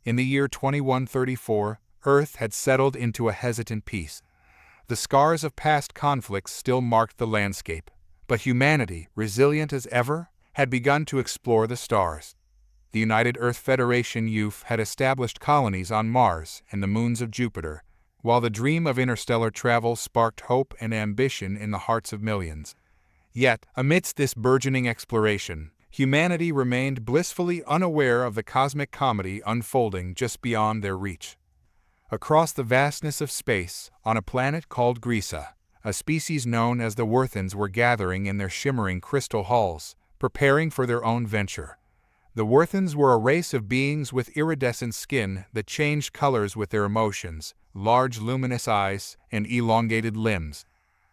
In the year 2134, Earth had settled into a hesitant peace. The scars of past conflicts still marked the landscape, but humanity, resilient as ever, had begun to explore the stars. The United Earth Federation (UF) had established colonies on Mars and the moons of Jupiter, while the dream of interstellar travel sparked hope and ambition in the hearts of millions. Yet, amidst this burgeoning exploration, humanity remained blissfully unaware of the cosmic comedy unfolding just beyond their reach. Across the vastness of space, on a planet called Grisa, a species known as the Worthens were gathering in their shimmering crystal halls, preparing for their own venture. The Worthens were a race of beings with iridescent skin that changed colors with their emotions, large luminous eyes, and elongated limbs.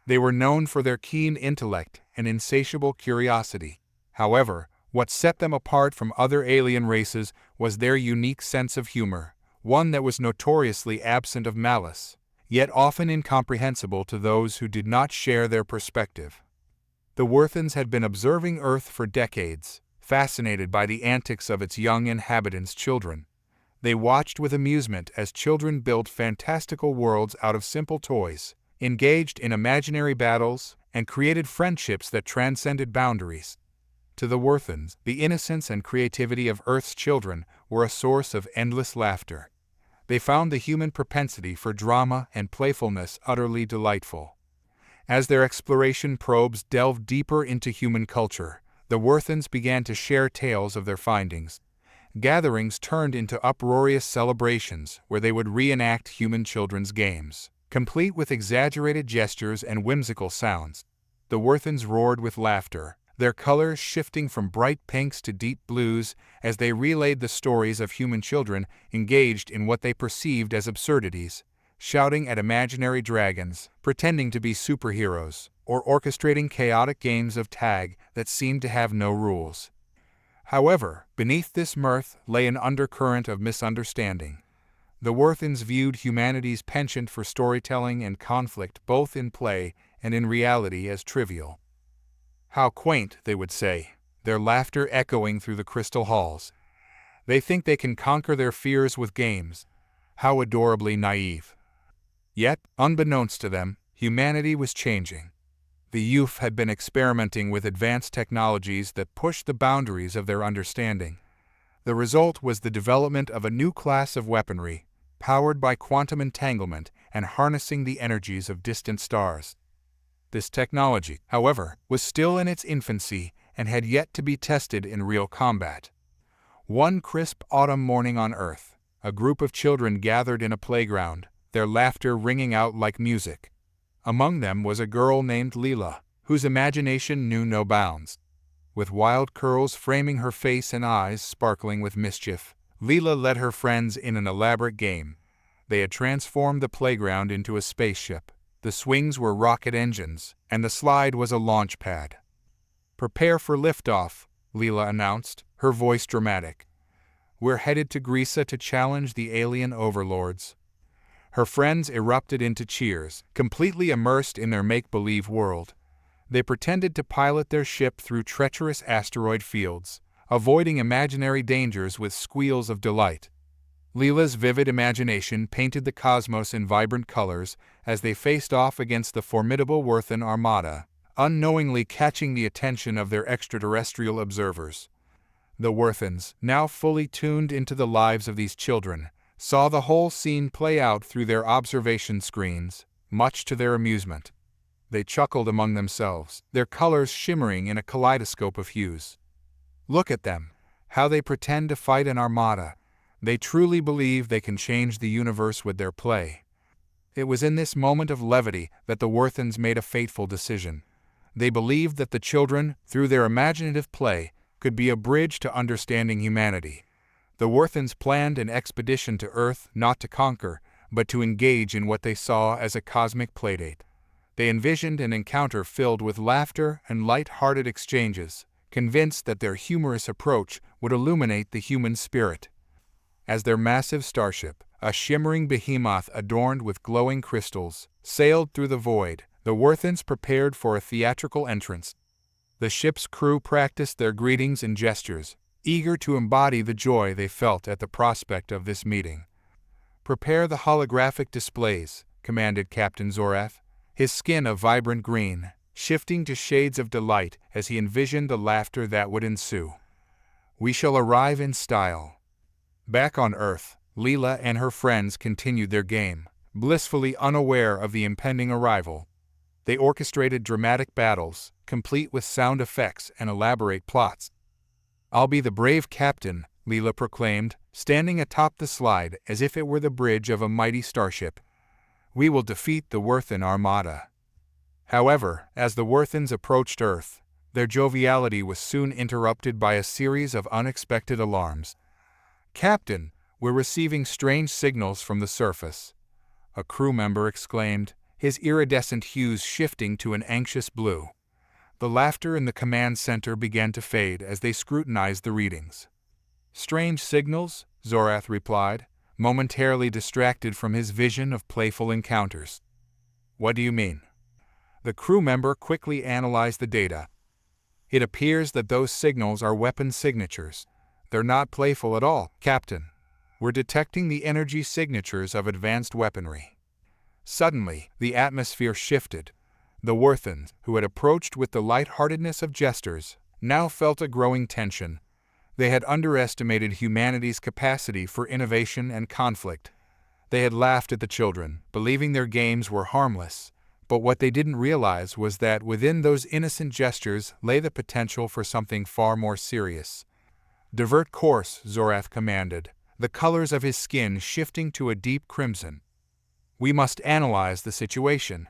They were known for their keen intellect and insatiable curiosity. However, what set them apart from other alien races was their unique sense of humor, one that was notoriously absent of malice, yet often incomprehensible to those who did not share their perspective. The Worthens had been observing Earth for decades, fascinated by the antics of its young inhabitants' children. They watched with amusement as children built fantastical worlds out of simple toys, engaged in imaginary battles, and created friendships that transcended boundaries. To the Worthens, the innocence and creativity of Earth's children were a source of endless laughter. They found the human propensity for drama and playfulness utterly delightful. As their exploration probes delved deeper into human culture, the Worthens began to share tales of their findings. Gatherings turned into uproarious celebrations where they would reenact human children's games, complete with exaggerated gestures and whimsical sounds. The Worthens roared with laughter, their colors shifting from bright pinks to deep blues as they relayed the stories of human children engaged in what they perceived as absurdities, shouting at imaginary dragons, pretending to be superheroes, or orchestrating chaotic games of tag that seemed to have no rules. However, beneath this mirth lay an undercurrent of misunderstanding. The Worthens viewed humanity's penchant for storytelling and conflict both in play and in reality as trivial. "How quaint," they would say, their laughter echoing through the crystal halls. "They think they can conquer their fears with games. How adorably naive." Yet, unbeknownst to them, humanity was changing. The youth had been experimenting with advanced technologies that pushed the boundaries of their understanding. The result was the development of a new class of weaponry, powered by quantum entanglement and harnessing the energies of distant stars. This technology, however, was still in its infancy and had yet to be tested in real combat. One crisp autumn morning on Earth, a group of children gathered in a playground, their laughter ringing out like music. Among them was a girl named Leela, whose imagination knew no bounds. With wild curls framing her face and eyes sparkling with mischief, Leela led her friends in an elaborate game. They had transformed the playground into a spaceship. The swings were rocket engines, and the slide was a launch pad. "Prepare for liftoff," Leela announced, her voice dramatic. "We're headed to Grisa to challenge the alien overlords." Her friends erupted into cheers, completely immersed in their make-believe world. They pretended to pilot their ship through treacherous asteroid fields, avoiding imaginary dangers with squeals of delight. Leela's vivid imagination painted the cosmos in vibrant colors as they faced off against the formidable Worthen armada, unknowingly catching the attention of their extraterrestrial observers. The Worthens, now fully tuned into the lives of these children, saw the whole scene play out through their observation screens, much to their amusement. They chuckled among themselves, their colors shimmering in a kaleidoscope of hues. "Look at them, how they pretend to fight an armada. They truly believe they can change the universe with their play." It was in this moment of levity that the Worthens made a fateful decision. They believed that the children, through their imaginative play, could be a bridge to understanding humanity. The Worthens planned an expedition to Earth not to conquer, but to engage in what they saw as a cosmic playdate. They envisioned an encounter filled with laughter and light-hearted exchanges, convinced that their humorous approach would illuminate the human spirit. As their massive starship, a shimmering behemoth adorned with glowing crystals, sailed through the void, the Worthens prepared for a theatrical entrance. The ship's crew practiced their greetings and gestures, eager to embody the joy they felt at the prospect of this meeting. "Prepare the holographic displays," commanded Captain Zorath, his skin a vibrant green, shifting to shades of delight as he envisioned the laughter that would ensue. "We shall arrive in style." Back on Earth, Leela and her friends continued their game, blissfully unaware of the impending arrival. They orchestrated dramatic battles, complete with sound effects and elaborate plots. "I'll be the brave captain," Leela proclaimed, standing atop the slide as if it were the bridge of a mighty starship. "We will defeat the Worthen Armada." However, as the Worthens approached Earth, their joviality was soon interrupted by a series of unexpected alarms. "Captain, we're receiving strange signals from the surface," a crew member exclaimed, his iridescent hues shifting to an anxious blue. The laughter in the command center began to fade as they scrutinized the readings. "Strange signals?" Zorath replied, momentarily distracted from his vision of playful encounters. "What do you mean?" The crew member quickly analyzed the data. "It appears that those signals are weapon signatures. They're not playful at all, Captain. We're detecting the energy signatures of advanced weaponry." Suddenly, the atmosphere shifted. The Worthens, who had approached with the lightheartedness of jesters, now felt a growing tension. They had underestimated humanity's capacity for innovation and conflict. They had laughed at the children, believing their games were harmless. But what they didn't realize was that within those innocent gestures lay the potential for something far more serious. "Divert course," Zorath commanded, the colors of his skin shifting to a deep crimson. "We must analyze the situation.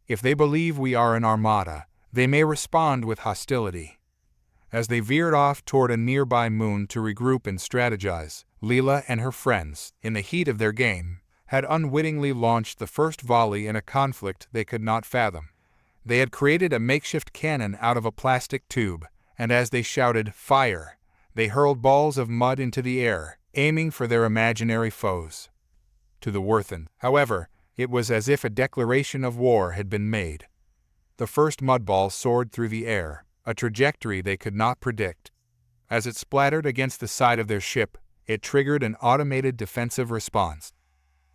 If they believe we are an armada, they may respond with hostility." As they veered off toward a nearby moon to regroup and strategize, Leela and her friends, in the heat of their game, had unwittingly launched the first volley in a conflict they could not fathom. They had created a makeshift cannon out of a plastic tube, and as they shouted, "Fire!" they hurled balls of mud into the air, aiming for their imaginary foes. To the Worthen, however, it was as if a declaration of war had been made. The first mud ball soared through the air, a trajectory they could not predict. As it splattered against the side of their ship, it triggered an automated defensive response.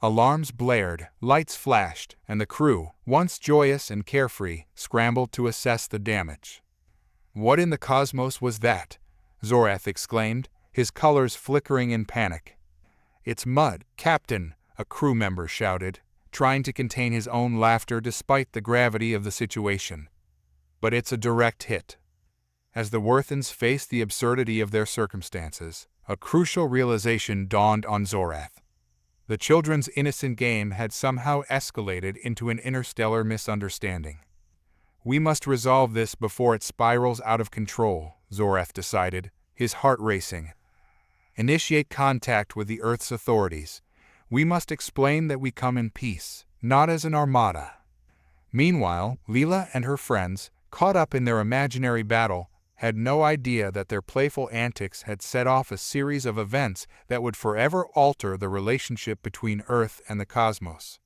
Alarms blared, lights flashed, and the crew, once joyous and carefree, scrambled to assess the damage. "What in the cosmos was that?" Zorath exclaimed, his colors flickering in panic. "It's mud, Captain," a crew member shouted, trying to contain his own laughter despite the gravity of the situation. "But it's a direct hit." As the Worthens faced the absurdity of their circumstances, a crucial realization dawned on Zorath. The children's innocent game had somehow escalated into an interstellar misunderstanding. "We must resolve this before it spirals out of control," Zorath decided, his heart racing. "Initiate contact with the Earth's authorities. We must explain that we come in peace, not as an armada." Meanwhile, Leela and her friends, caught up in their imaginary battle, had no idea that their playful antics had set off a series of events that would forever alter the relationship between Earth and the cosmos.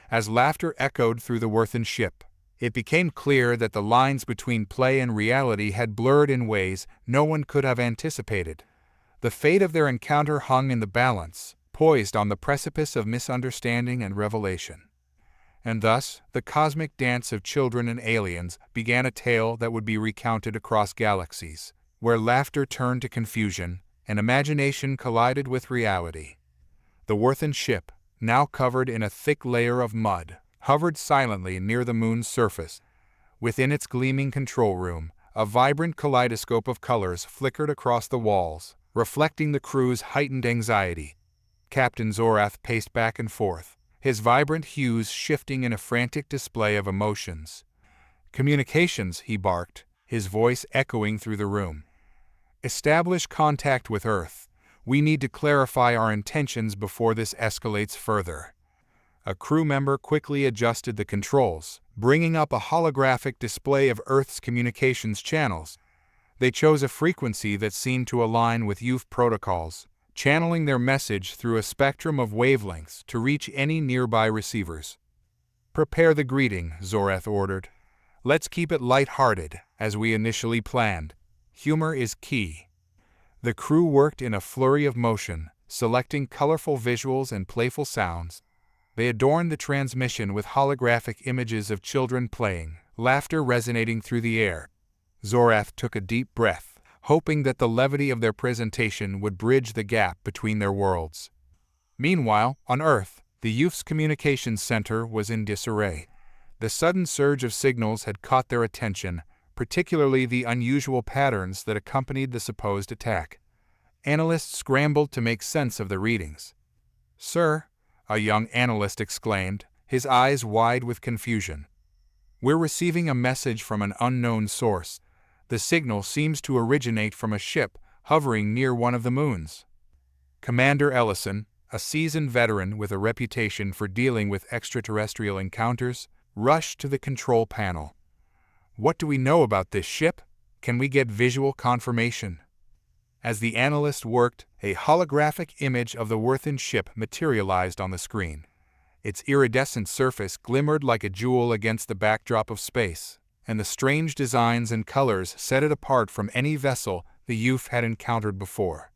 As laughter echoed through the Worthen ship, it became clear that the lines between play and reality had blurred in ways no one could have anticipated. The fate of their encounter hung in the balance, poised on the precipice of misunderstanding and revelation. And thus, the cosmic dance of children and aliens began a tale that would be recounted across galaxies, where laughter turned to confusion and imagination collided with reality. The Worthen ship, now covered in a thick layer of mud, hovered silently near the moon's surface. Within its gleaming control room, a vibrant kaleidoscope of colors flickered across the walls, reflecting the crew's heightened anxiety. Captain Zorath paced back and forth, his vibrant hues shifting in a frantic display of emotions. "Communications," he barked, his voice echoing through the room. "Establish contact with Earth. We need to clarify our intentions before this escalates further." A crew member quickly adjusted the controls, bringing up a holographic display of Earth's communications channels. They chose a frequency that seemed to align with youth protocols, channeling their message through a spectrum of wavelengths to reach any nearby receivers. "Prepare the greeting," Zorath ordered. "Let's keep it light-hearted, as we initially planned. Humor is key." The crew worked in a flurry of motion, selecting colorful visuals and playful sounds. They adorned the transmission with holographic images of children playing, laughter resonating through the air. Zorath took a deep breath, hoping that the levity of their presentation would bridge the gap between their worlds. Meanwhile, on Earth, the youth's communications center was in disarray. The sudden surge of signals had caught their attention, particularly the unusual patterns that accompanied the supposed attack. Analysts scrambled to make sense of the readings. "Sir," a young analyst exclaimed, his eyes wide with confusion. "We're receiving a message from an unknown source. The signal seems to originate from a ship hovering near one of the moons." Commander Ellison, a seasoned veteran with a reputation for dealing with extraterrestrial encounters, rushed to the control panel. "What do we know about this ship? Can we get visual confirmation?" As the analyst worked, a holographic image of the Worthen ship materialized on the screen. Its iridescent surface glimmered like a jewel against the backdrop of space, and the strange designs and colors set it apart from any vessel the youth had encountered before.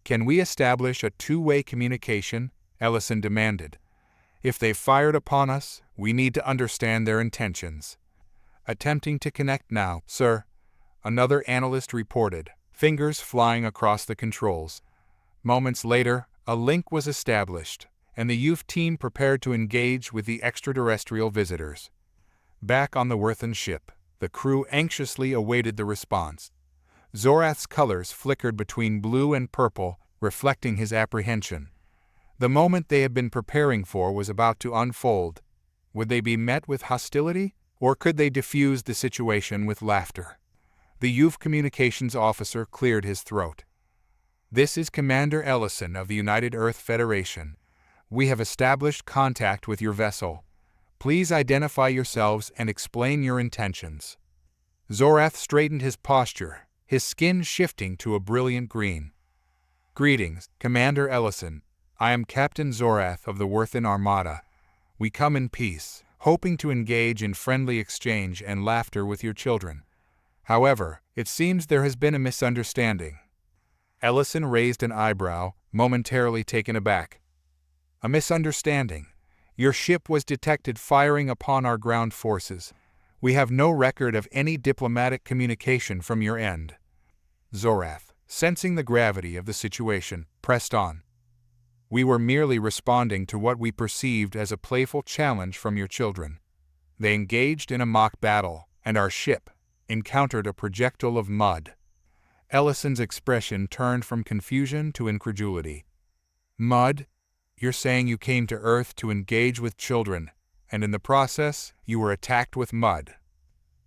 "Can we establish a two-way communication?" Ellison demanded. "If they fired upon us, we need to understand their intentions." "Attempting to connect now, sir," another analyst reported, fingers flying across the controls. Moments later, a link was established, and the youth team prepared to engage with the extraterrestrial visitors. Back on the Worthen ship, the crew anxiously awaited the response. Zorath's colors flickered between blue and purple, reflecting his apprehension. The moment they had been preparing for was about to unfold. Would they be met with hostility, or could they diffuse the situation with laughter? The youth communications officer cleared his throat. "This is Commander Ellison of the United Earth Federation. We have established contact with your vessel. Please identify yourselves and explain your intentions." Zorath straightened his posture, his skin shifting to a brilliant green. "Greetings, Commander Ellison. I am Captain Zorath of the Worthen Armada. We come in peace, hoping to engage in friendly exchange and laughter with your children. However, it seems there has been a misunderstanding." Ellison raised an eyebrow, momentarily taken aback. "A misunderstanding? Your ship was detected firing upon our ground forces. We have no record of any diplomatic communication from your end." Zorath, sensing the gravity of the situation, pressed on. "We were merely responding to what we perceived as a playful challenge from your children. They engaged in a mock battle, and our ship encountered a projectile of mud." Ellison's expression turned from confusion to incredulity. "Mud? You're saying you came to Earth to engage with children, and in the process, you were attacked with mud?"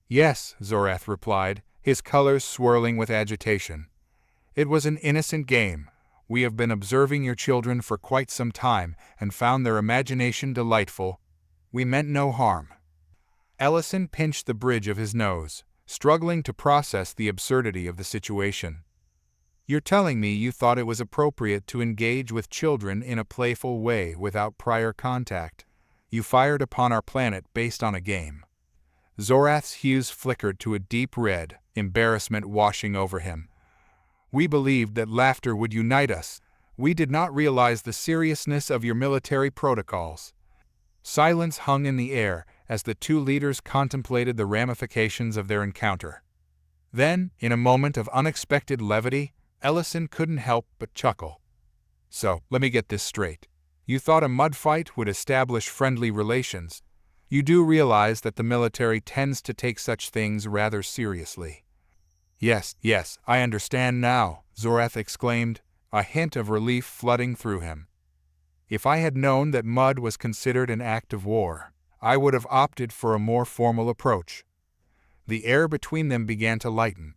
"Yes," Zorath replied, his colors swirling with agitation. "It was an innocent game. We have been observing your children for quite some time and found their imagination delightful. We meant no harm." Ellison pinched the bridge of his nose, struggling to process the absurdity of the situation. "You're telling me you thought it was appropriate to engage with children in a playful way without prior contact. You fired upon our planet based on a game." Zorath's hues flickered to a deep red, embarrassment washing over him. "We believed that laughter would unite us. We did not realize the seriousness of your military protocols." Silence hung in the air as the two leaders contemplated the ramifications of their encounter. Then, in a moment of unexpected levity, Ellison couldn't help but chuckle. "So, let me get this straight. You thought a mud fight would establish friendly relations. You do realize that the military tends to take such things rather seriously." Yes, I understand now," Zorath exclaimed, a hint of relief flooding through him. "If I had known that mud was considered an act of war, I would have opted for a more formal approach." The air between them began to lighten.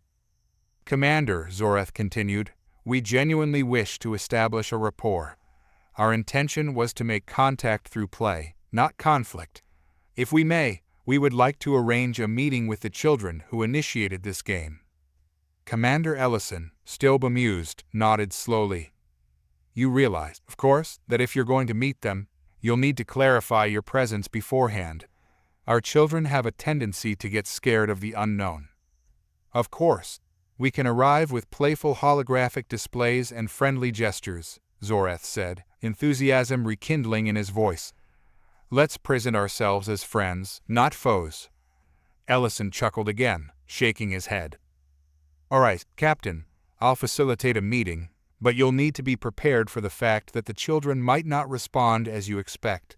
"Commander," Zorath continued, "we genuinely wish to establish a rapport. Our intention was to make contact through play, not conflict. If we may, we would like to arrange a meeting with the children who initiated this game." Commander Ellison, still bemused, nodded slowly. "You realize, of course, that if you're going to meet them, you'll need to clarify your presence beforehand. Our children have a tendency to get scared of the unknown." "Of course. We can arrive with playful holographic displays and friendly gestures, Zorath said, enthusiasm rekindling in his voice. Let's present ourselves as friends, not foes. Ellison chuckled again, shaking his head. All right, Captain, I'll facilitate a meeting, but you'll need to be prepared for the fact that the children might not respond as you expect.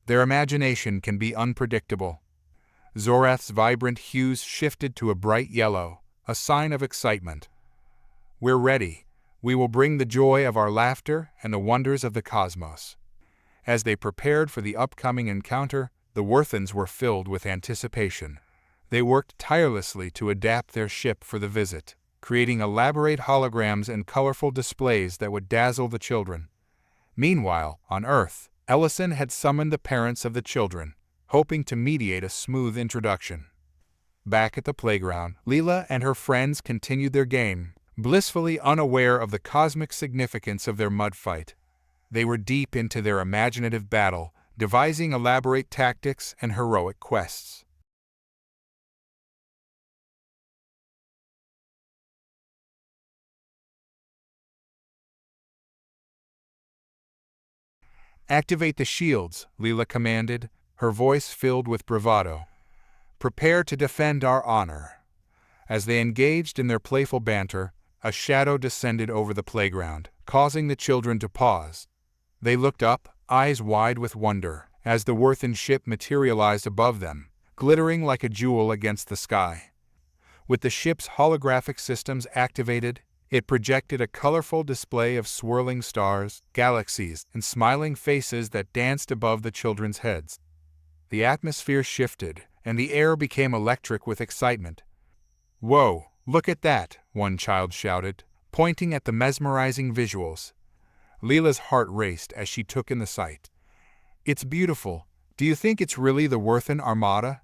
Their imagination can be unpredictable. Zorath's vibrant hues shifted to a bright yellow, a sign of excitement. We're ready. We will bring the joy of our laughter and the wonders of the cosmos. As they prepared for the upcoming encounter, the Worthens were filled with anticipation. They worked tirelessly to adapt their ship for the visit, creating elaborate holograms and colorful displays that would dazzle the children. Meanwhile, on Earth, Ellison had summoned the parents of the children, hoping to mediate a smooth introduction. Back at the playground, Leela and her friends continued their game, blissfully unaware of the cosmic significance of their mud fight. They were deep into their imaginative battle, devising elaborate tactics and heroic quests. Activate the shields, Leela commanded, her voice filled with bravado. Prepare to defend our honor. As they engaged in their playful banter, a shadow descended over the playground, causing the children to pause. They looked up, eyes wide with wonder, as the Worthen ship materialized above them, glittering like a jewel against the sky. With the ship's holographic systems activated, it projected a colorful display of swirling stars, galaxies, and smiling faces that danced above the children's heads. The atmosphere shifted, and the air became electric with excitement. "Whoa, look at that!" one child shouted, pointing at the mesmerizing visuals. Leela's heart raced as she took in the sight. "It's beautiful. Do you think it's really the Worthen Armada?"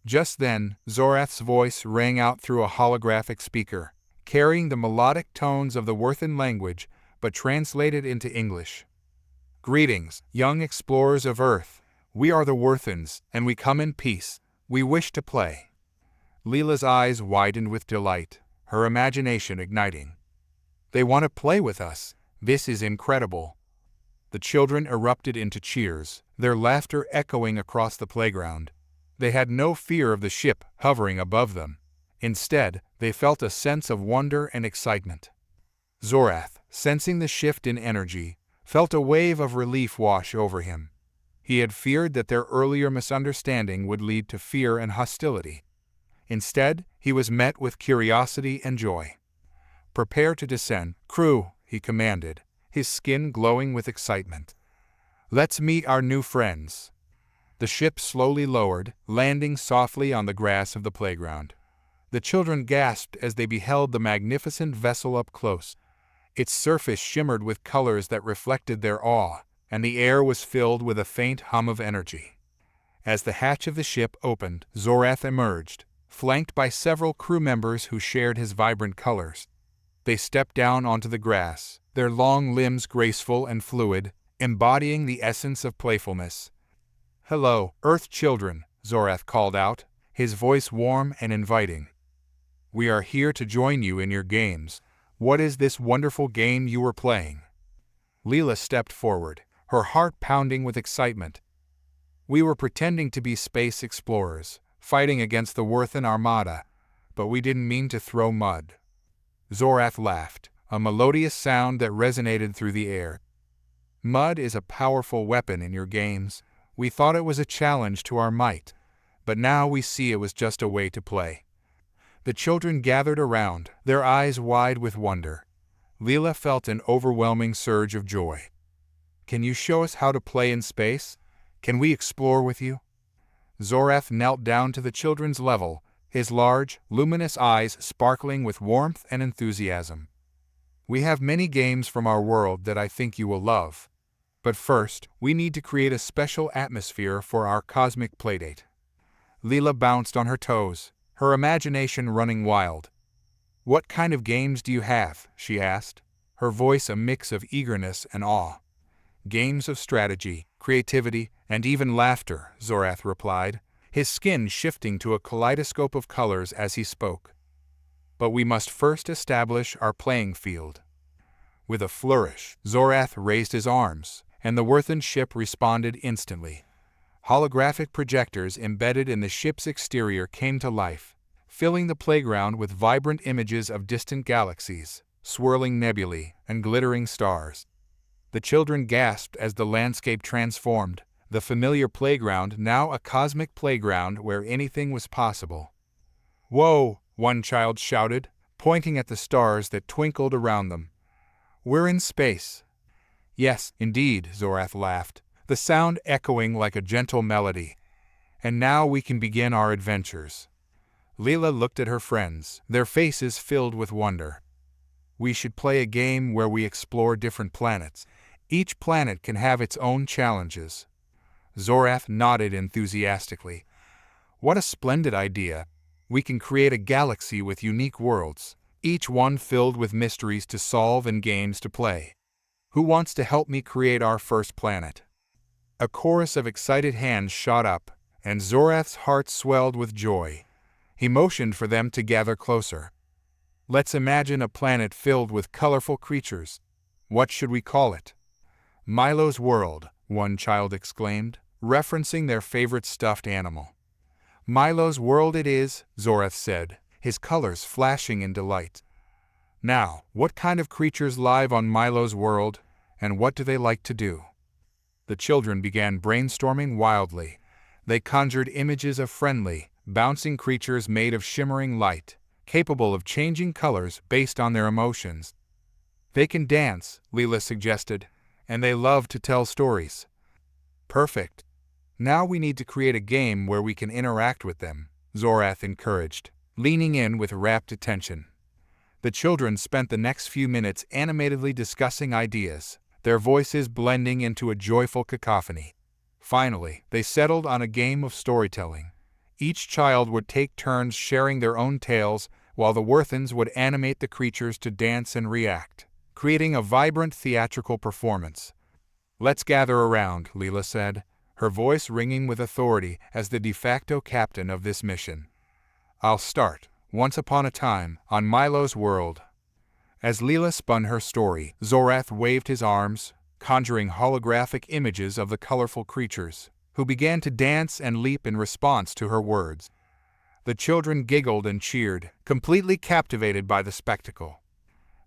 Just then, Zorath's voice rang out through a holographic speaker, carrying the melodic tones of the Worthen language, but translated into English. "Greetings, young explorers of Earth. We are the Worthens, and we come in peace. We wish to play." Leela's eyes widened with delight, her imagination igniting. "They want to play with us. This is incredible." The children erupted into cheers, their laughter echoing across the playground. They had no fear of the ship hovering above them. Instead, they felt a sense of wonder and excitement. Zorath, sensing the shift in energy, felt a wave of relief wash over him. He had feared that their earlier misunderstanding would lead to fear and hostility. Instead, he was met with curiosity and joy. "Prepare to descend, crew," he commanded, his skin glowing with excitement. "Let's meet our new friends." The ship slowly lowered, landing softly on the grass of the playground. The children gasped as they beheld the magnificent vessel up close. Its surface shimmered with colors that reflected their awe, and the air was filled with a faint hum of energy. As the hatch of the ship opened, Zorath emerged, flanked by several crew members who shared his vibrant colors. They stepped down onto the grass, their long limbs graceful and fluid, embodying the essence of playfulness. "Hello, Earth children," Zorath called out, his voice warm and inviting. "We are here to join you in your games. What is this wonderful game you were playing?" Leela stepped forward, her heart pounding with excitement. "We were pretending to be space explorers, fighting against the Worthen Armada, but we didn't mean to throw mud." Zorath laughed, a melodious sound that resonated through the air. "Mud is a powerful weapon in your games. We thought it was a challenge to our might, but now we see it was just a way to play." The children gathered around, their eyes wide with wonder. Leela felt an overwhelming surge of joy. "Can you show us how to play in space? Can we explore with you?" Zorath knelt down to the children's level, his large, luminous eyes sparkling with warmth and enthusiasm. "We have many games from our world that I think you will love. But first, we need to create a special atmosphere for our cosmic playdate." Leela bounced on her toes, her imagination running wild. "What kind of games do you have?" she asked, her voice a mix of eagerness and awe. "Games of strategy, creativity, and even laughter," Zorath replied, his skin shifting to a kaleidoscope of colors as he spoke. but we must first establish our playing field." With a flourish, Zorath raised his arms, and the Wirthan ship responded instantly. Holographic projectors embedded in the ship's exterior came to life, filling the playground with vibrant images of distant galaxies, swirling nebulae, and glittering stars. The children gasped as the landscape transformed, the familiar playground now a cosmic playground where anything was possible. "Whoa!" one child shouted, pointing at the stars that twinkled around them. "We're in space." "Yes, indeed," Zorath laughed, the sound echoing like a gentle melody. "And now we can begin our adventures." Leela looked at her friends, their faces filled with wonder. "We should play a game where we explore different planets. Each planet can have its own challenges." Zorath nodded enthusiastically. "What a splendid idea! We can create a galaxy with unique worlds, each one filled with mysteries to solve and games to play. Who wants to help me create our first planet?" A chorus of excited hands shot up, and Zorath's heart swelled with joy. He motioned for them to gather closer. "Let's imagine a planet filled with colorful creatures. What should we call it?" "Milo's World," one child exclaimed, referencing their favorite stuffed animal. "Milo's World it is," Zorath said, his colors flashing in delight. "Now, what kind of creatures live on Milo's World, and what do they like to do?" The children began brainstorming wildly. They conjured images of friendly, bouncing creatures made of shimmering light, capable of changing colors based on their emotions. "They can dance," Leela suggested, "and they love to tell stories." "Perfect. Now we need to create a game where we can interact with them," Zorath encouraged, leaning in with rapt attention. The children spent the next few minutes animatedly discussing ideas, their voices blending into a joyful cacophony. Finally, they settled on a game of storytelling. Each child would take turns sharing their own tales, while the Wirthans would animate the creatures to dance and react, creating a vibrant theatrical performance. "Let's gather around," Leela said, her voice ringing with authority as the de facto captain of this mission. "I'll start. Once upon a time, on Milo's World." As Leela spun her story, Zorath waved his arms, conjuring holographic images of the colorful creatures, who began to dance and leap in response to her words. The children giggled and cheered, completely captivated by the spectacle.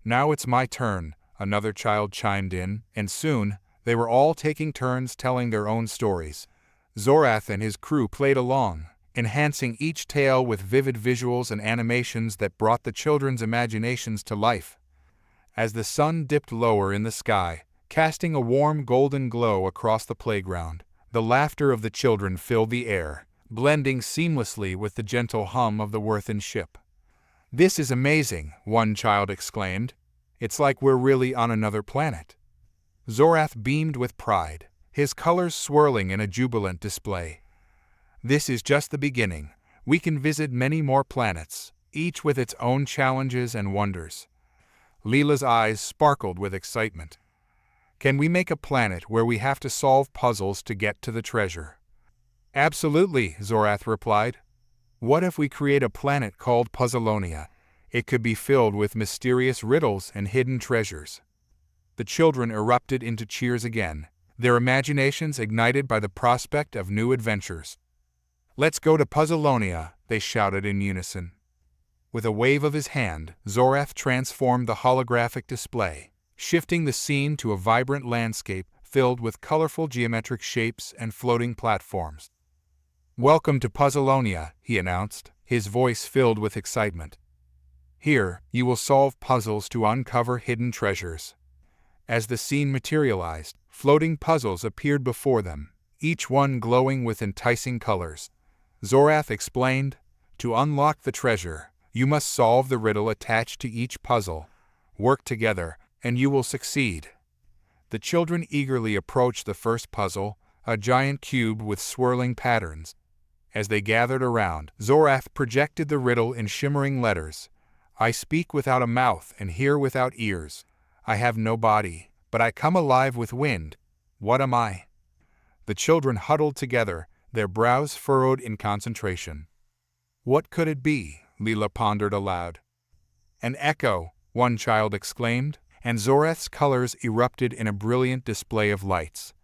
"Now it's my turn," another child chimed in, and soon, they were all taking turns telling their own stories. Zorath and his crew played along, enhancing each tale with vivid visuals and animations that brought the children's imaginations to life. As the sun dipped lower in the sky, casting a warm golden glow across the playground, the laughter of the children filled the air, blending seamlessly with the gentle hum of the Wirthan ship. "This is amazing," one child exclaimed. "It's like we're really on another planet." Zorath beamed with pride, his colors swirling in a jubilant display. "This is just the beginning. We can visit many more planets, each with its own challenges and wonders." Leela's eyes sparkled with excitement. "Can we make a planet where we have to solve puzzles to get to the treasure?" "Absolutely," Zorath replied. "What if we create a planet called Puzzleonia? It could be filled with mysterious riddles and hidden treasures." The children erupted into cheers again, their imaginations ignited by the prospect of new adventures. "Let's go to Puzzleonia," they shouted in unison. With a wave of his hand, Zorath transformed the holographic display, shifting the scene to a vibrant landscape filled with colorful geometric shapes and floating platforms. "Welcome to Puzzleonia," he announced, his voice filled with excitement. "Here, you will solve puzzles to uncover hidden treasures." As the scene materialized, floating puzzles appeared before them, each one glowing with enticing colors. Zorath explained, "To unlock the treasure, you must solve the riddle attached to each puzzle. Work together, and you will succeed." The children eagerly approached the first puzzle, a giant cube with swirling patterns. As they gathered around, Zorath projected the riddle in shimmering letters. "I speak without a mouth and hear without ears. I have no body, but I come alive with wind. What am I?" The children huddled together, their brows furrowed in concentration. "What could it be?" Leela pondered aloud. An echo, one child exclaimed, and Zorath's colors erupted in a brilliant display of lights.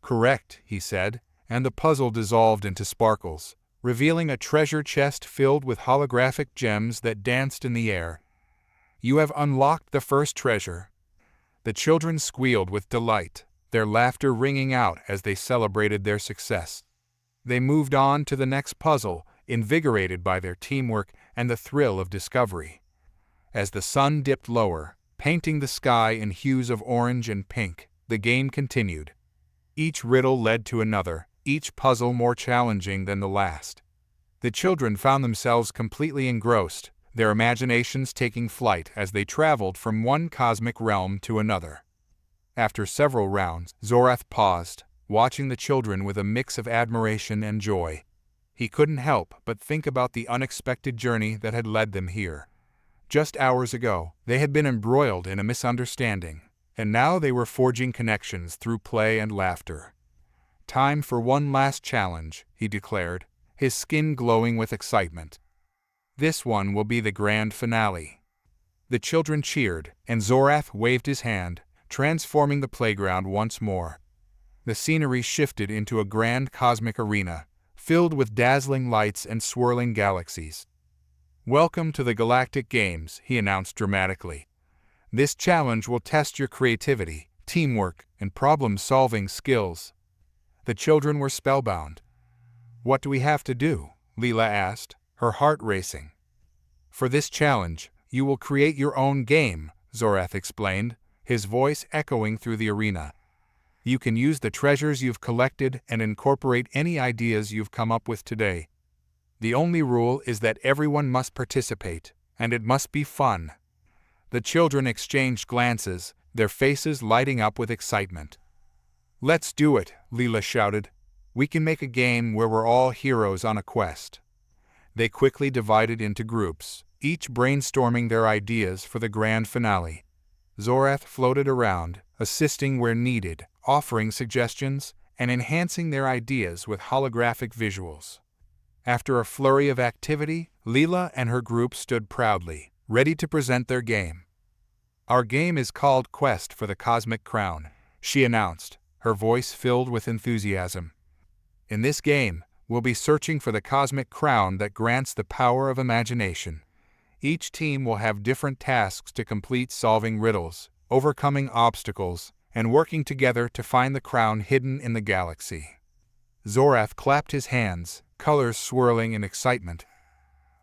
Correct, he said, and the puzzle dissolved into sparkles, revealing a treasure chest filled with holographic gems that danced in the air. You have unlocked the first treasure. The children squealed with delight, their laughter ringing out as they celebrated their success. They moved on to the next puzzle, invigorated by their teamwork and the thrill of discovery. As the sun dipped lower, painting the sky in hues of orange and pink, the game continued. Each riddle led to another, each puzzle more challenging than the last. The children found themselves completely engrossed, their imaginations taking flight as they traveled from one cosmic realm to another. After several rounds, Zorath paused, watching the children with a mix of admiration and joy. He couldn't help but think about the unexpected journey that had led them here. Just hours ago, they had been embroiled in a misunderstanding, and now they were forging connections through play and laughter. Time for one last challenge, he declared, his skin glowing with excitement. This one will be the grand finale. The children cheered, and Zorath waved his hand, transforming the playground once more. The scenery shifted into a grand cosmic arena, filled with dazzling lights and swirling galaxies. Welcome to the Galactic Games, he announced dramatically. This challenge will test your creativity, teamwork, and problem-solving skills. The children were spellbound. What do we have to do? Leela asked, her heart racing. For this challenge, you will create your own game, Zorath explained, his voice echoing through the arena. You can use the treasures you've collected and incorporate any ideas you've come up with today. The only rule is that everyone must participate, and it must be fun. The children exchanged glances, their faces lighting up with excitement. Let's do it, Leela shouted. We can make a game where we're all heroes on a quest. They quickly divided into groups, each brainstorming their ideas for the grand finale. Zorath floated around, assisting where needed, offering suggestions, and enhancing their ideas with holographic visuals. After a flurry of activity, Leela and her group stood proudly, ready to present their game. Our game is called Quest for the Cosmic Crown, she announced, her voice filled with enthusiasm. In this game, we'll be searching for the cosmic crown that grants the power of imagination. Each team will have different tasks to complete, solving riddles, overcoming obstacles, and working together to find the crown hidden in the galaxy. Zorath clapped his hands, colors swirling in excitement.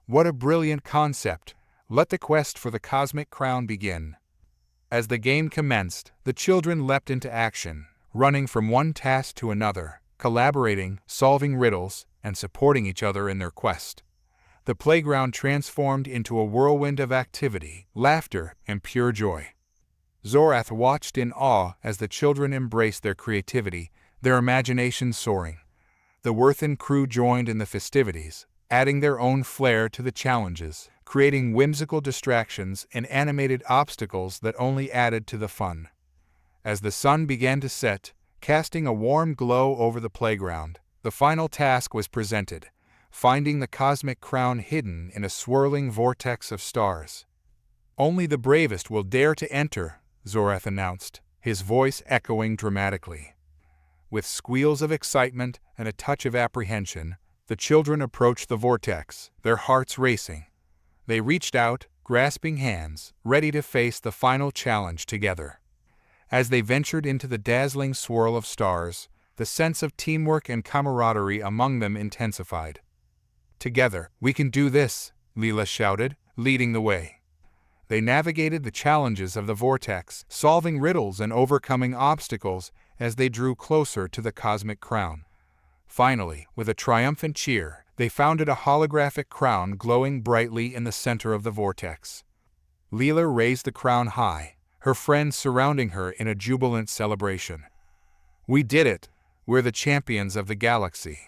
What a brilliant concept! Let the quest for the cosmic crown begin. As the game commenced, the children leapt into action, running from one task to another, collaborating, solving riddles, and supporting each other in their quest. The playground transformed into a whirlwind of activity, laughter, and pure joy. Zorath watched in awe as the children embraced their creativity, their imagination soaring. The Wirthan crew joined in the festivities, adding their own flair to the challenges, creating whimsical distractions and animated obstacles that only added to the fun. As the sun began to set, casting a warm glow over the playground, the final task was presented, finding the cosmic crown hidden in a swirling vortex of stars. Only the bravest will dare to enter, Zorath announced, his voice echoing dramatically. With squeals of excitement and a touch of apprehension, the children approached the vortex, their hearts racing. They reached out, grasping hands, ready to face the final challenge together. As they ventured into the dazzling swirl of stars, the sense of teamwork and camaraderie among them intensified. Together, we can do this, Leela shouted, leading the way. They navigated the challenges of the vortex, solving riddles and overcoming obstacles as they drew closer to the cosmic crown. Finally, with a triumphant cheer, they found a holographic crown glowing brightly in the center of the vortex. Leela raised the crown high, her friends surrounding her in a jubilant celebration. We did it! We're the champions of the galaxy!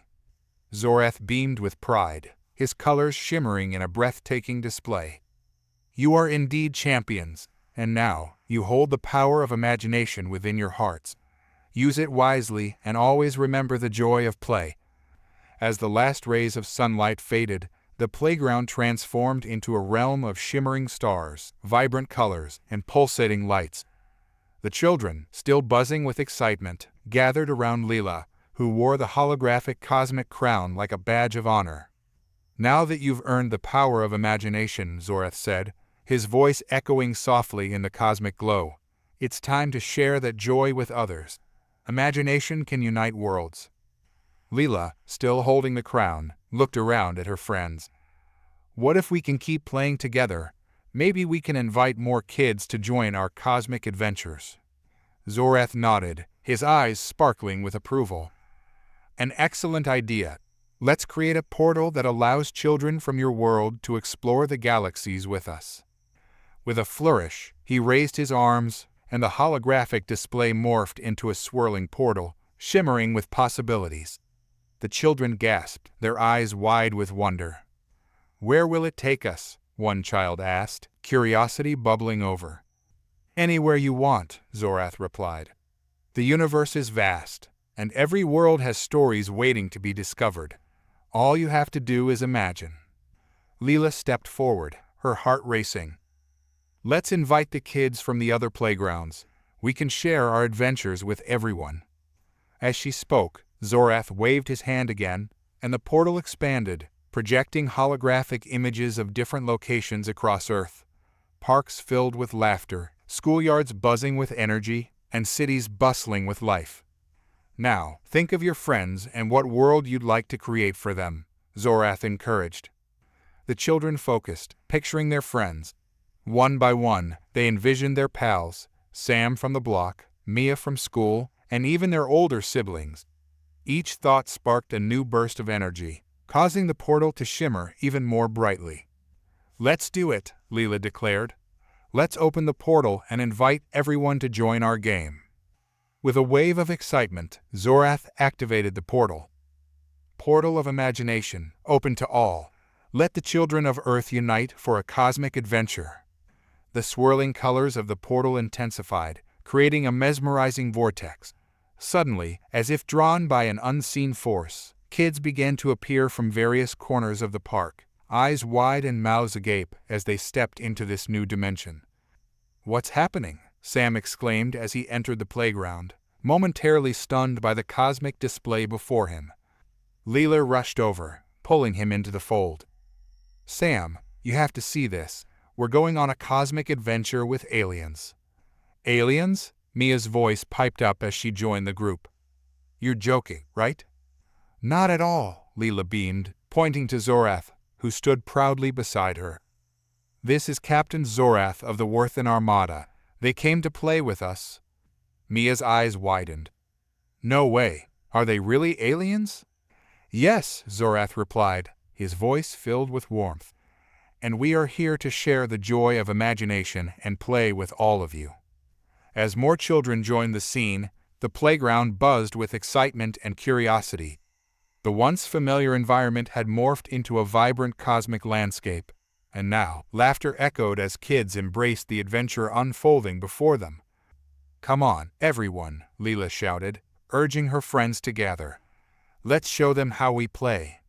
Zorath beamed with pride, his colors shimmering in a breathtaking display. You are indeed champions, and now you hold the power of imagination within your hearts. Use it wisely and always remember the joy of play. As the last rays of sunlight faded, The playground transformed into a realm of shimmering stars, vibrant colors, and pulsating lights. The children, still buzzing with excitement, gathered around Leela, who wore the holographic cosmic crown like a badge of honor. "Now that you've earned the power of imagination," Zorath said, his voice echoing softly in the cosmic glow, "it's time to share that joy with others. Imagination can unite worlds." Leela, still holding the crown, looked around at her friends. "What if we can keep playing together? Maybe we can invite more kids to join our cosmic adventures." Zorath nodded, his eyes sparkling with approval. "An excellent idea. Let's create a portal that allows children from your world to explore the galaxies with us." With a flourish, he raised his arms, and the holographic display morphed into a swirling portal, shimmering with possibilities. The children gasped, their eyes wide with wonder. "Where will it take us?" one child asked, curiosity bubbling over. "Anywhere you want," Zorath replied. "The universe is vast, and every world has stories waiting to be discovered. All you have to do is imagine." Leela stepped forward, her heart racing. "Let's invite the kids from the other playgrounds. We can share our adventures with everyone." As she spoke, Zorath waved his hand again, and the portal expanded, projecting holographic images of different locations across Earth. Parks filled with laughter, schoolyards buzzing with energy, and cities bustling with life. "Now, think of your friends and what world you'd like to create for them," Zorath encouraged. The children focused, picturing their friends. One by one, they envisioned their pals, Sam from the block, Mia from school, and even their older siblings. Each thought sparked a new burst of energy, causing the portal to shimmer even more brightly. "Let's do it," Leela declared. "Let's open the portal and invite everyone to join our game." With a wave of excitement, Zorath activated the portal. Portal of imagination, open to all. Let the children of Earth unite for a cosmic adventure. The swirling colors of the portal intensified, creating a mesmerizing vortex. Suddenly, as if drawn by an unseen force, kids began to appear from various corners of the park, eyes wide and mouths agape as they stepped into this new dimension. "What's happening?" Sam exclaimed as he entered the playground, momentarily stunned by the cosmic display before him. Leela rushed over, pulling him into the fold. "Sam, you have to see this. We're going on a cosmic adventure with aliens." "Aliens?" Mia's voice piped up as she joined the group. "You're joking, right?" "Not at all," Leela beamed, pointing to Zorath, who stood proudly beside her. "This is Captain Zorath of the Worthen Armada. They came to play with us." Mia's eyes widened. "No way. Are they really aliens?" "Yes," Zorath replied, his voice filled with warmth. "And we are here to share the joy of imagination and play with all of you." As more children joined the scene, the playground buzzed with excitement and curiosity. The once familiar environment had morphed into a vibrant cosmic landscape, and now laughter echoed as kids embraced the adventure unfolding before them. "Come on, everyone," Leela shouted, urging her friends to gather. "Let's show them how we play."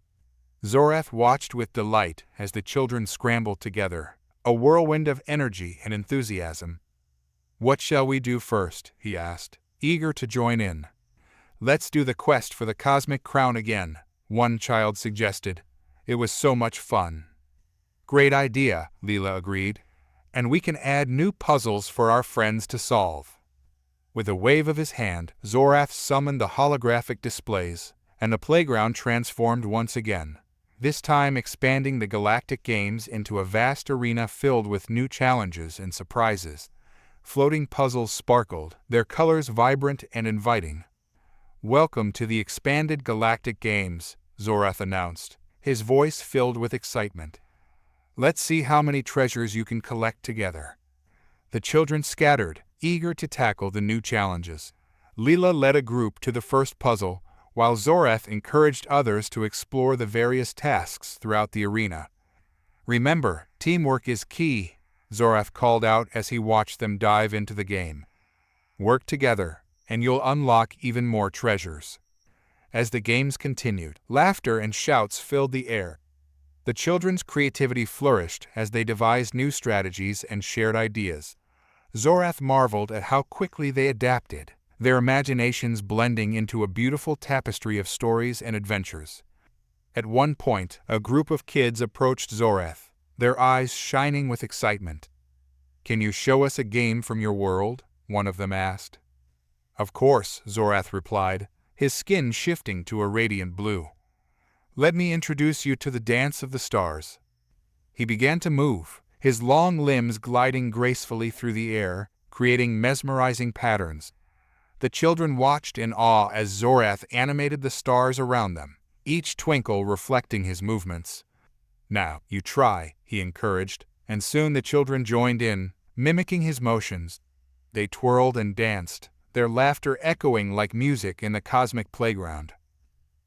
Zorath watched with delight as the children scrambled together, a whirlwind of energy and enthusiasm. "What shall we do first?" he asked, eager to join in. "Let's do the quest for the cosmic crown again," one child suggested. "It was so much fun." "Great idea," Leela agreed. "And we can add new puzzles for our friends to solve." With a wave of his hand, Zorath summoned the holographic displays, and the playground transformed once again, this time expanding the galactic games into a vast arena filled with new challenges and surprises. Floating puzzles sparkled, their colors vibrant and inviting. "Welcome to the expanded galactic games," Zorath announced, his voice filled with excitement. "Let's see how many treasures you can collect together." The children scattered, eager to tackle the new challenges. Leela led a group to the first puzzle, while Zorath encouraged others to explore the various tasks throughout the arena. "Remember, teamwork is key," Zorath called out as he watched them dive into the game. "Work together, and you'll unlock even more treasures." As the games continued, laughter and shouts filled the air. The children's creativity flourished as they devised new strategies and shared ideas. Zorath marveled at how quickly they adapted, their imaginations blending into a beautiful tapestry of stories and adventures. At one point, a group of kids approached Zorath, their eyes shining with excitement. "Can you show us a game from your world?" one of them asked. "Of course," Zorath replied, his skin shifting to a radiant blue. "Let me introduce you to the Dance of the Stars." He began to move, his long limbs gliding gracefully through the air, creating mesmerizing patterns. The children watched in awe as Zorath animated the stars around them, each twinkle reflecting his movements. "Now, you try," he encouraged, and soon the children joined in, mimicking his motions. They twirled and danced, their laughter echoing like music in the cosmic playground.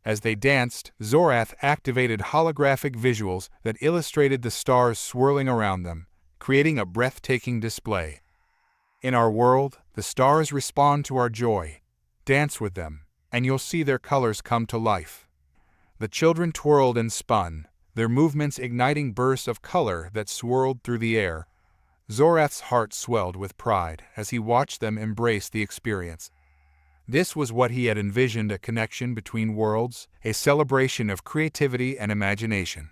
As they danced, Zorath activated holographic visuals that illustrated the stars swirling around them, creating a breathtaking display. "In our world, the stars respond to our joy. Dance with them, and you'll see their colors come to life." The children twirled and spun, their movements igniting bursts of color that swirled through the air. Zorath's heart swelled with pride as he watched them embrace the experience. This was what he had envisioned: a connection between worlds, a celebration of creativity and imagination.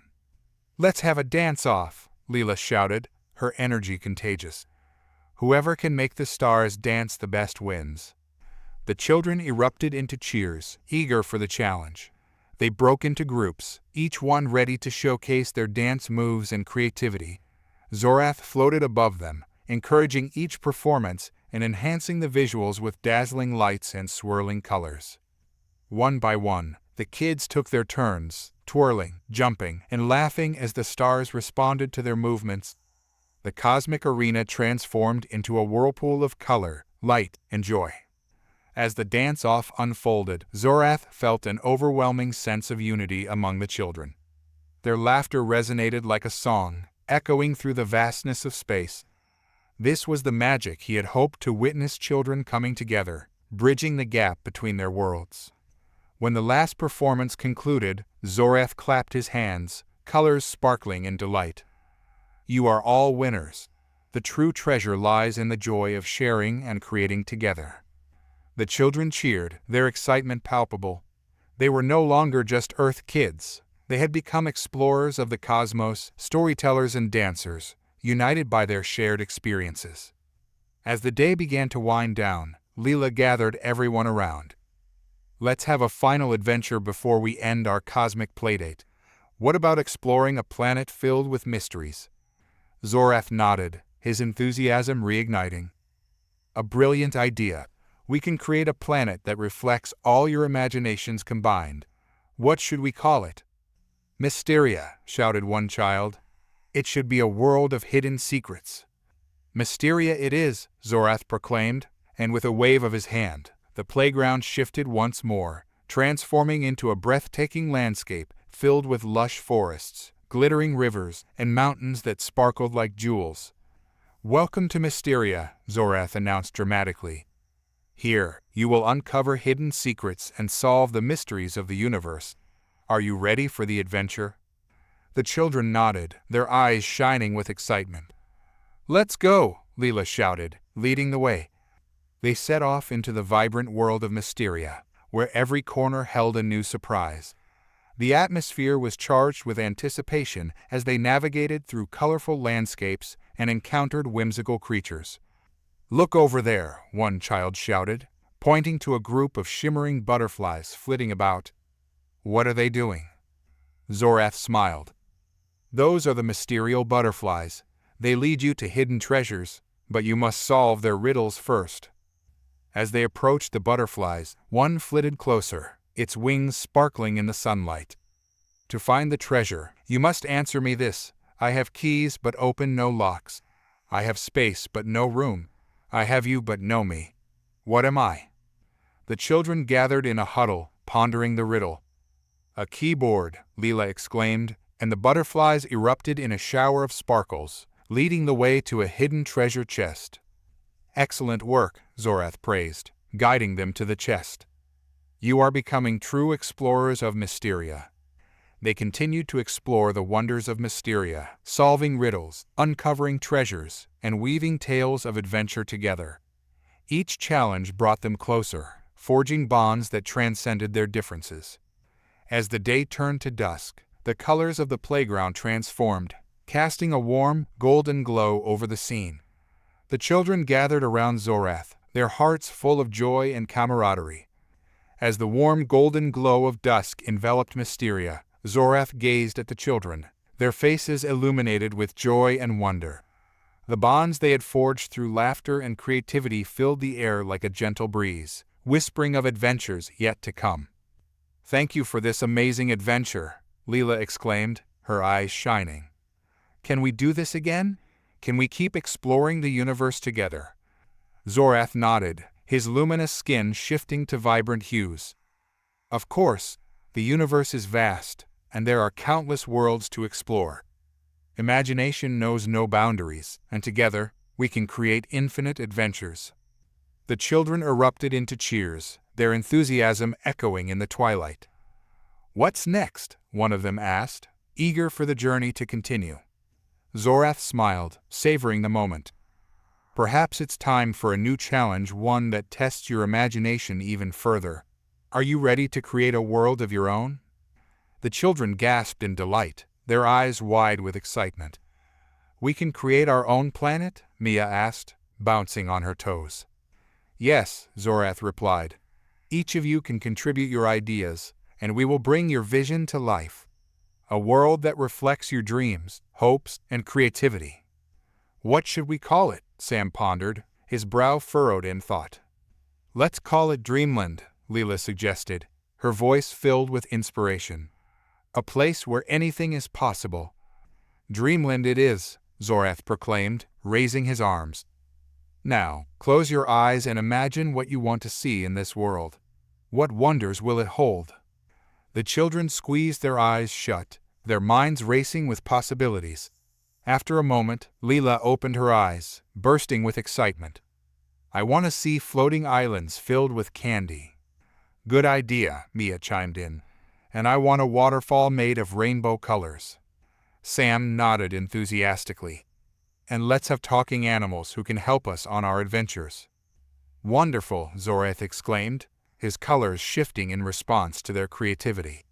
"Let's have a dance-off," Leela shouted, her energy contagious. "Whoever can make the stars dance the best wins." The children erupted into cheers, eager for the challenge. They broke into groups, each one ready to showcase their dance moves and creativity. Zorath floated above them, encouraging each performance and enhancing the visuals with dazzling lights and swirling colors. One by one, the kids took their turns, twirling, jumping, and laughing as the stars responded to their movements. The cosmic arena transformed into a whirlpool of color, light, and joy. As the dance-off unfolded, Zorath felt an overwhelming sense of unity among the children. Their laughter resonated like a song, echoing through the vastness of space. This was the magic he had hoped to witness: children coming together, bridging the gap between their worlds. When the last performance concluded, Zorath clapped his hands, colors sparkling in delight. "You are all winners. The true treasure lies in the joy of sharing and creating together." The children cheered, their excitement palpable. They were no longer just Earth kids. They had become explorers of the cosmos, storytellers and dancers, united by their shared experiences. As the day began to wind down, Leela gathered everyone around. "Let's have a final adventure before we end our cosmic playdate. What about exploring a planet filled with mysteries?" Zorath nodded, his enthusiasm reigniting. "A brilliant idea. We can create a planet that reflects all your imaginations combined. What should we call it?" "Mysteria," shouted one child. "It should be a world of hidden secrets." "Mysteria it is," Zorath proclaimed, and with a wave of his hand, the playground shifted once more, transforming into a breathtaking landscape filled with lush forests, glittering rivers, and mountains that sparkled like jewels. "Welcome to Mysteria," Zorath announced dramatically. "Here, you will uncover hidden secrets and solve the mysteries of the universe. Are you ready for the adventure?" The children nodded, their eyes shining with excitement. "Let's go," Leela shouted, leading the way. They set off into the vibrant world of Mysteria, where every corner held a new surprise. The atmosphere was charged with anticipation as they navigated through colorful landscapes and encountered whimsical creatures. "Look over there," one child shouted, pointing to a group of shimmering butterflies flitting about. "What are they doing?" Zorath smiled. "Those are the mysterial butterflies. They lead you to hidden treasures, but you must solve their riddles first." As they approached the butterflies, one flitted closer, its wings sparkling in the sunlight. "To find the treasure, you must answer me this. I have keys but open no locks. I have space but no room. I have you but know me. What am I?" The children gathered in a huddle, pondering the riddle. "A keyboard," Leela exclaimed, and the butterflies erupted in a shower of sparkles, leading the way to a hidden treasure chest. "Excellent work," Zorath praised, guiding them to the chest. "You are becoming true explorers of Mysteria. They continued to explore the wonders of Mysteria, solving riddles, uncovering treasures, and weaving tales of adventure together. Each challenge brought them closer, forging bonds that transcended their differences. As the day turned to dusk, the colors of the playground transformed, casting a warm, golden glow over the scene. The children gathered around Zorath, their hearts full of joy and camaraderie. As the warm golden glow of dusk enveloped Mysteria, Zorath gazed at the children, their faces illuminated with joy and wonder. The bonds they had forged through laughter and creativity filled the air like a gentle breeze, whispering of adventures yet to come. "Thank you for this amazing adventure," Leela exclaimed, her eyes shining. "Can we do this again? Can we keep exploring the universe together?" Zorath nodded, his luminous skin shifting to vibrant hues. "Of course, the universe is vast, and there are countless worlds to explore. Imagination knows no boundaries, and together, we can create infinite adventures." The children erupted into cheers, their enthusiasm echoing in the twilight. "What's next?" one of them asked, eager for the journey to continue. Zorath smiled, savoring the moment. "Perhaps it's time for a new challenge, one that tests your imagination even further. Are you ready to create a world of your own?" The children gasped in delight, their eyes wide with excitement. "We can create our own planet?" Mia asked, bouncing on her toes. "Yes," Zorath replied. "Each of you can contribute your ideas, and we will bring your vision to life. A world that reflects your dreams, hopes, and creativity." "What should we call it?" Sam pondered, his brow furrowed in thought. "Let's call it Dreamland," Leela suggested, her voice filled with inspiration. "A place where anything is possible." "Dreamland it is," Zorath proclaimed, raising his arms. "Now, close your eyes and imagine what you want to see in this world. What wonders will it hold?" The children squeezed their eyes shut, their minds racing with possibilities. After a moment, Leela opened her eyes, bursting with excitement. "I want to see floating islands filled with candy." "Good idea," Mia chimed in. "And I want a waterfall made of rainbow colors." Sam nodded enthusiastically. "And let's have talking animals who can help us on our adventures." "Wonderful," Zorath exclaimed, his colors shifting in response to their creativity.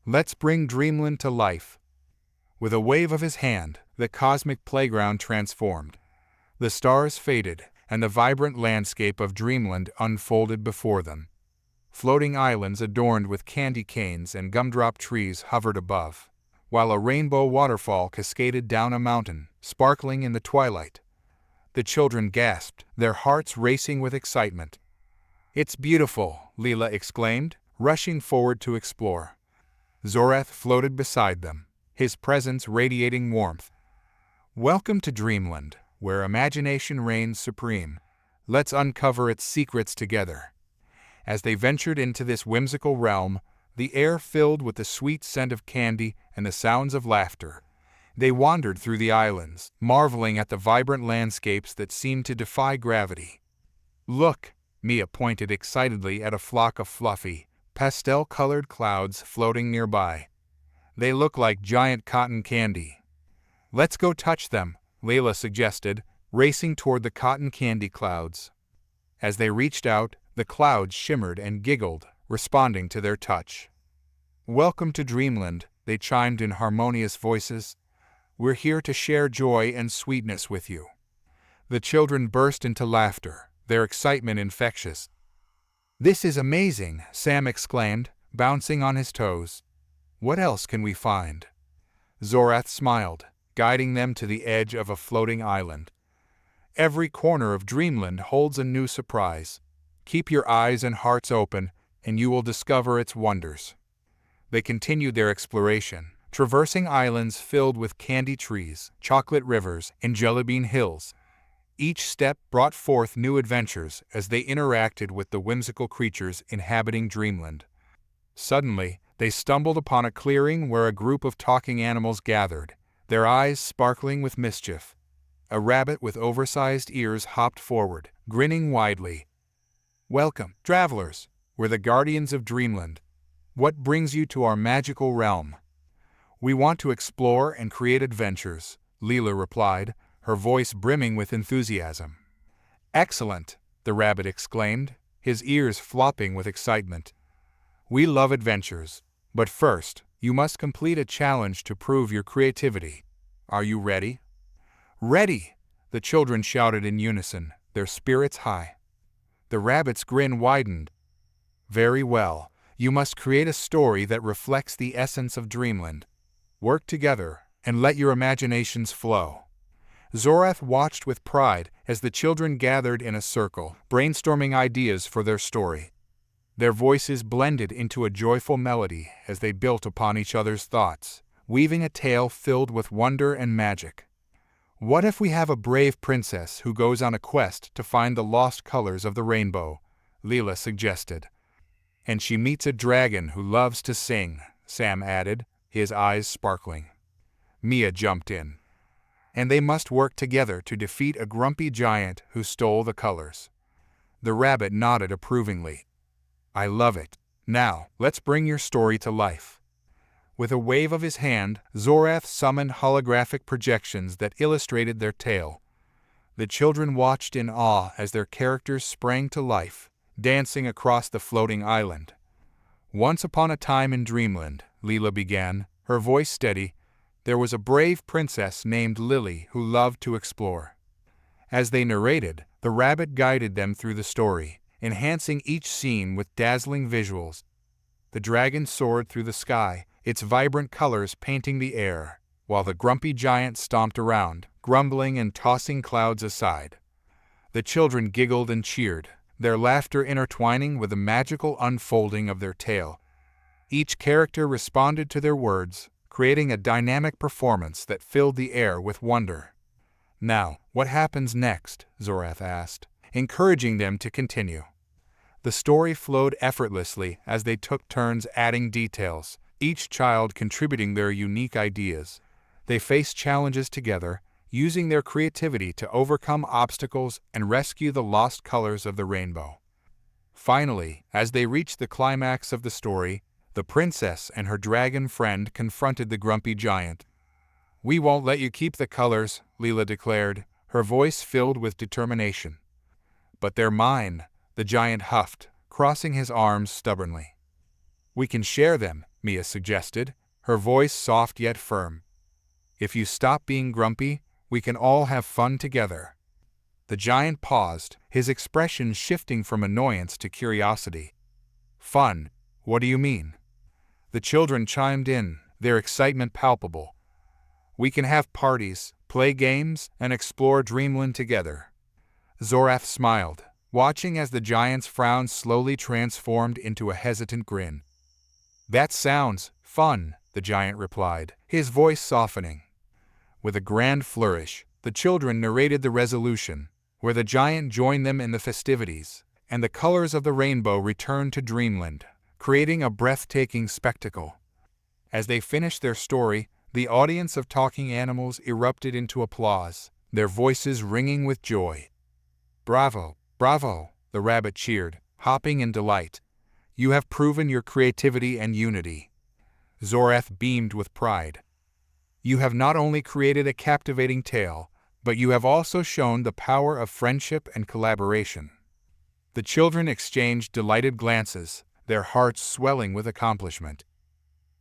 "Let's bring Dreamland to life." With a wave of his hand, the cosmic playground transformed. The stars faded, and the vibrant landscape of Dreamland unfolded before them. Floating islands adorned with candy canes and gumdrop trees hovered above, while a rainbow waterfall cascaded down a mountain, sparkling in the twilight. The children gasped, their hearts racing with excitement. "It's beautiful," Leela exclaimed, rushing forward to explore. Zorath floated beside them, his presence radiating warmth. "Welcome to Dreamland, where imagination reigns supreme. Let's uncover its secrets together." As they ventured into this whimsical realm, the air filled with the sweet scent of candy and the sounds of laughter. They wandered through the islands, marveling at the vibrant landscapes that seemed to defy gravity. "Look!" Mia pointed excitedly at a flock of fluffy, pastel-colored clouds floating nearby. "They look like giant cotton candy." "Let's go touch them," Layla suggested, racing toward the cotton candy clouds. As they reached out, the clouds shimmered and giggled, responding to their touch. "Welcome to Dreamland," they chimed in harmonious voices. "We're here to share joy and sweetness with you." The children burst into laughter, their excitement infectious. "This is amazing," Sam exclaimed, bouncing on his toes. "What else can we find?" Zorath smiled, guiding them to the edge of a floating island. "Every corner of Dreamland holds a new surprise. Keep your eyes and hearts open, and you will discover its wonders." They continued their exploration, traversing islands filled with candy trees, chocolate rivers, and jellybean hills. Each step brought forth new adventures as they interacted with the whimsical creatures inhabiting Dreamland. Suddenly, they stumbled upon a clearing where a group of talking animals gathered, their eyes sparkling with mischief. A rabbit with oversized ears hopped forward, grinning widely. "Welcome, travelers. We're the guardians of Dreamland. What brings you to our magical realm?" "We want to explore and create adventures," Leela replied, her voice brimming with enthusiasm. "Excellent!" the rabbit exclaimed, his ears flopping with excitement. "We love adventures. But first, you must complete a challenge to prove your creativity. Are you ready?" "Ready!" the children shouted in unison, their spirits high. The rabbit's grin widened. "Very well. You must create a story that reflects the essence of Dreamland. Work together, and let your imaginations flow." Zorath watched with pride as the children gathered in a circle, brainstorming ideas for their story. Their voices blended into a joyful melody as they built upon each other's thoughts, weaving a tale filled with wonder and magic. "What if we have a brave princess who goes on a quest to find the lost colors of the rainbow?" Leela suggested. "And she meets a dragon who loves to sing," Sam added, his eyes sparkling. Mia jumped in. "And they must work together to defeat a grumpy giant who stole the colors." The rabbit nodded approvingly. "I love it. Now, let's bring your story to life." With a wave of his hand, Zorath summoned holographic projections that illustrated their tale. The children watched in awe as their characters sprang to life, dancing across the floating island. "Once upon a time in Dreamland," Leela began, her voice steady, "there was a brave princess named Lily who loved to explore." As they narrated, the rabbit guided them through the story, enhancing each scene with dazzling visuals. The dragon soared through the sky, its vibrant colors painting the air, while the grumpy giant stomped around, grumbling and tossing clouds aside. The children giggled and cheered, their laughter intertwining with the magical unfolding of their tale. Each character responded to their words, creating a dynamic performance that filled the air with wonder. "Now, what happens next?" Zorath asked, encouraging them to continue. The story flowed effortlessly as they took turns adding details, each child contributing their unique ideas. They faced challenges together, using their creativity to overcome obstacles and rescue the lost colors of the rainbow. Finally, as they reached the climax of the story, the princess and her dragon friend confronted the grumpy giant. "We won't let you keep the colors," Leela declared, her voice filled with determination. "But they're mine," the giant huffed, crossing his arms stubbornly. "We can share them," Mia suggested, her voice soft yet firm. "If you stop being grumpy, we can all have fun together." The giant paused, his expression shifting from annoyance to curiosity. "Fun? What do you mean?" The children chimed in, their excitement palpable. "We can have parties, play games, and explore Dreamland together." Zorath smiled, watching as the giant's frown slowly transformed into a hesitant grin. "That sounds fun," the giant replied, his voice softening. With a grand flourish, the children narrated the resolution, where the giant joined them in the festivities, and the colors of the rainbow returned to Dreamland, creating a breathtaking spectacle. As they finished their story, the audience of talking animals erupted into applause, their voices ringing with joy. "Bravo, bravo," the rabbit cheered, hopping in delight. "You have proven your creativity and unity." Zorath beamed with pride. "You have not only created a captivating tale, but you have also shown the power of friendship and collaboration." The children exchanged delighted glances, their hearts swelling with accomplishment.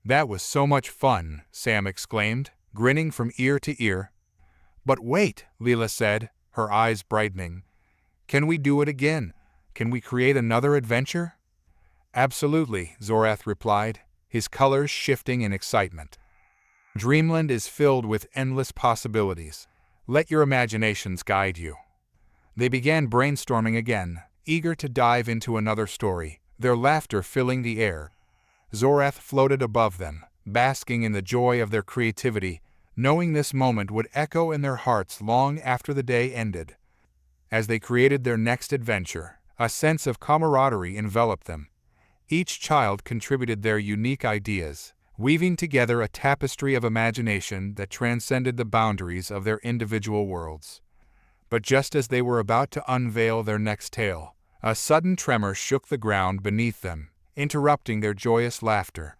"That was so much fun," Sam exclaimed, grinning from ear to ear. "But wait," Leela said, her eyes brightening. "Can we do it again? Can we create another adventure?" "Absolutely," Zorath replied, his colors shifting in excitement. "Dreamland is filled with endless possibilities. Let your imaginations guide you." They began brainstorming again, eager to dive into another story, their laughter filling the air. Zorath floated above them, basking in the joy of their creativity, knowing this moment would echo in their hearts long after the day ended. As they created their next adventure, a sense of camaraderie enveloped them. Each child contributed their unique ideas, weaving together a tapestry of imagination that transcended the boundaries of their individual worlds. But just as they were about to unveil their next tale, a sudden tremor shook the ground beneath them, interrupting their joyous laughter.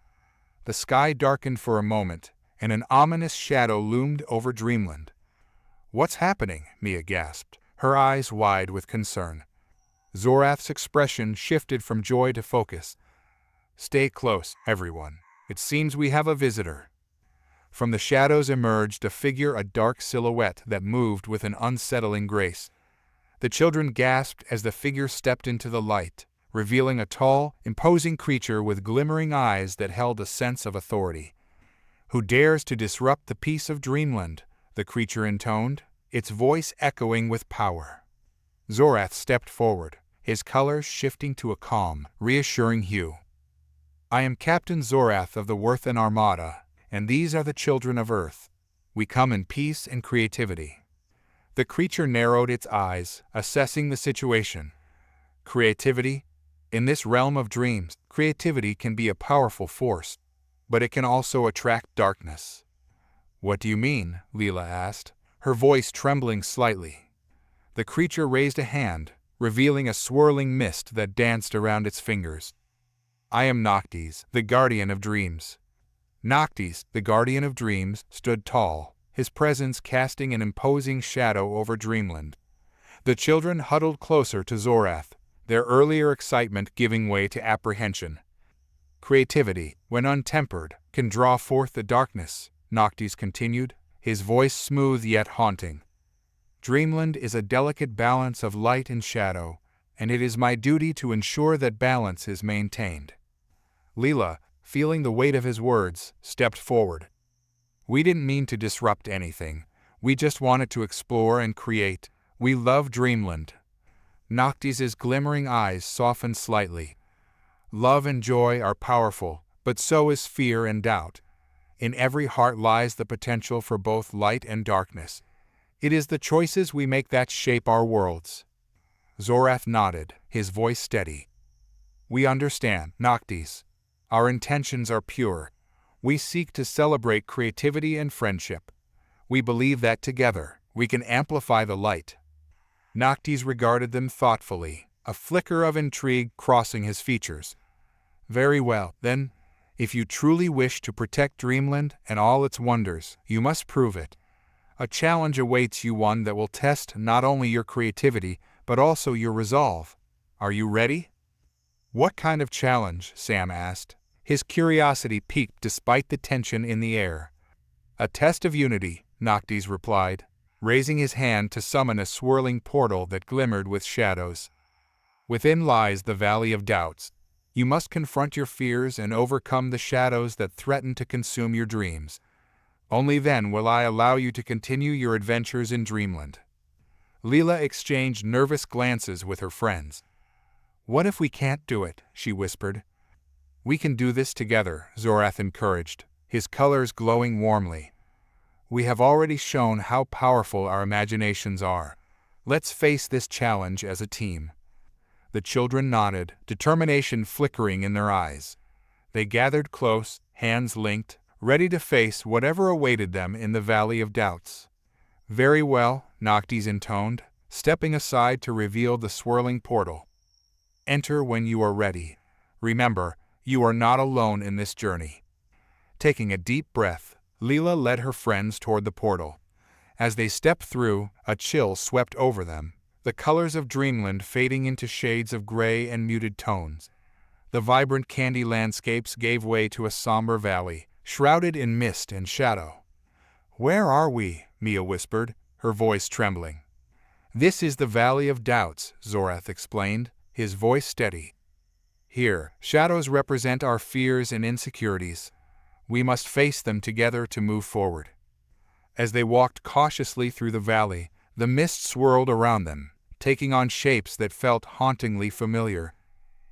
The sky darkened for a moment, and an ominous shadow loomed over dreamland. "What's happening?" Mia gasped, her eyes wide with concern. Zorath's expression shifted from joy to focus. "Stay close, everyone. It seems we have a visitor." From the shadows emerged a figure, a dark silhouette that moved with an unsettling grace. The children gasped as the figure stepped into the light, revealing a tall, imposing creature with glimmering eyes that held a sense of authority. "Who dares to disrupt the peace of dreamland?" the creature intoned, its voice echoing with power. Zorath stepped forward, his colors shifting to a calm, reassuring hue. "I am Captain Zorath of the Worthen Armada, and these are the children of Earth. We come in peace and creativity." The creature narrowed its eyes, assessing the situation. "Creativity? In this realm of dreams, creativity can be a powerful force, but it can also attract darkness." "What do you mean?" Leela asked, her voice trembling slightly. The creature raised a hand, revealing a swirling mist that danced around its fingers. "I am Noctis, the Guardian of Dreams." Noctis, the Guardian of Dreams, stood tall, his presence casting an imposing shadow over dreamland. The children huddled closer to Zorath, their earlier excitement giving way to apprehension. "Creativity, when untempered, can draw forth the darkness," Noctis continued, his voice smooth yet haunting. "Dreamland is a delicate balance of light and shadow, and it is my duty to ensure that balance is maintained." Leela, feeling the weight of his words, stepped forward. "We didn't mean to disrupt anything. We just wanted to explore and create. We love dreamland." Noctis's glimmering eyes softened slightly. "Love and joy are powerful, but so is fear and doubt. In every heart lies the potential for both light and darkness. It is the choices we make that shape our worlds." Zorath nodded, his voice steady. "We understand, Noctis. Our intentions are pure. We seek to celebrate creativity and friendship. We believe that together, we can amplify the light." Noctis regarded them thoughtfully, a flicker of intrigue crossing his features. "Very well, then. If you truly wish to protect dreamland and all its wonders, you must prove it. A challenge awaits you, one that will test not only your creativity, but also your resolve. Are you ready?" "What kind of challenge?" Sam asked, his curiosity piqued despite the tension in the air. "A test of unity," Noctis replied, raising his hand to summon a swirling portal that glimmered with shadows. "Within lies the Valley of Doubts. You must confront your fears and overcome the shadows that threaten to consume your dreams. Only then will I allow you to continue your adventures in dreamland." Leela exchanged nervous glances with her friends. "What if we can't do it?" she whispered. "We can do this together," Zorath encouraged, his colors glowing warmly. "We have already shown how powerful our imaginations are. Let's face this challenge as a team." The children nodded, determination flickering in their eyes. They gathered close, hands linked, ready to face whatever awaited them in the Valley of Doubts. "Very well," Noctis intoned, stepping aside to reveal the swirling portal. "Enter when you are ready. Remember, you are not alone in this journey." Taking a deep breath, Leela led her friends toward the portal. As they stepped through, a chill swept over them, the colors of dreamland fading into shades of gray and muted tones. The vibrant candy landscapes gave way to a somber valley, shrouded in mist and shadow. "Where are we?" Mia whispered, her voice trembling. "This is the Valley of Doubts," Zorath explained, his voice steady. "Here, shadows represent our fears and insecurities. We must face them together to move forward." As they walked cautiously through the valley, the mist swirled around them, taking on shapes that felt hauntingly familiar.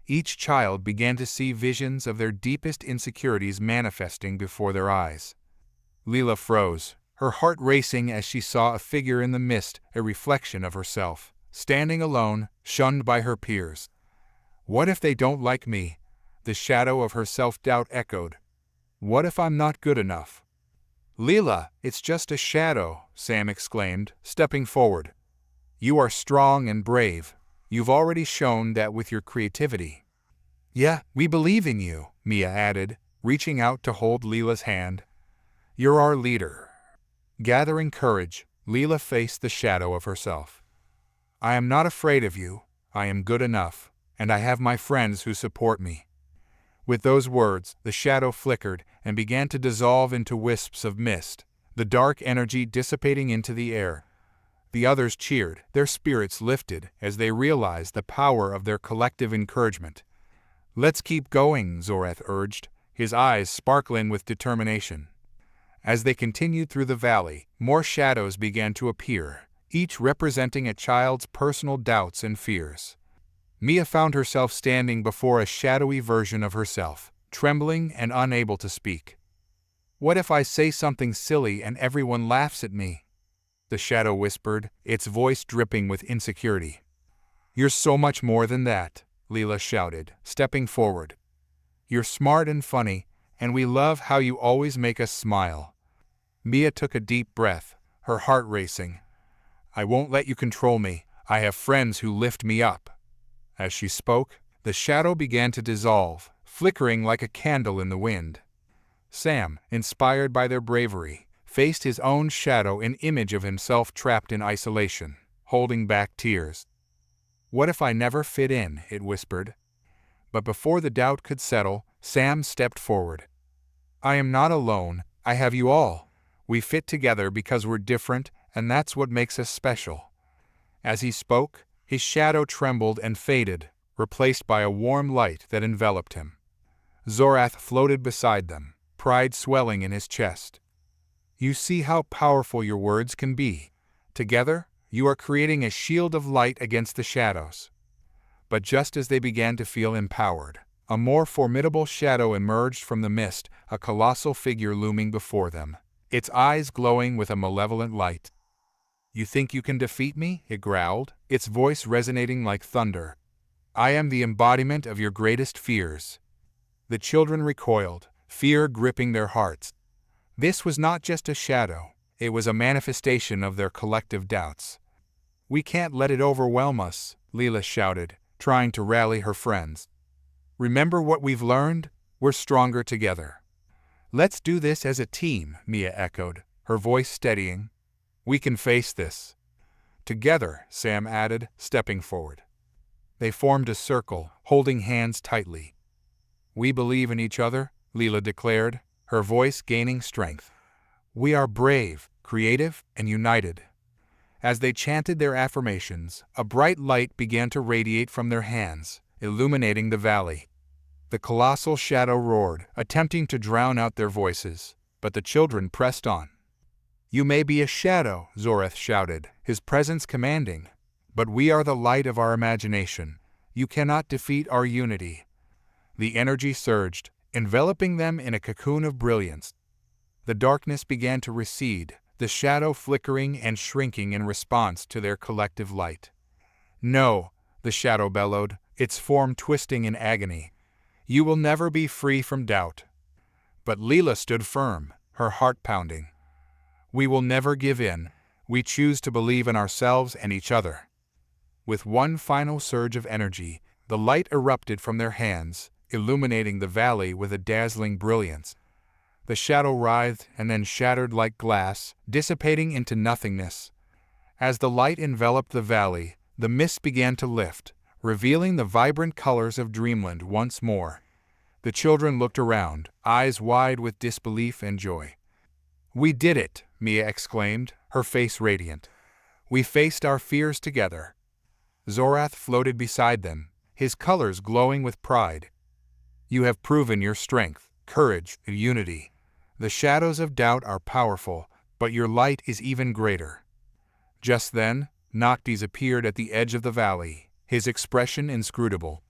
Each child began to see visions of their deepest insecurities manifesting before their eyes. Leela froze, her heart racing as she saw a figure in the mist, a reflection of herself, standing alone, shunned by her peers. "What if they don't like me?" the shadow of her self-doubt echoed. "What if I'm not good enough?" "Leela, it's just a shadow," Sam exclaimed, stepping forward. "You are strong and brave. You've already shown that with your creativity." "Yeah, we believe in you," Mia added, reaching out to hold Leela's hand. You're our leader. Gathering courage, Leela faced the shadow of herself. I am not afraid of you, I am good enough, and I have my friends who support me. With those words, the shadow flickered and began to dissolve into wisps of mist, the dark energy dissipating into the air. The others cheered, their spirits lifted as they realized the power of their collective encouragement. Let's keep going, Zorath urged, his eyes sparkling with determination. As they continued through the valley, more shadows began to appear, each representing a child's personal doubts and fears. Mia found herself standing before a shadowy version of herself, trembling and unable to speak. What if I say something silly and everyone laughs at me? The shadow whispered, its voice dripping with insecurity. You're so much more than that, Leela shouted, stepping forward. You're smart and funny, and we love how you always make us smile. Mia took a deep breath, her heart racing. I won't let you control me. I have friends who lift me up. As she spoke, the shadow began to dissolve, flickering like a candle in the wind. Sam, inspired by their bravery, faced his own shadow, an image of himself trapped in isolation, holding back tears. What if I never fit in? It whispered. But before the doubt could settle, Sam stepped forward. I am not alone, I have you all. We fit together because we're different, and that's what makes us special. As he spoke, his shadow trembled and faded, replaced by a warm light that enveloped him. Zorath floated beside them, pride swelling in his chest. You see how powerful your words can be. Together, you are creating a shield of light against the shadows. But just as they began to feel empowered, a more formidable shadow emerged from the mist, a colossal figure looming before them, its eyes glowing with a malevolent light. You think you can defeat me? It growled, its voice resonating like thunder. I am the embodiment of your greatest fears. The children recoiled, fear gripping their hearts. This was not just a shadow, it was a manifestation of their collective doubts. We can't let it overwhelm us, Leela shouted, trying to rally her friends. Remember what we've learned? We're stronger together. Let's do this as a team, Mia echoed, her voice steadying. We can face this. Together, Sam added, stepping forward. They formed a circle, holding hands tightly. We believe in each other, Leela declared, her voice gaining strength. We are brave, creative, and united. As they chanted their affirmations, a bright light began to radiate from their hands, illuminating the valley. The colossal shadow roared, attempting to drown out their voices, but the children pressed on. You may be a shadow, Zorath shouted, his presence commanding, but we are the light of our imagination. You cannot defeat our unity. The energy surged, enveloping them in a cocoon of brilliance. The darkness began to recede, the shadow flickering and shrinking in response to their collective light. No, the shadow bellowed, its form twisting in agony. You will never be free from doubt. But Leela stood firm, her heart pounding. We will never give in. We choose to believe in ourselves and each other. With one final surge of energy, the light erupted from their hands, illuminating the valley with a dazzling brilliance. The shadow writhed and then shattered like glass, dissipating into nothingness. As the light enveloped the valley, the mist began to lift, revealing the vibrant colors of dreamland once more. The children looked around, eyes wide with disbelief and joy. We did it, Mia exclaimed, her face radiant. We faced our fears together. Zorath floated beside them, his colors glowing with pride. You have proven your strength, courage, and unity. The shadows of doubt are powerful, but your light is even greater. Just then, Noctis appeared at the edge of the valley, his expression inscrutable.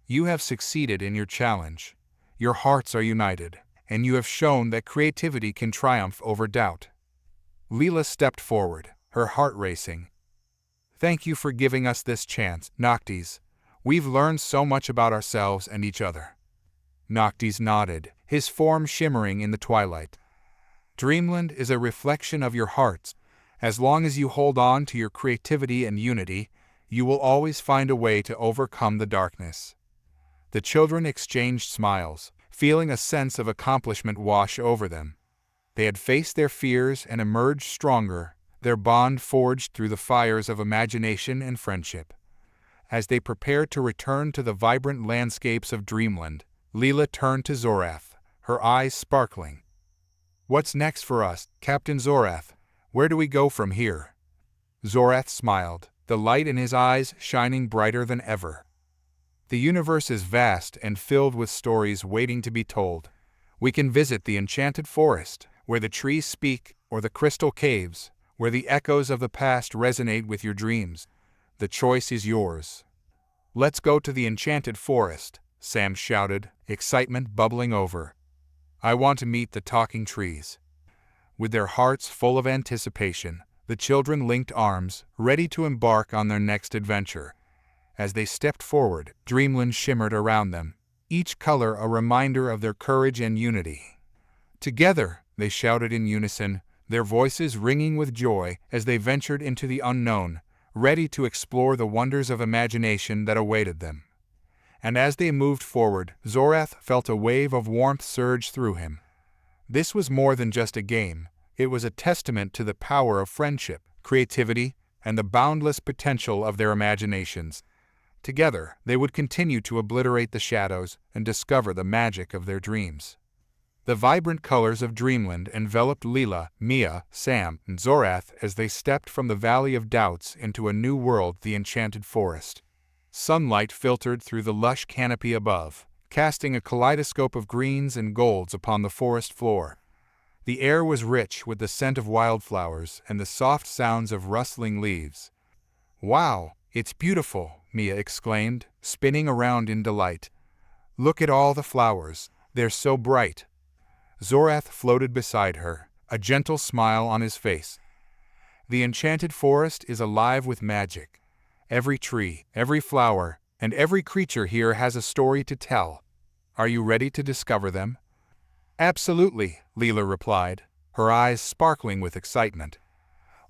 You have succeeded in your challenge. Your hearts are united, and you have shown that creativity can triumph over doubt. Leela stepped forward, her heart racing. Thank you for giving us this chance, Noctis. We've learned so much about ourselves and each other. Noctis nodded, his form shimmering in the twilight. Dreamland is a reflection of your hearts. As long as you hold on to your creativity and unity, you will always find a way to overcome the darkness. The children exchanged smiles, feeling a sense of accomplishment wash over them. They had faced their fears and emerged stronger, their bond forged through the fires of imagination and friendship. As they prepared to return to the vibrant landscapes of Dreamland, Leela turned to Zorath, her eyes sparkling. "What's next for us, Captain Zorath? Where do we go from here?" Zorath smiled, the light in his eyes shining brighter than ever. "The universe is vast and filled with stories waiting to be told. We can visit the enchanted forest, where the trees speak, or the crystal caves, where the echoes of the past resonate with your dreams. The choice is yours." "Let's go to the enchanted forest," Sam shouted, excitement bubbling over. "I want to meet the talking trees." With their hearts full of anticipation, the children linked arms, ready to embark on their next adventure. As they stepped forward, Dreamland shimmered around them, each color a reminder of their courage and unity. "Together," they shouted in unison, their voices ringing with joy as they ventured into the unknown, ready to explore the wonders of imagination that awaited them. And as they moved forward, Zorath felt a wave of warmth surge through him. This was more than just a game. It was a testament to the power of friendship, creativity, and the boundless potential of their imaginations. Together, they would continue to obliterate the shadows and discover the magic of their dreams. The vibrant colors of Dreamland enveloped Leela, Mia, Sam, and Zorath as they stepped from the Valley of Doubts into a new world, the enchanted forest. Sunlight filtered through the lush canopy above, casting a kaleidoscope of greens and golds upon the forest floor. The air was rich with the scent of wildflowers and the soft sounds of rustling leaves. "Wow, it's beautiful," Mia exclaimed, spinning around in delight. "Look at all the flowers, they're so bright." Zorath floated beside her, a gentle smile on his face. "The enchanted forest is alive with magic. Every tree, every flower, and every creature here has a story to tell. Are you ready to discover them?" "Absolutely," Leela replied, her eyes sparkling with excitement.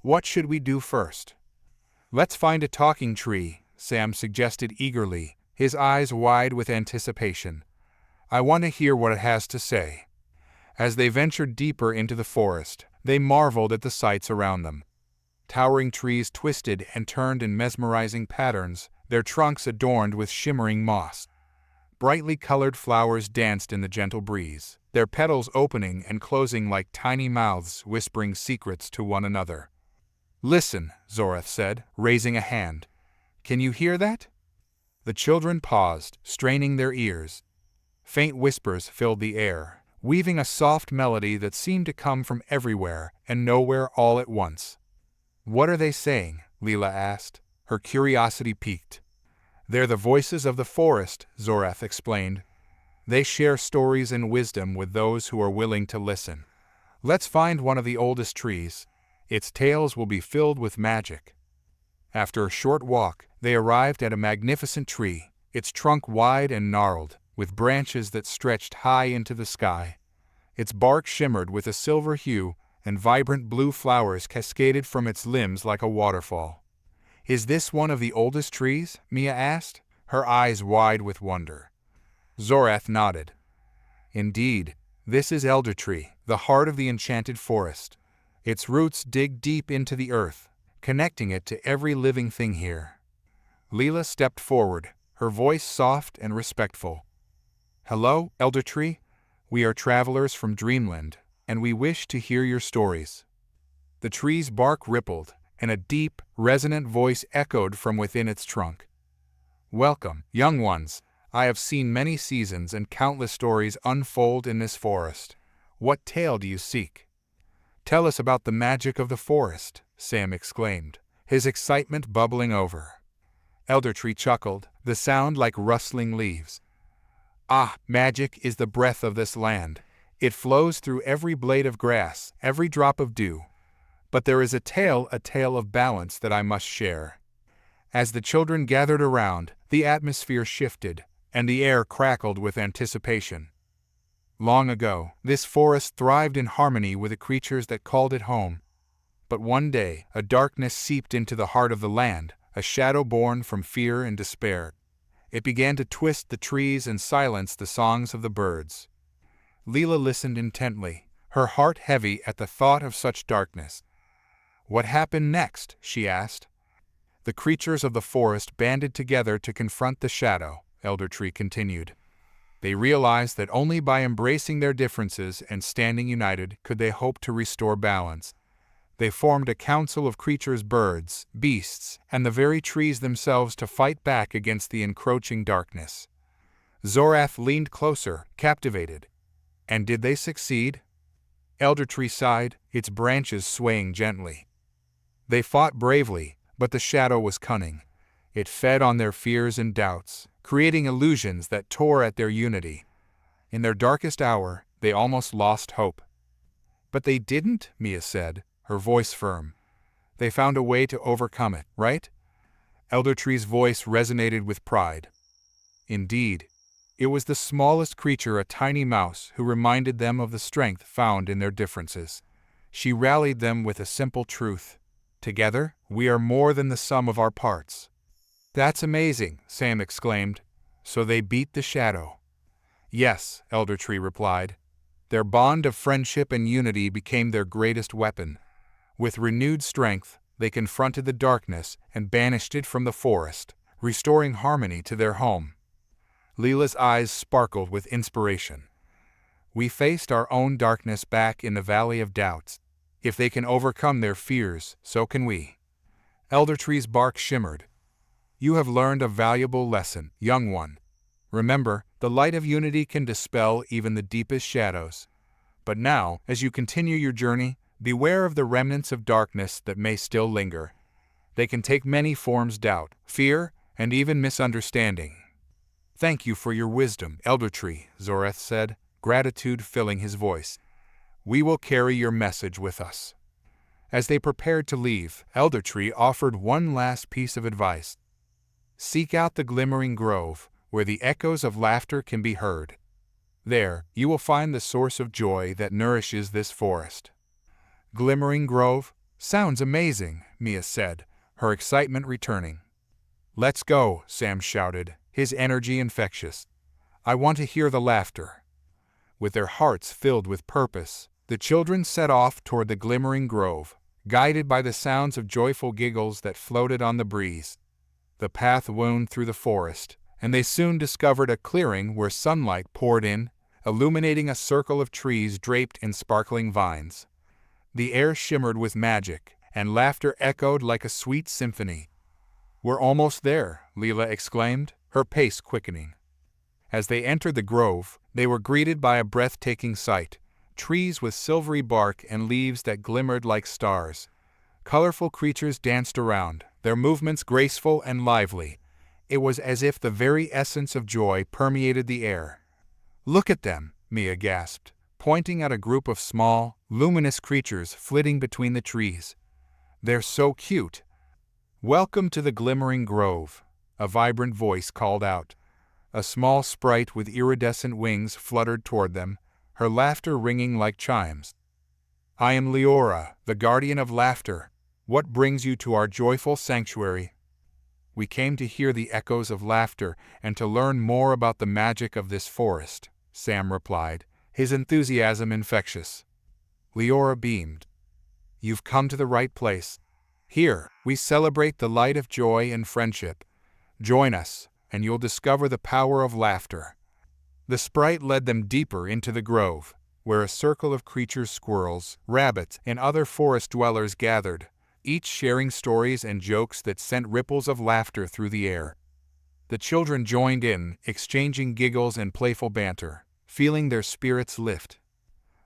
"What should we do first?" "Let's find a talking tree," Sam suggested eagerly, his eyes wide with anticipation. "I want to hear what it has to say." As they ventured deeper into the forest, they marveled at the sights around them. Towering trees twisted and turned in mesmerizing patterns, their trunks adorned with shimmering moss. Brightly colored flowers danced in the gentle breeze, their petals opening and closing like tiny mouths whispering secrets to one another. "Listen," Zorath said, raising a hand. "Can you hear that?" The children paused, straining their ears. Faint whispers filled the air, weaving a soft melody that seemed to come from everywhere and nowhere all at once. "What are they saying?" Leela asked, her curiosity piqued. "They're the voices of the forest," Zorath explained. "They share stories and wisdom with those who are willing to listen. Let's find one of the oldest trees. Its tales will be filled with magic." After a short walk, they arrived at a magnificent tree, its trunk wide and gnarled, with branches that stretched high into the sky. Its bark shimmered with a silver hue, and vibrant blue flowers cascaded from its limbs like a waterfall. "Is this one of the oldest trees?" Mia asked, her eyes wide with wonder. Zorath nodded. "Indeed, this is Elder Tree, the heart of the enchanted forest. Its roots dig deep into the earth, connecting it to every living thing here." Leela stepped forward, her voice soft and respectful. "Hello, Elder Tree. We are travelers from Dreamland, and we wish to hear your stories." The tree's bark rippled, and a deep, resonant voice echoed from within its trunk. "Welcome, young ones. I have seen many seasons and countless stories unfold in this forest. What tale do you seek?" "Tell us about the magic of the forest," Sam exclaimed, his excitement bubbling over. Elder Tree chuckled, the sound like rustling leaves. "Ah, magic is the breath of this land. It flows through every blade of grass, every drop of dew. But there is a tale of balance that I must share." As the children gathered around, the atmosphere shifted, and the air crackled with anticipation. Long ago, this forest thrived in harmony with the creatures that called it home. But one day, a darkness seeped into the heart of the land, a shadow born from fear and despair. It began to twist the trees and silence the songs of the birds. Leela listened intently, her heart heavy at the thought of such darkness. "What happened next?" she asked. "The creatures of the forest banded together to confront the shadow," Elder Tree continued. "They realized that only by embracing their differences and standing united could they hope to restore balance. They formed a council of creatures, birds, beasts, and the very trees themselves to fight back against the encroaching darkness." Zorath leaned closer, captivated. "And did they succeed?" Elder Tree sighed, its branches swaying gently. "They fought bravely, but the shadow was cunning. It fed on their fears and doubts, creating illusions that tore at their unity. In their darkest hour, they almost lost hope." "But they didn't," Mia said, her voice firm. "They found a way to overcome it, right?" Elder Tree's voice resonated with pride. "Indeed. It was the smallest creature, a tiny mouse, who reminded them of the strength found in their differences. She rallied them with a simple truth. Together, we are more than the sum of our parts." "That's amazing," Sam exclaimed. "So they beat the shadow?" "Yes," Elder Tree replied. "Their bond of friendship and unity became their greatest weapon. With renewed strength, they confronted the darkness and banished it from the forest, restoring harmony to their home." Leela's eyes sparkled with inspiration. "We faced our own darkness back in the Valley of Doubts. If they can overcome their fears, so can we." Elder Tree's bark shimmered. "You have learned a valuable lesson, young one. Remember, the light of unity can dispel even the deepest shadows. But now, as you continue your journey, beware of the remnants of darkness that may still linger. They can take many forms: doubt, fear, and even misunderstanding." "Thank you for your wisdom, Elder Tree," Zorath said, gratitude filling his voice. "We will carry your message with us." As they prepared to leave, Elder Tree offered one last piece of advice. "Seek out the glimmering grove, where the echoes of laughter can be heard. There, you will find the source of joy that nourishes this forest." "Glimmering Grove? Sounds amazing," Mia said, her excitement returning. "Let's go," Sam shouted, his energy infectious. "I want to hear the laughter." With their hearts filled with purpose, the children set off toward the Glimmering Grove, guided by the sounds of joyful giggles that floated on the breeze. The path wound through the forest, and they soon discovered a clearing where sunlight poured in, illuminating a circle of trees draped in sparkling vines. The air shimmered with magic, and laughter echoed like a sweet symphony. "We're almost there," Leela exclaimed, her pace quickening. As they entered the grove, they were greeted by a breathtaking sight: trees with silvery bark and leaves that glimmered like stars. Colorful creatures danced around, their movements graceful and lively. It was as if the very essence of joy permeated the air. "Look at them," Mia gasped, pointing at a group of small, luminous creatures flitting between the trees. "They're so cute." "Welcome to the Glimmering Grove," a vibrant voice called out. A small sprite with iridescent wings fluttered toward them, her laughter ringing like chimes. "I am Leora, the guardian of laughter. What brings you to our joyful sanctuary?" "We came to hear the echoes of laughter and to learn more about the magic of this forest," Sam replied, his enthusiasm infectious. Leora beamed. "You've come to the right place. Here, we celebrate the light of joy and friendship. Join us, and you'll discover the power of laughter." The sprite led them deeper into the grove, where a circle of creatures, squirrels, rabbits, and other forest dwellers gathered, each sharing stories and jokes that sent ripples of laughter through the air. The children joined in, exchanging giggles and playful banter, feeling their spirits lift.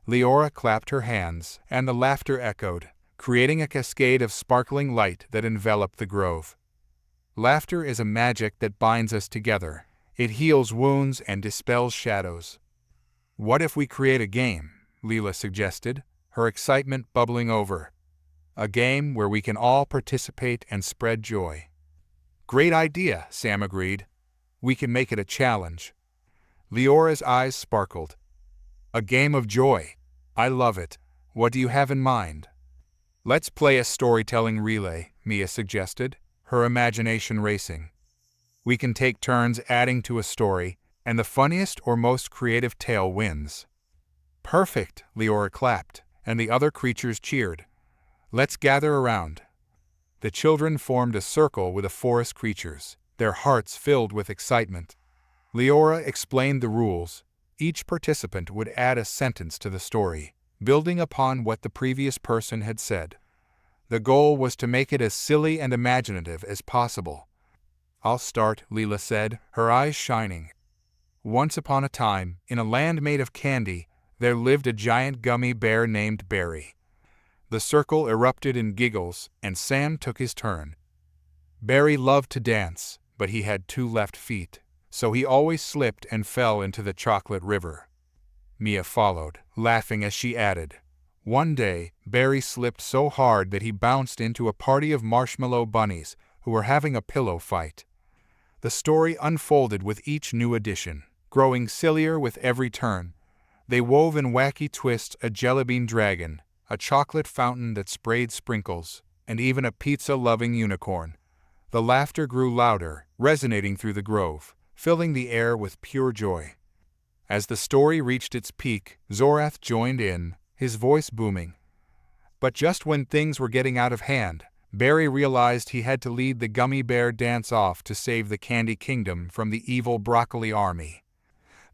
Leora clapped her hands, and the laughter echoed, creating a cascade of sparkling light that enveloped the grove. Laughter is a magic that binds us together. It heals wounds and dispels shadows. "What if we create a game?" Leela suggested, her excitement bubbling over. "A game where we can all participate and spread joy." "Great idea," Sam agreed. "We can make it a challenge." Leora's eyes sparkled. "A game of joy. I love it. What do you have in mind?" "Let's play a storytelling relay," Mia suggested, her imagination racing. "We can take turns adding to a story, and the funniest or most creative tale wins." Perfect, Leora clapped, and the other creatures cheered. Let's gather around. The children formed a circle with the forest creatures, their hearts filled with excitement. Leora explained the rules. Each participant would add a sentence to the story, building upon what the previous person had said. The goal was to make it as silly and imaginative as possible. I'll start, Leela said, her eyes shining. Once upon a time, in a land made of candy, there lived a giant gummy bear named Barry. The circle erupted in giggles, and Sam took his turn. Barry loved to dance, but he had 2 left feet, so he always slipped and fell into the chocolate river. Mia followed, laughing as she added, one day, Barry slipped so hard that he bounced into a party of marshmallow bunnies who were having a pillow fight. The story unfolded with each new addition, growing sillier with every turn. They wove in wacky twists a jellybean dragon, a chocolate fountain that sprayed sprinkles, and even a pizza-loving unicorn. The laughter grew louder, resonating through the grove, filling the air with pure joy. As the story reached its peak, Zorath joined in, his voice booming. But just when things were getting out of hand, Barry realized he had to lead the gummy bear dance off to save the Candy Kingdom from the evil broccoli army.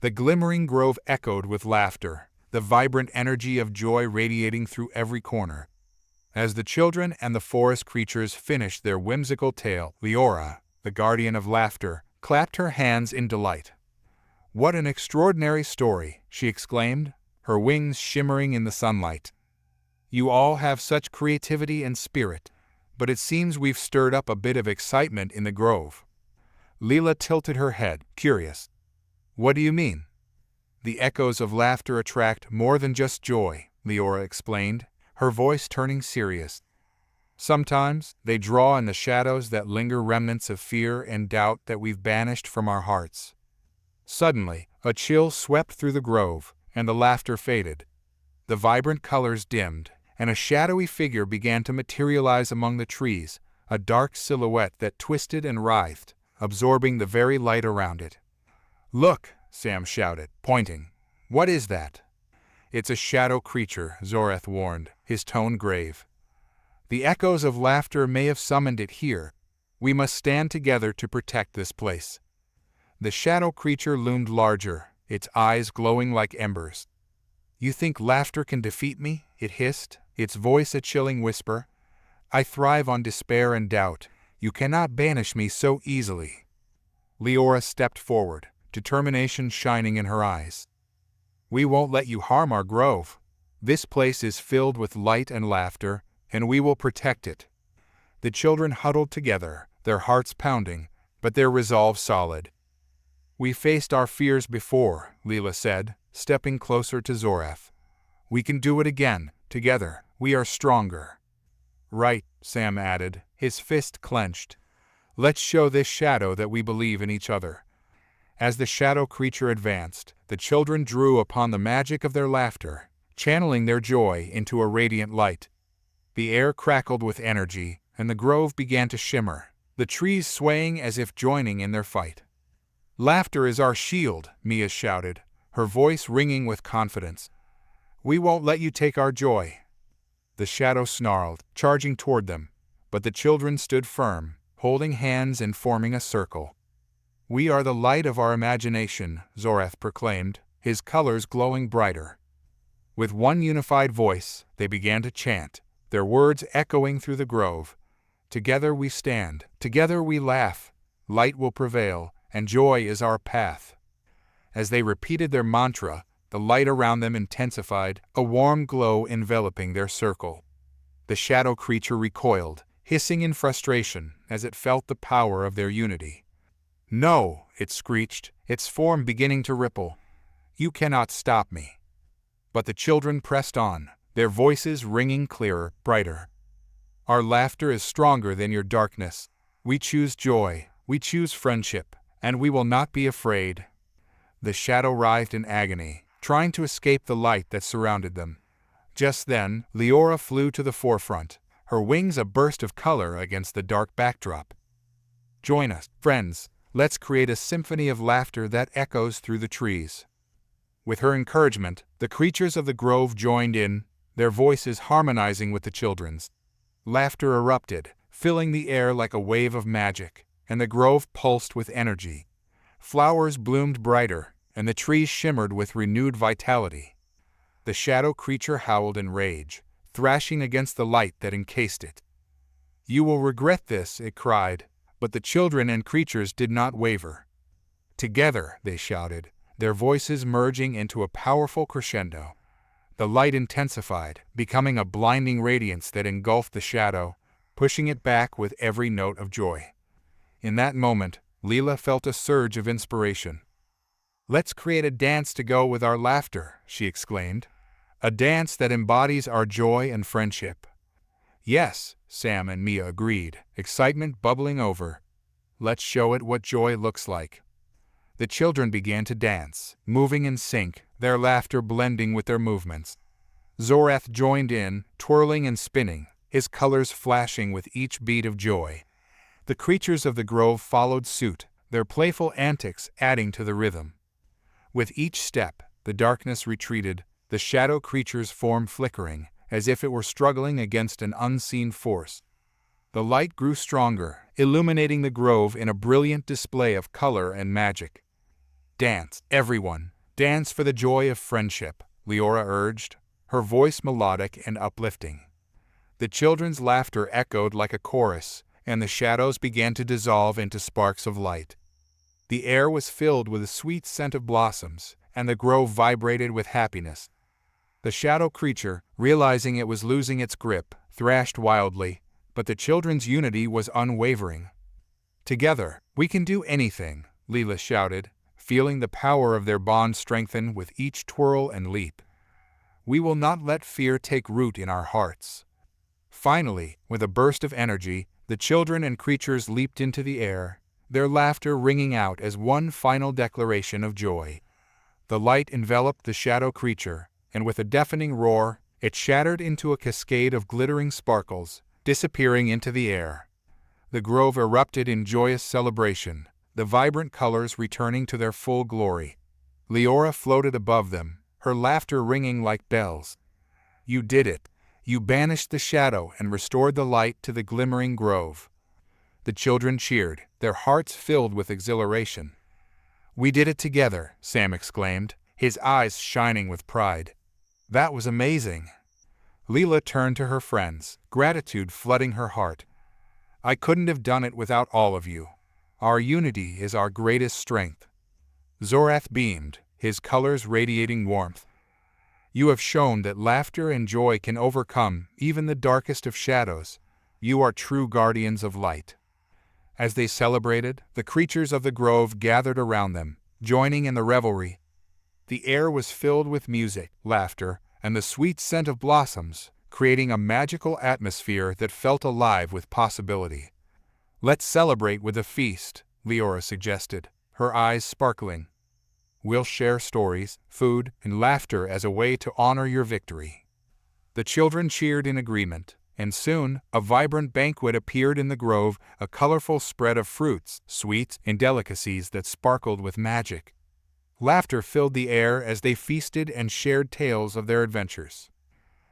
The glimmering grove echoed with laughter, the vibrant energy of joy radiating through every corner. As the children and the forest creatures finished their whimsical tale, Leora, the guardian of laughter, clapped her hands in delight. "What an extraordinary story," she exclaimed, her wings shimmering in the sunlight. "You all have such creativity and spirit, but it seems we've stirred up a bit of excitement in the grove." Leela tilted her head, curious. "What do you mean?" "The echoes of laughter attract more than just joy," Leora explained, her voice turning serious. "Sometimes they draw in the shadows that linger remnants of fear and doubt that we've banished from our hearts." Suddenly, a chill swept through the grove, and the laughter faded. The vibrant colors dimmed, and a shadowy figure began to materialize among the trees, a dark silhouette that twisted and writhed, absorbing the very light around it. "Look!" Sam shouted, pointing. "What is that?" "It's a shadow creature," Zorath warned, his tone grave. "The echoes of laughter may have summoned it here. We must stand together to protect this place." The shadow creature loomed larger, its eyes glowing like embers. "You think laughter can defeat me?" it hissed, its voice a chilling whisper. "I thrive on despair and doubt. You cannot banish me so easily." Leora stepped forward, determination shining in her eyes. "We won't let you harm our grove. This place is filled with light and laughter, and we will protect it." The children huddled together, their hearts pounding, but their resolve solid. "We faced our fears before," Leela said, stepping closer to Zorath. "We can do it again, together. We are stronger." "Right," Sam added, his fist clenched. "Let's show this shadow that we believe in each other." As the shadow creature advanced, the children drew upon the magic of their laughter, channeling their joy into a radiant light. The air crackled with energy, and the grove began to shimmer, the trees swaying as if joining in their fight. "Laughter is our shield," Mia shouted, her voice ringing with confidence. "We won't let you take our joy." The shadow snarled, charging toward them, but the children stood firm, holding hands and forming a circle. "We are the light of our imagination," Zorath proclaimed, his colors glowing brighter. With one unified voice, they began to chant, their words echoing through the grove. "Together we stand, together we laugh, light will prevail, and joy is our path." As they repeated their mantra, the light around them intensified, a warm glow enveloping their circle. The shadow creature recoiled, hissing in frustration as it felt the power of their unity. "No," it screeched, its form beginning to ripple. "You cannot stop me." But the children pressed on, their voices ringing clearer, brighter. "Our laughter is stronger than your darkness. We choose joy, we choose friendship, and we will not be afraid." The shadow writhed in agony, trying to escape the light that surrounded them. Just then, Leora flew to the forefront, her wings a burst of color against the dark backdrop. "Join us, friends. Let's create a symphony of laughter that echoes through the trees." With her encouragement, the creatures of the grove joined in, their voices harmonizing with the children's. Laughter erupted, filling the air like a wave of magic, and the grove pulsed with energy. Flowers bloomed brighter, and the trees shimmered with renewed vitality. The shadow creature howled in rage, thrashing against the light that encased it. "You will regret this," it cried, but the children and creatures did not waver. Together, they shouted, their voices merging into a powerful crescendo. The light intensified, becoming a blinding radiance that engulfed the shadow, pushing it back with every note of joy. In that moment, Leela felt a surge of inspiration. "Let's create a dance to go with our laughter," she exclaimed. "A dance that embodies our joy and friendship." "Yes," Sam and Mia agreed, excitement bubbling over. "Let's show it what joy looks like." The children began to dance, moving in sync, their laughter blending with their movements. Zorath joined in, twirling and spinning, his colors flashing with each beat of joy. The creatures of the grove followed suit, their playful antics adding to the rhythm. With each step, the darkness retreated, the shadow creature's form flickering, as if it were struggling against an unseen force. The light grew stronger, illuminating the grove in a brilliant display of color and magic. "Dance, everyone, dance for the joy of friendship," Leora urged, her voice melodic and uplifting. The children's laughter echoed like a chorus, and the shadows began to dissolve into sparks of light. The air was filled with a sweet scent of blossoms, and the grove vibrated with happiness. The shadow creature, realizing it was losing its grip, thrashed wildly, but the children's unity was unwavering. "Together, we can do anything," Leela shouted, feeling the power of their bond strengthen with each twirl and leap. "We will not let fear take root in our hearts." Finally, with a burst of energy, the children and creatures leaped into the air, their laughter ringing out as one final declaration of joy. The light enveloped the shadow creature, and with a deafening roar, it shattered into a cascade of glittering sparkles, disappearing into the air. The grove erupted in joyous celebration, the vibrant colors returning to their full glory. Leora floated above them, her laughter ringing like bells. "You did it! You banished the shadow and restored the light to the glimmering grove." The children cheered, their hearts filled with exhilaration. "We did it together," Sam exclaimed, his eyes shining with pride. "That was amazing." Leela turned to her friends, gratitude flooding her heart. "I couldn't have done it without all of you. Our unity is our greatest strength." Zorath beamed, his colors radiating warmth. "You have shown that laughter and joy can overcome even the darkest of shadows. You are true guardians of light." As they celebrated, the creatures of the grove gathered around them, joining in the revelry. The air was filled with music, laughter, and the sweet scent of blossoms, creating a magical atmosphere that felt alive with possibility. "Let's celebrate with a feast," Leora suggested, her eyes sparkling. "We'll share stories, food, and laughter as a way to honor your victory." The children cheered in agreement, and soon a vibrant banquet appeared in the grove, a colorful spread of fruits, sweets, and delicacies that sparkled with magic. Laughter filled the air as they feasted and shared tales of their adventures.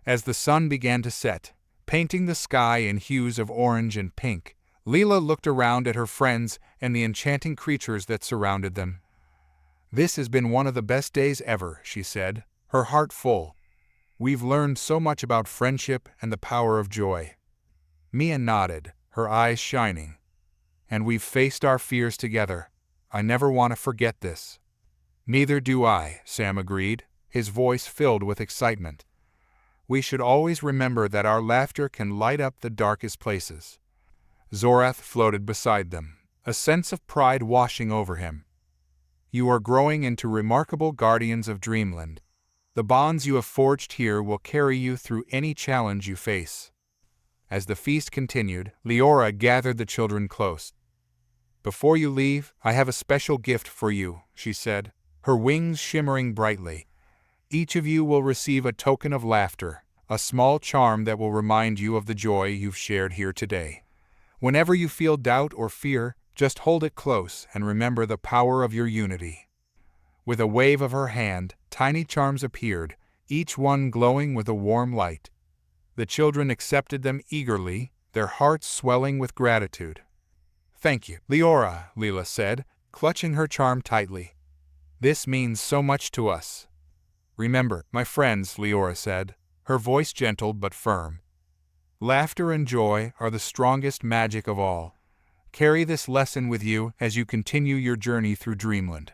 As the sun began to set, painting the sky in hues of orange and pink, Leela looked around at her friends and the enchanting creatures that surrounded them. "This has been one of the best days ever," she said, her heart full. "We've learned so much about friendship and the power of joy." Mia nodded, her eyes shining. "And we've faced our fears together. I never want to forget this." "Neither do I," Sam agreed, his voice filled with excitement. "We should always remember that our laughter can light up the darkest places." Zorath floated beside them, a sense of pride washing over him. "You are growing into remarkable guardians of Dreamland. The bonds you have forged here will carry you through any challenge you face." As the feast continued, Leora gathered the children close. "Before you leave, I have a special gift for you," she said, her wings shimmering brightly. "Each of you will receive a token of laughter, a small charm that will remind you of the joy you've shared here today. Whenever you feel doubt or fear, just hold it close and remember the power of your unity." With a wave of her hand, tiny charms appeared, each one glowing with a warm light. The children accepted them eagerly, their hearts swelling with gratitude. "Thank you, Leora," Leela said, clutching her charm tightly. "This means so much to us." "Remember, my friends," Leora said, her voice gentle but firm. "Laughter and joy are the strongest magic of all. Carry this lesson with you as you continue your journey through Dreamland."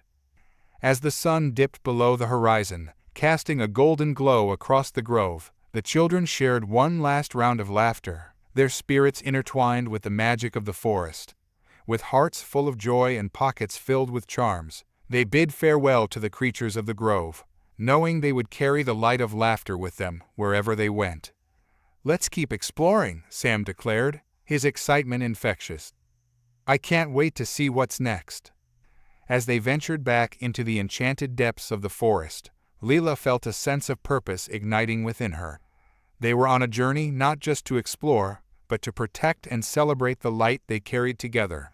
As the sun dipped below the horizon, casting a golden glow across the grove, the children shared one last round of laughter, their spirits intertwined with the magic of the forest. With hearts full of joy and pockets filled with charms, they bid farewell to the creatures of the grove, knowing they would carry the light of laughter with them wherever they went. "Let's keep exploring," Sam declared, his excitement infectious. "I can't wait to see what's next." As they ventured back into the enchanted depths of the forest, Leela felt a sense of purpose igniting within her. They were on a journey not just to explore, but to protect and celebrate the light they carried together.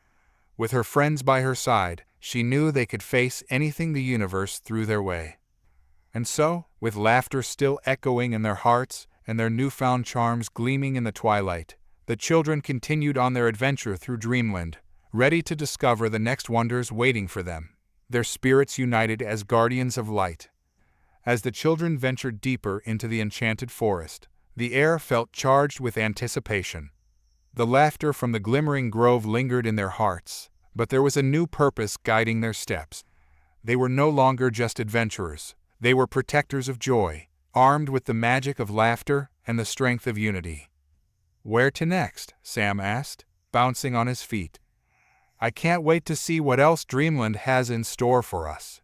With her friends by her side, she knew they could face anything the universe threw their way. And so, with laughter still echoing in their hearts and their newfound charms gleaming in the twilight, the children continued on their adventure through Dreamland, ready to discover the next wonders waiting for them, their spirits united as guardians of light. As the children ventured deeper into the enchanted forest, the air felt charged with anticipation. The laughter from the glimmering grove lingered in their hearts, but there was a new purpose guiding their steps. They were no longer just adventurers, they were protectors of joy, armed with the magic of laughter and the strength of unity. "Where to next?" Sam asked, bouncing on his feet. "I can't wait to see what else Dreamland has in store for us."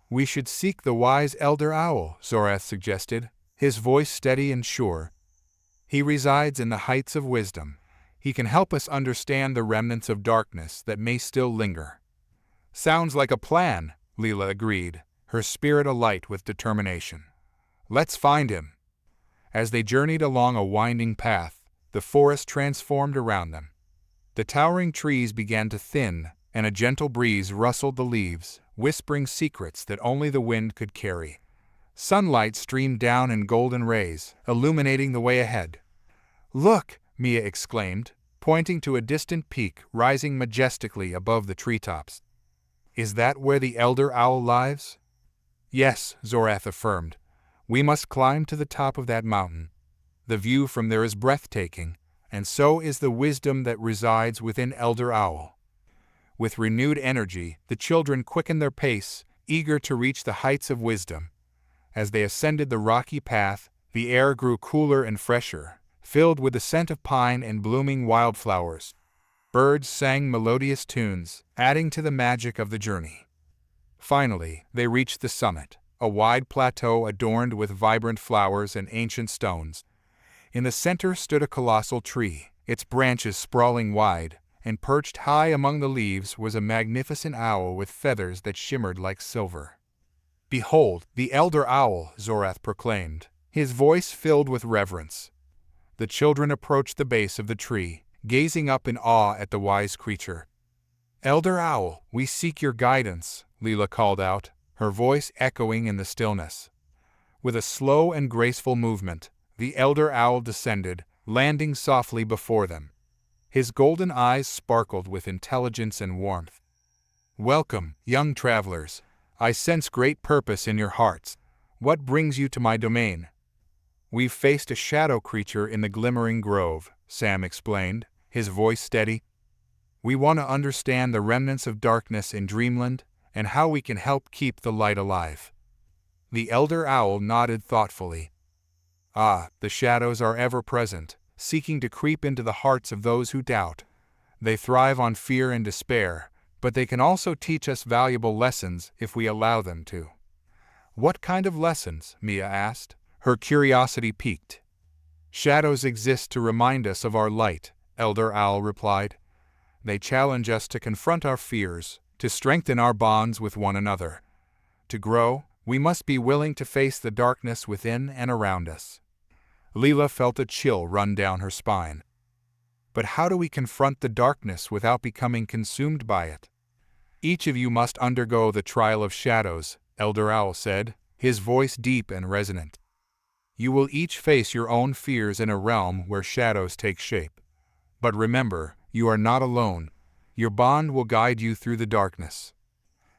"We should seek the wise Elder Owl," Zorath suggested, his voice steady and sure. "He resides in the heights of wisdom. He can help us understand the remnants of darkness that may still linger." "Sounds like a plan," Leela agreed, her spirit alight with determination. "Let's find him." As they journeyed along a winding path, the forest transformed around them. The towering trees began to thin, and a gentle breeze rustled the leaves, whispering secrets that only the wind could carry. Sunlight streamed down in golden rays, illuminating the way ahead. "Look!" Mia exclaimed, pointing to a distant peak rising majestically above the treetops. "Is that where the Elder Owl lives?" "Yes," Zorath affirmed. "We must climb to the top of that mountain. The view from there is breathtaking, and so is the wisdom that resides within Elder Owl." With renewed energy, the children quickened their pace, eager to reach the heights of wisdom. As they ascended the rocky path, the air grew cooler and fresher, filled with the scent of pine and blooming wildflowers. Birds sang melodious tunes, adding to the magic of the journey. Finally, they reached the summit, a wide plateau adorned with vibrant flowers and ancient stones. In the center stood a colossal tree, its branches sprawling wide, and perched high among the leaves was a magnificent owl with feathers that shimmered like silver. "Behold, the Elder Owl," Zorath proclaimed, his voice filled with reverence. The children approached the base of the tree, gazing up in awe at the wise creature. "Elder Owl, we seek your guidance," Leela called out, her voice echoing in the stillness. With a slow and graceful movement, the Elder Owl descended, landing softly before them. His golden eyes sparkled with intelligence and warmth. "Welcome, young travelers. I sense great purpose in your hearts. What brings you to my domain?" "We've faced a shadow creature in the glimmering grove," Sam explained, his voice steady. "We want to understand the remnants of darkness in Dreamland and how we can help keep the light alive." The Elder Owl nodded thoughtfully. "Ah, the shadows are ever present, seeking to creep into the hearts of those who doubt. They thrive on fear and despair, but they can also teach us valuable lessons if we allow them to." "What kind of lessons?" Mia asked, her curiosity piqued. "Shadows exist to remind us of our light," Elder Owl replied. "They challenge us to confront our fears, to strengthen our bonds with one another. To grow, we must be willing to face the darkness within and around us." Leela felt a chill run down her spine. "But how do we confront the darkness without becoming consumed by it?" "Each of you must undergo the trial of shadows," Elder Owl said, his voice deep and resonant. You will each face your own fears in a realm where shadows take shape. But remember, you are not alone. Your bond will guide you through the darkness.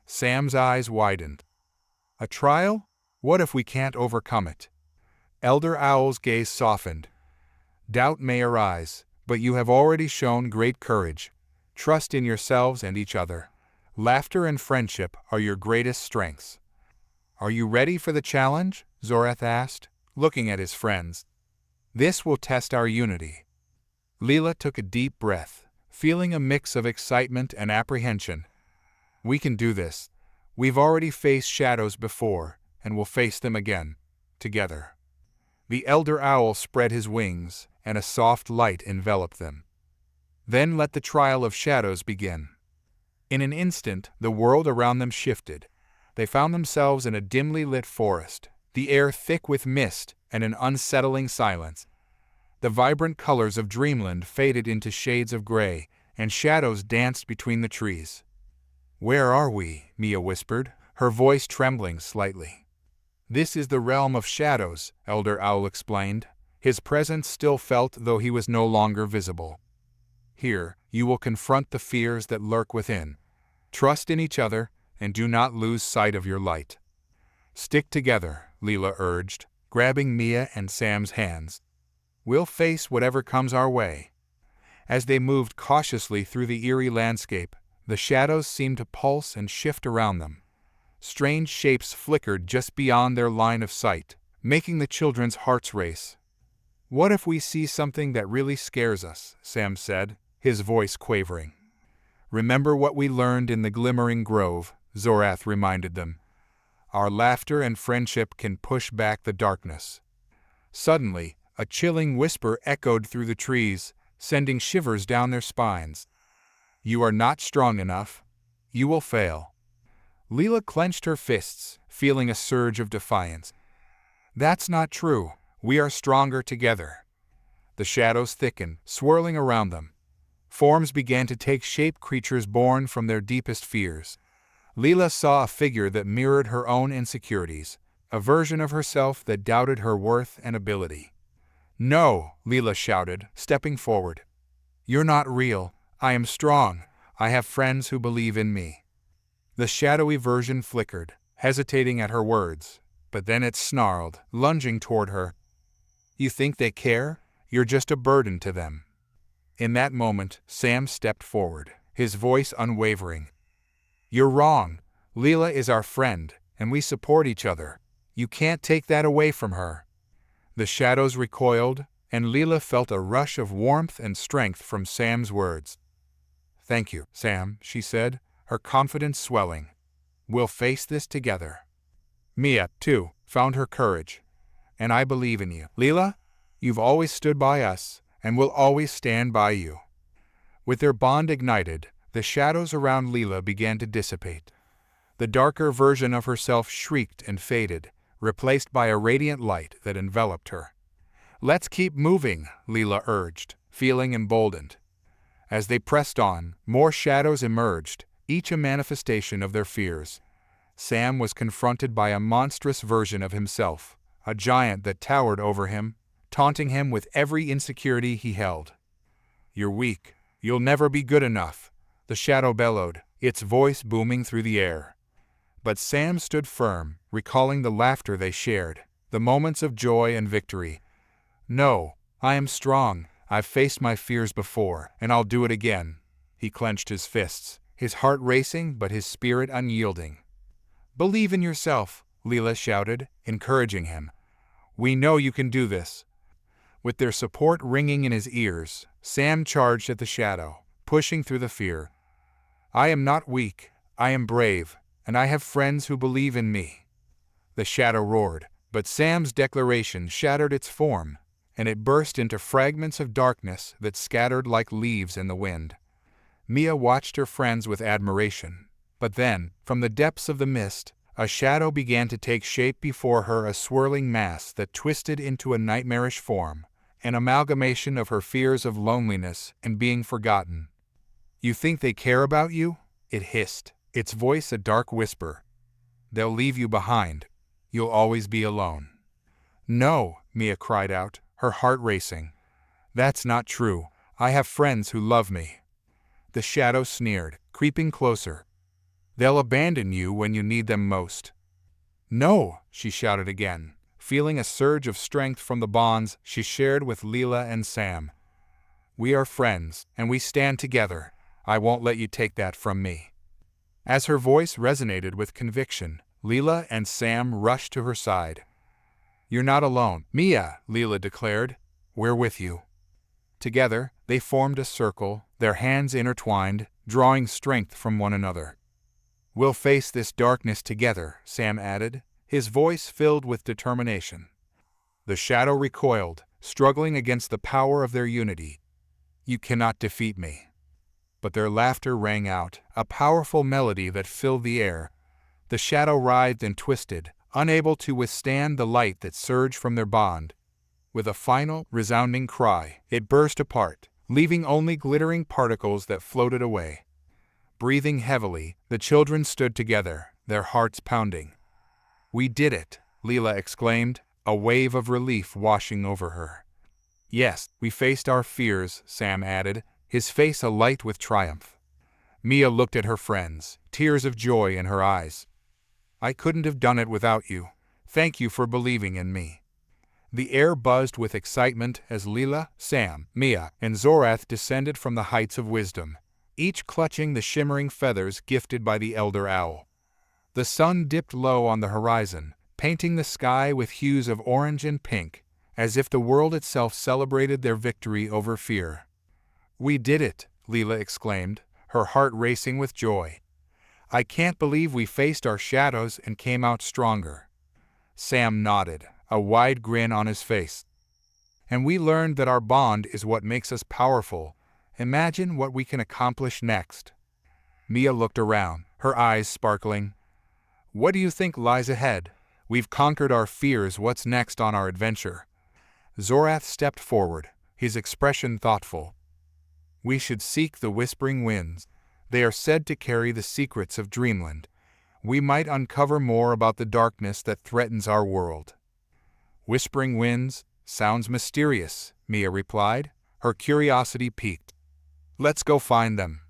Sam's eyes widened. A trial? What if we can't overcome it? Elder Owl's gaze softened. Doubt may arise, but you have already shown great courage. Trust in yourselves and each other. Laughter and friendship are your greatest strengths. Are you ready for the challenge? Zorath asked, looking at his friends. This will test our unity. Leela took a deep breath, feeling a mix of excitement and apprehension. We can do this. We've already faced shadows before, and we'll face them again, together. The Elder Owl spread his wings, and a soft light enveloped them. Then let the trial of shadows begin. In an instant, the world around them shifted. They found themselves in a dimly lit forest, the air thick with mist and an unsettling silence. The vibrant colors of dreamland faded into shades of gray, and shadows danced between the trees. "Where are we?" Mia whispered, her voice trembling slightly. "This is the realm of shadows," Elder Owl explained. His presence still felt though he was no longer visible. "Here, you will confront the fears that lurk within. Trust in each other, and do not lose sight of your light." "Stick together," Leela urged, grabbing Mia and Sam's hands. "We'll face whatever comes our way." As they moved cautiously through the eerie landscape, the shadows seemed to pulse and shift around them. Strange shapes flickered just beyond their line of sight, making the children's hearts race. "What if we see something that really scares us?" Sam said, his voice quavering. "Remember what we learned in the Glimmering Grove," Zorath reminded them. "Our laughter and friendship can push back the darkness." Suddenly, a chilling whisper echoed through the trees, sending shivers down their spines. "You are not strong enough. You will fail." Leela clenched her fists, feeling a surge of defiance. "That's not true. We are stronger together." The shadows thickened, swirling around them. Forms began to take shape, creatures born from their deepest fears. Leela saw a figure that mirrored her own insecurities, a version of herself that doubted her worth and ability. "No!" Leela shouted, stepping forward. "You're not real. I am strong. I have friends who believe in me." The shadowy version flickered, hesitating at her words, but then it snarled, lunging toward her. "You think they care? You're just a burden to them." In that moment, Sam stepped forward, his voice unwavering. "You're wrong. Leela is our friend, and we support each other. You can't take that away from her." The shadows recoiled, and Leela felt a rush of warmth and strength from Sam's words. "Thank you, Sam," she said, her confidence swelling. "We'll face this together." Mia, too, found her courage. "And I believe in you. Leela, you've always stood by us, and we'll always stand by you." With their bond ignited, the shadows around Leela began to dissipate. The darker version of herself shrieked and faded, replaced by a radiant light that enveloped her. "Let's keep moving," Leela urged, feeling emboldened. As they pressed on, more shadows emerged, each a manifestation of their fears. Sam was confronted by a monstrous version of himself, a giant that towered over him, taunting him with every insecurity he held. "You're weak. You'll never be good enough," the shadow bellowed, its voice booming through the air. But Sam stood firm, recalling the laughter they shared, the moments of joy and victory. "No, I am strong. I've faced my fears before, and I'll do it again." He clenched his fists, his heart racing but his spirit unyielding. "Believe in yourself," Leela shouted, encouraging him. "We know you can do this." With their support ringing in his ears, Sam charged at the shadow, pushing through the fear. "I am not weak. I am brave, and I have friends who believe in me." The shadow roared, but Sam's declaration shattered its form, and it burst into fragments of darkness that scattered like leaves in the wind. Mia watched her friends with admiration, but then, from the depths of the mist, a shadow began to take shape before her, a swirling mass that twisted into a nightmarish form, an amalgamation of her fears of loneliness and being forgotten. "You think they care about you?" It hissed, its voice a dark whisper. "They'll leave you behind. you'll always be alone." "No," Mia cried out, her heart racing. "That's not true. I have friends who love me." The shadow sneered, creeping closer. "They'll abandon you when you need them most." "No," she shouted again, feeling a surge of strength from the bonds she shared with Leela and Sam. "We are friends, and we stand together. I won't let you take that from me." As her voice resonated with conviction, Leela and Sam rushed to her side. "You're not alone, Mia," Leela declared. "We're with you." Together, they formed a circle, their hands intertwined, drawing strength from one another. "We'll face this darkness together," Sam added, his voice filled with determination. The shadow recoiled, struggling against the power of their unity. "You cannot defeat me." But their laughter rang out, a powerful melody that filled the air. The shadow writhed and twisted, unable to withstand the light that surged from their bond. With a final, resounding cry, it burst apart, leaving only glittering particles that floated away. Breathing heavily, the children stood together, their hearts pounding. "We did it," Leela exclaimed, a wave of relief washing over her. "Yes, we faced our fears," Sam added, his face alight with triumph. Mia looked at her friends, tears of joy in her eyes. "I couldn't have done it without you. Thank you for believing in me." The air buzzed with excitement as Leela, Sam, Mia, and Zorath descended from the heights of wisdom, each clutching the shimmering feathers gifted by the elder owl. The sun dipped low on the horizon, painting the sky with hues of orange and pink, as if the world itself celebrated their victory over fear. "We did it," Leela exclaimed, her heart racing with joy. "I can't believe we faced our shadows and came out stronger." Sam nodded, a wide grin on his face. "And we learned that our bond is what makes us powerful. Imagine what we can accomplish next." Mia looked around, her eyes sparkling. "What do you think lies ahead? We've conquered our fears. What's next on our adventure?" Zorath stepped forward, his expression thoughtful. "We should seek the Whispering Winds. They are said to carry the secrets of Dreamland. We might uncover more about the darkness that threatens our world." "Whispering Winds? Sounds mysterious," Mia replied, her curiosity piqued. "Let's go find them."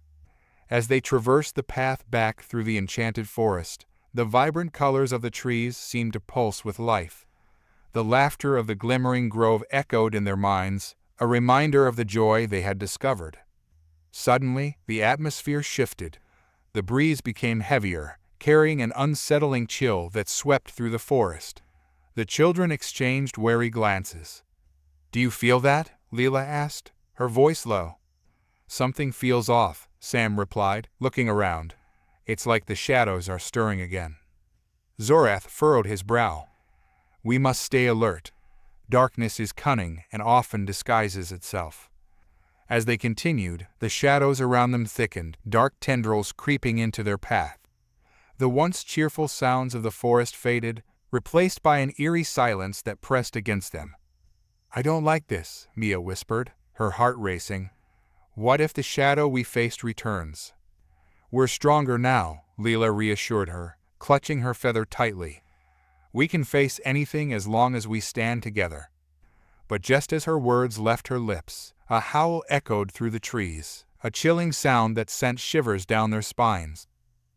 As they traversed the path back through the enchanted forest, the vibrant colors of the trees seemed to pulse with life. The laughter of the glimmering grove echoed in their minds, a reminder of the joy they had discovered. Suddenly, the atmosphere shifted. The breeze became heavier, carrying an unsettling chill that swept through the forest. The children exchanged wary glances. "Do you feel that?" Leela asked, her voice low. "Something feels off," Sam replied, looking around. "It's like the shadows are stirring again." Zorath furrowed his brow. "We must stay alert. Darkness is cunning and often disguises itself." As they continued, the shadows around them thickened, dark tendrils creeping into their path. The once cheerful sounds of the forest faded, replaced by an eerie silence that pressed against them. "I don't like this," Mia whispered, her heart racing. "What if the shadow we faced returns?" "We're stronger now," Leela reassured her, clutching her feather tightly. "We can face anything as long as we stand together." But just as her words left her lips, a howl echoed through the trees, a chilling sound that sent shivers down their spines.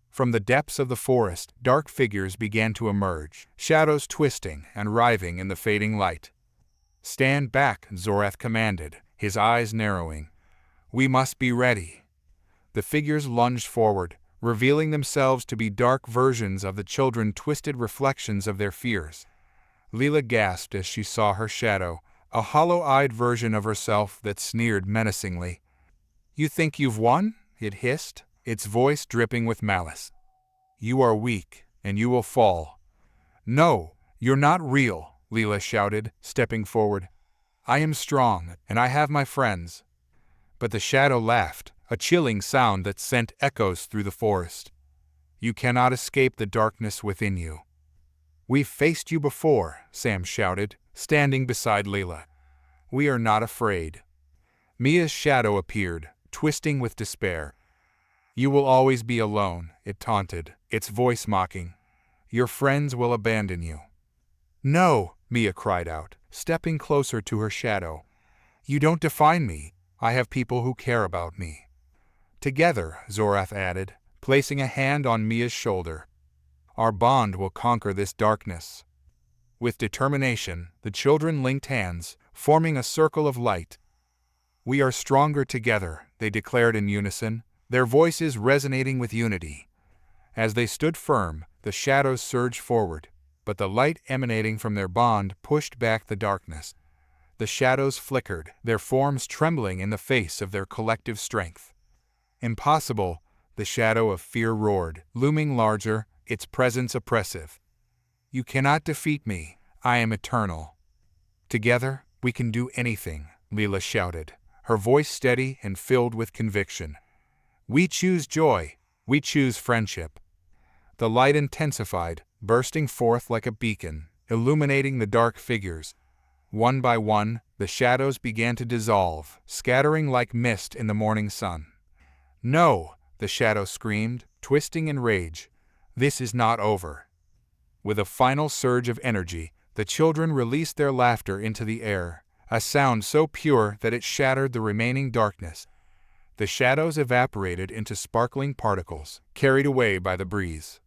From the depths of the forest, dark figures began to emerge, shadows twisting and writhing in the fading light. "Stand back," Zorath commanded, his eyes narrowing. "We must be ready." The figures lunged forward, revealing themselves to be dark versions of the children, twisted reflections of their fears. Leela gasped as she saw her shadow, a hollow-eyed version of herself that sneered menacingly. "You think you've won?" it hissed, its voice dripping with malice. "You are weak, and you will fall." "No, you're not real," Leela shouted, stepping forward. "I am strong, and I have my friends." But the shadow laughed, a chilling sound that sent echoes through the forest. "You cannot escape the darkness within you." "We've faced you before," Sam shouted, standing beside Leela. "We are not afraid." Mia's shadow appeared, twisting with despair. "You will always be alone," it taunted, its voice mocking. "Your friends will abandon you." No, Mia cried out, stepping closer to her shadow. You don't define me. I have people who care about me. Together, Zorath added, placing a hand on Mia's shoulder. Our bond will conquer this darkness. With determination, the children linked hands, forming a circle of light. We are stronger together, they declared in unison, their voices resonating with unity. As they stood firm, the shadows surged forward, but the light emanating from their bond pushed back the darkness. The shadows flickered, their forms trembling in the face of their collective strength. Impossible, the shadow of fear roared, looming larger, its presence oppressive. You cannot defeat me, I am eternal. Together, we can do anything, Leela shouted, her voice steady and filled with conviction. We choose joy, we choose friendship. The light intensified, bursting forth like a beacon, illuminating the dark figures. One by one, the shadows began to dissolve, scattering like mist in the morning sun. No, the shadow screamed, twisting in rage. This is not over. With a final surge of energy, the children released their laughter into the air, a sound so pure that it shattered the remaining darkness. The shadows evaporated into sparkling particles, carried away by the breeze.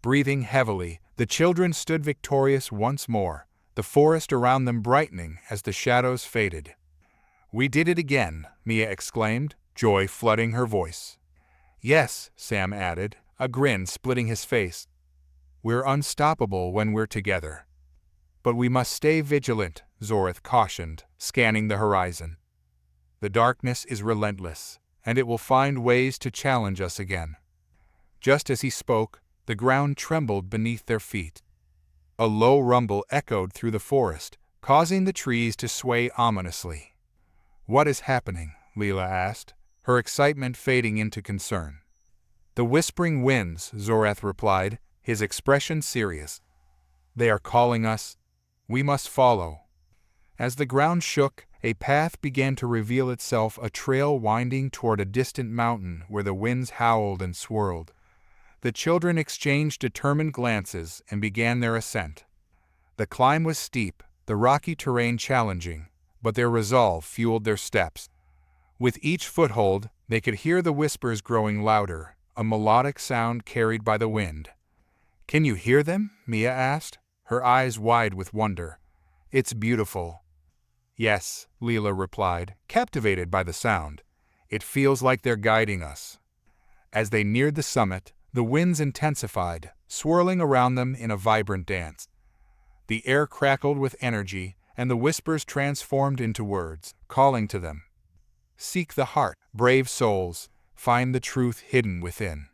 Breathing heavily, the children stood victorious once more, the forest around them brightening as the shadows faded. We did it again, Mia exclaimed, joy flooding her voice. Yes, Sam added, a grin splitting his face. We're unstoppable when we're together. But we must stay vigilant, Zorath cautioned, scanning the horizon. The darkness is relentless, and it will find ways to challenge us again. Just as he spoke, the ground trembled beneath their feet. A low rumble echoed through the forest, causing the trees to sway ominously. What is happening? Leela asked, her excitement fading into concern. The whispering winds, Zorath replied, his expression serious. They are calling us. We must follow. As the ground shook, a path began to reveal itself, a trail winding toward a distant mountain where the winds howled and swirled. The children exchanged determined glances and began their ascent. The climb was steep, the rocky terrain challenging, but their resolve fueled their steps. With each foothold, they could hear the whispers growing louder, a melodic sound carried by the wind. Can you hear them? Mia asked, her eyes wide with wonder. It's beautiful. Yes, Leela replied, captivated by the sound. It feels like they're guiding us. As they neared the summit, the winds intensified, swirling around them in a vibrant dance. The air crackled with energy, and the whispers transformed into words, calling to them. Seek the heart, brave souls, find the truth hidden within.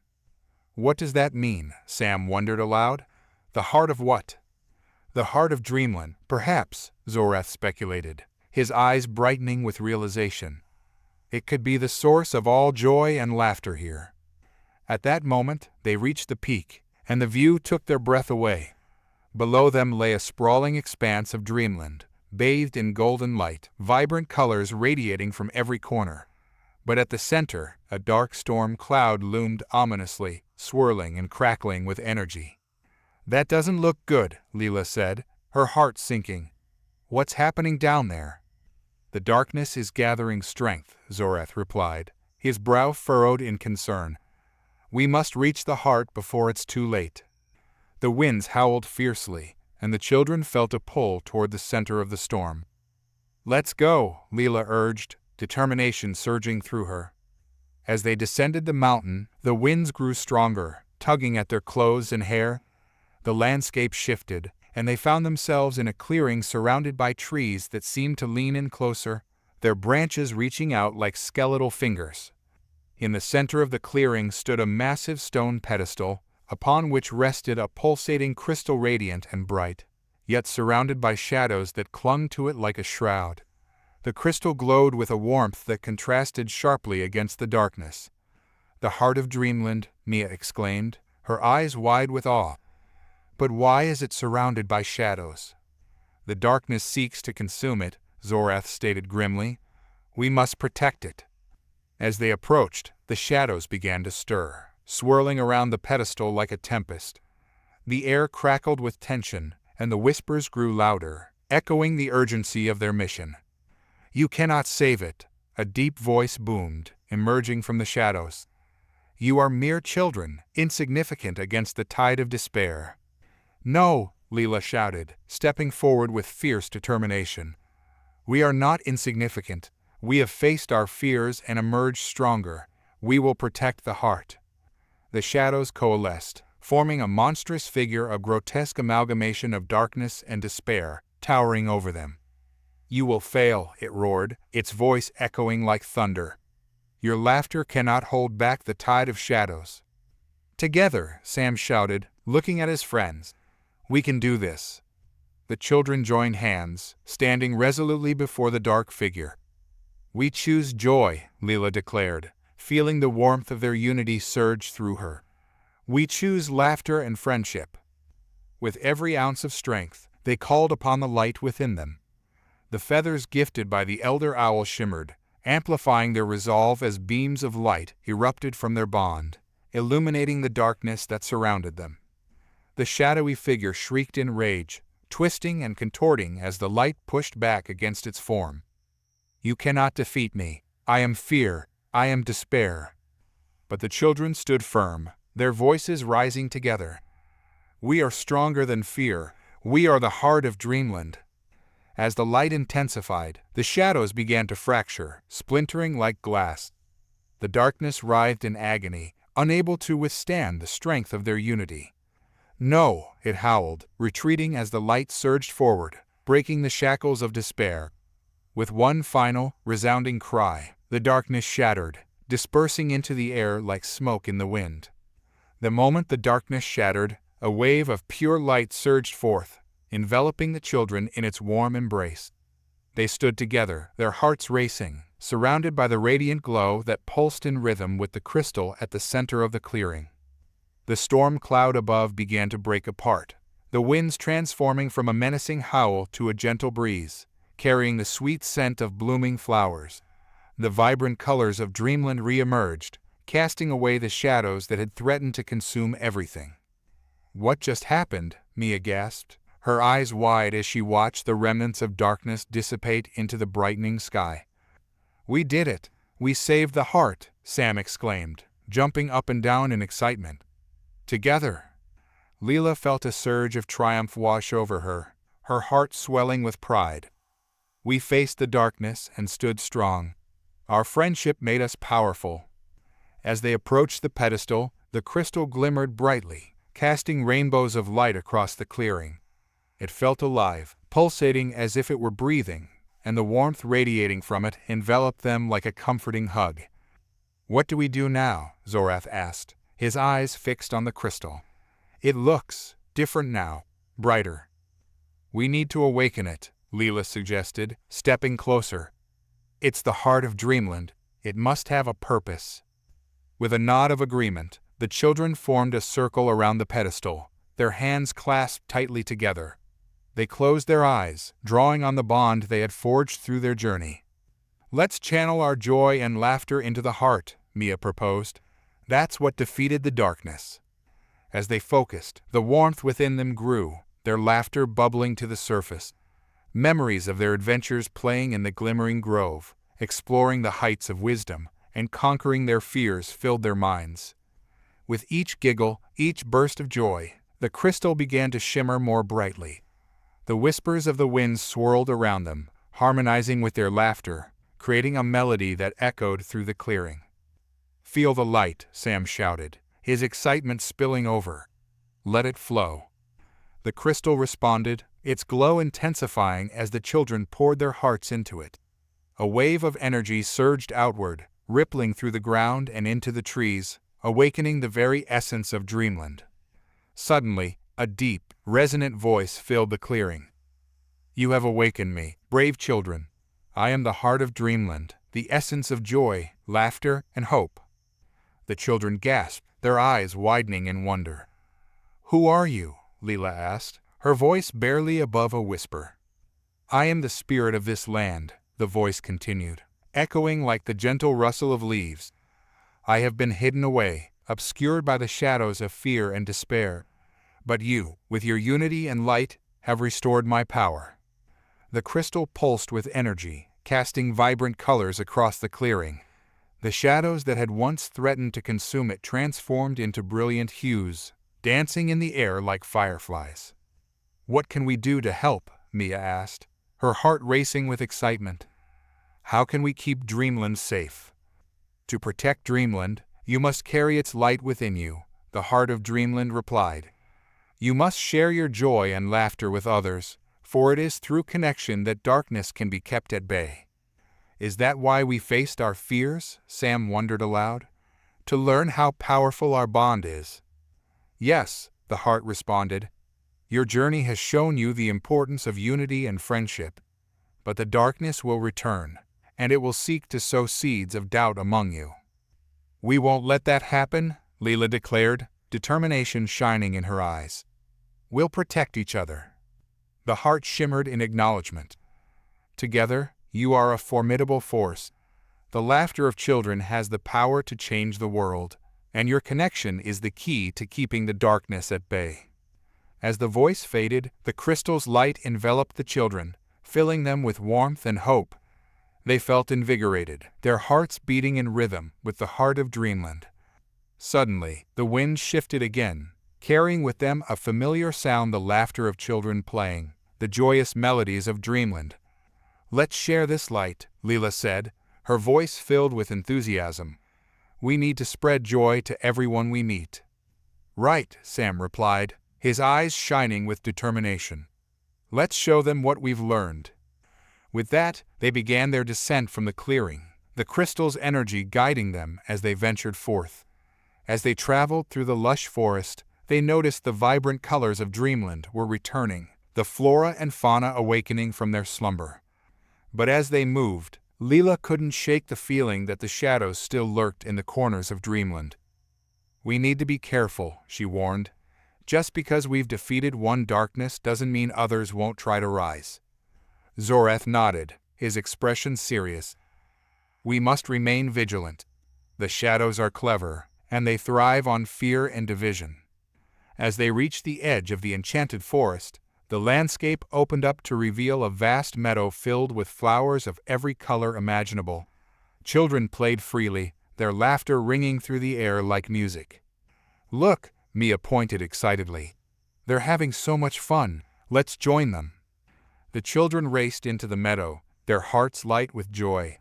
What does that mean? Sam wondered aloud. The heart of what? The heart of Dreamland, perhaps, Zorath speculated, his eyes brightening with realization. It could be the source of all joy and laughter here. At that moment, they reached the peak, and the view took their breath away. Below them lay a sprawling expanse of Dreamland, bathed in golden light, vibrant colors radiating from every corner. But at the center, a dark storm cloud loomed ominously, swirling and crackling with energy. That doesn't look good, Leela said, her heart sinking. What's happening down there? The darkness is gathering strength, Zorath replied, his brow furrowed in concern. We must reach the heart before it's too late. The winds howled fiercely, and the children felt a pull toward the center of the storm. Let's go, Leela urged, determination surging through her. As they descended the mountain, the winds grew stronger, tugging at their clothes and hair. The landscape shifted, and they found themselves in a clearing surrounded by trees that seemed to lean in closer, their branches reaching out like skeletal fingers. In the center of the clearing stood a massive stone pedestal, upon which rested a pulsating crystal radiant and bright, yet surrounded by shadows that clung to it like a shroud. The crystal glowed with a warmth that contrasted sharply against the darkness. The heart of Dreamland, Mia exclaimed, her eyes wide with awe. But why is it surrounded by shadows? The darkness seeks to consume it, Zorath stated grimly. We must protect it. As they approached, the shadows began to stir, swirling around the pedestal like a tempest. The air crackled with tension, and the whispers grew louder, echoing the urgency of their mission. "You cannot save it," a deep voice boomed, emerging from the shadows. "You are mere children, insignificant against the tide of despair." "No," Leela shouted, stepping forward with fierce determination. "We are not insignificant. We have faced our fears and emerged stronger. We will protect the heart." The shadows coalesced, forming a monstrous figure, a grotesque amalgamation of darkness and despair, towering over them. "You will fail," it roared, its voice echoing like thunder. "Your laughter cannot hold back the tide of shadows." "Together," Sam shouted, looking at his friends. "We can do this." The children joined hands, standing resolutely before the dark figure. "We choose joy," Leela declared, feeling the warmth of their unity surge through her. "We choose laughter and friendship." With every ounce of strength, they called upon the light within them. The feathers gifted by the elder owl shimmered, amplifying their resolve as beams of light erupted from their bond, illuminating the darkness that surrounded them. The shadowy figure shrieked in rage, twisting and contorting as the light pushed back against its form. "You cannot defeat me. I am fear. I am despair." But the children stood firm, their voices rising together. "We are stronger than fear. We are the heart of Dreamland." As the light intensified, the shadows began to fracture, splintering like glass. The darkness writhed in agony, unable to withstand the strength of their unity. "No," it howled, retreating as the light surged forward, breaking the shackles of despair. With one final, resounding cry, the darkness shattered, dispersing into the air like smoke in the wind. The moment the darkness shattered, a wave of pure light surged forth, enveloping the children in its warm embrace. They stood together, their hearts racing, surrounded by the radiant glow that pulsed in rhythm with the crystal at the center of the clearing. The storm cloud above began to break apart, the winds transforming from a menacing howl to a gentle breeze, carrying the sweet scent of blooming flowers. The vibrant colors of Dreamland re-emerged, casting away the shadows that had threatened to consume everything. "What just happened?" Mia gasped, her eyes wide as she watched the remnants of darkness dissipate into the brightening sky. "We did it! We saved the heart!" Sam exclaimed, jumping up and down in excitement. "Together!" Leela felt a surge of triumph wash over her, her heart swelling with pride. "We faced the darkness and stood strong. Our friendship made us powerful." As they approached the pedestal, the crystal glimmered brightly, casting rainbows of light across the clearing. It felt alive, pulsating as if it were breathing, and the warmth radiating from it enveloped them like a comforting hug. "What do we do now?" Zorath asked, his eyes fixed on the crystal. "It looks different now, brighter." "We need to awaken it," Leela suggested, stepping closer. "It's the heart of Dreamland. It must have a purpose." With a nod of agreement, the children formed a circle around the pedestal, their hands clasped tightly together. They closed their eyes, drawing on the bond they had forged through their journey. "Let's channel our joy and laughter into the heart," Mia proposed. "That's what defeated the darkness." As they focused, the warmth within them grew, their laughter bubbling to the surface. Memories of their adventures playing in the glimmering grove, exploring the heights of wisdom, and conquering their fears filled their minds. With each giggle, each burst of joy, the crystal began to shimmer more brightly. The whispers of the wind swirled around them, harmonizing with their laughter, creating a melody that echoed through the clearing. "Feel the light," Sam shouted, his excitement spilling over. "Let it flow." The crystal responded, its glow intensifying as the children poured their hearts into it. A wave of energy surged outward, rippling through the ground and into the trees, awakening the very essence of Dreamland. Suddenly, a deep, resonant voice filled the clearing. "You have awakened me, brave children. I am the heart of Dreamland, the essence of joy, laughter, and hope." The children gasped, their eyes widening in wonder. "Who are you?" Leela asked, her voice barely above a whisper. "I am the spirit of this land," the voice continued, echoing like the gentle rustle of leaves. "I have been hidden away, obscured by the shadows of fear and despair. But you, with your unity and light, have restored my power." The crystal pulsed with energy, casting vibrant colors across the clearing. The shadows that had once threatened to consume it transformed into brilliant hues, dancing in the air like fireflies. "What can we do to help?" Mia asked, her heart racing with excitement. "How can we keep Dreamland safe?" "To protect Dreamland, you must carry its light within you," the heart of Dreamland replied. "You must share your joy and laughter with others, for it is through connection that darkness can be kept at bay." "Is that why we faced our fears?" Sam wondered aloud. "To learn how powerful our bond is." "Yes," the heart responded. "Your journey has shown you the importance of unity and friendship. But the darkness will return, and it will seek to sow seeds of doubt among you." "We won't let that happen," Leela declared, determination shining in her eyes. "We'll protect each other." The heart shimmered in acknowledgement. "Together, you are a formidable force. The laughter of children has the power to change the world, and your connection is the key to keeping the darkness at bay." As the voice faded, the crystal's light enveloped the children, filling them with warmth and hope. They felt invigorated, their hearts beating in rhythm with the heart of Dreamland. Suddenly, the wind shifted again, carrying with them a familiar sound, the laughter of children playing, the joyous melodies of Dreamland. "Let's share this light," Leela said, her voice filled with enthusiasm. "We need to spread joy to everyone we meet." "Right," Sam replied, his eyes shining with determination. "Let's show them what we've learned." With that, they began their descent from the clearing, the crystal's energy guiding them as they ventured forth. As they traveled through the lush forest, they noticed the vibrant colors of Dreamland were returning, the flora and fauna awakening from their slumber. But as they moved, Leela couldn't shake the feeling that the shadows still lurked in the corners of Dreamland. "We need to be careful," she warned. "Just because we've defeated one darkness doesn't mean others won't try to rise." Zorath nodded, his expression serious. "We must remain vigilant. The shadows are clever, and they thrive on fear and division." As they reached the edge of the enchanted forest, the landscape opened up to reveal a vast meadow filled with flowers of every color imaginable. Children played freely, their laughter ringing through the air like music. "Look," Mia pointed excitedly. "They're having so much fun. Let's join them." The children raced into the meadow, their hearts light with joy.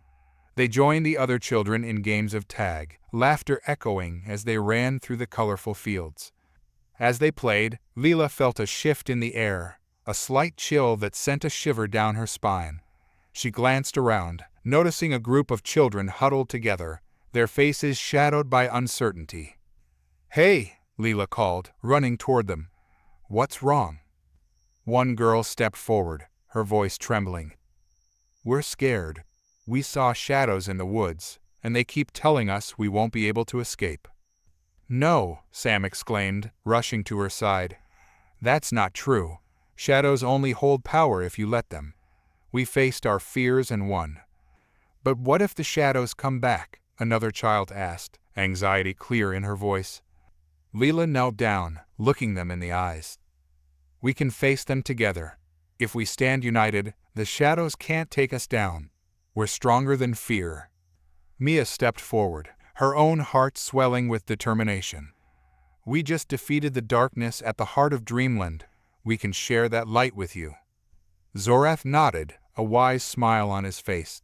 They joined the other children in games of tag, laughter echoing as they ran through the colorful fields. As they played, Leela felt a shift in the air, a slight chill that sent a shiver down her spine. She glanced around, noticing a group of children huddled together, their faces shadowed by uncertainty. "Hey!" Leela called, running toward them. "What's wrong?" One girl stepped forward, her voice trembling. "We're scared. We saw shadows in the woods, and they keep telling us we won't be able to escape." "No," Sam exclaimed, rushing to her side. "That's not true. Shadows only hold power if you let them. We faced our fears and won." "But what if the shadows come back?" another child asked, anxiety clear in her voice. Leela knelt down, looking them in the eyes. "We can face them together. If we stand united, the shadows can't take us down. We're stronger than fear." Mia stepped forward, her own heart swelling with determination. "We just defeated the darkness at the heart of Dreamland. We can share that light with you." Zorath nodded, a wise smile on his face.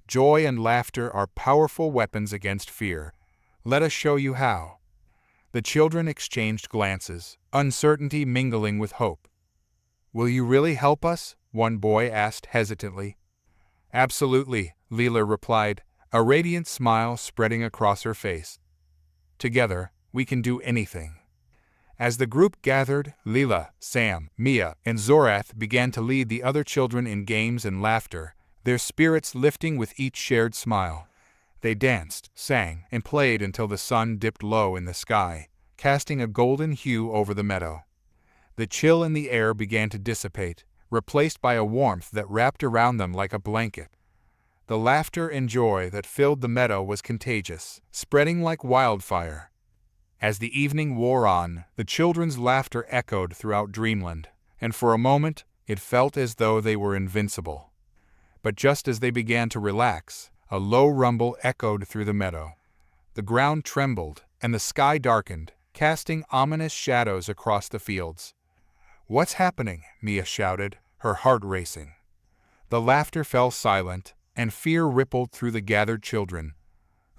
"Joy and laughter are powerful weapons against fear. Let us show you how." The children exchanged glances, uncertainty mingling with hope. "Will you really help us?" one boy asked hesitantly. "Absolutely," Leela replied, a radiant smile spreading across her face. "Together, we can do anything." As the group gathered, Leela, Sam, Mia, and Zorath began to lead the other children in games and laughter, their spirits lifting with each shared smile. They danced, sang, and played until the sun dipped low in the sky, casting a golden hue over the meadow. The chill in the air began to dissipate, replaced by a warmth that wrapped around them like a blanket. The laughter and joy that filled the meadow was contagious, spreading like wildfire. As the evening wore on, the children's laughter echoed throughout Dreamland, and for a moment it felt as though they were invincible. But just as they began to relax, a low rumble echoed through the meadow. The ground trembled, and the sky darkened, casting ominous shadows across the fields. "What's happening?" Mia shouted, her heart racing. The laughter fell silent, and fear rippled through the gathered children.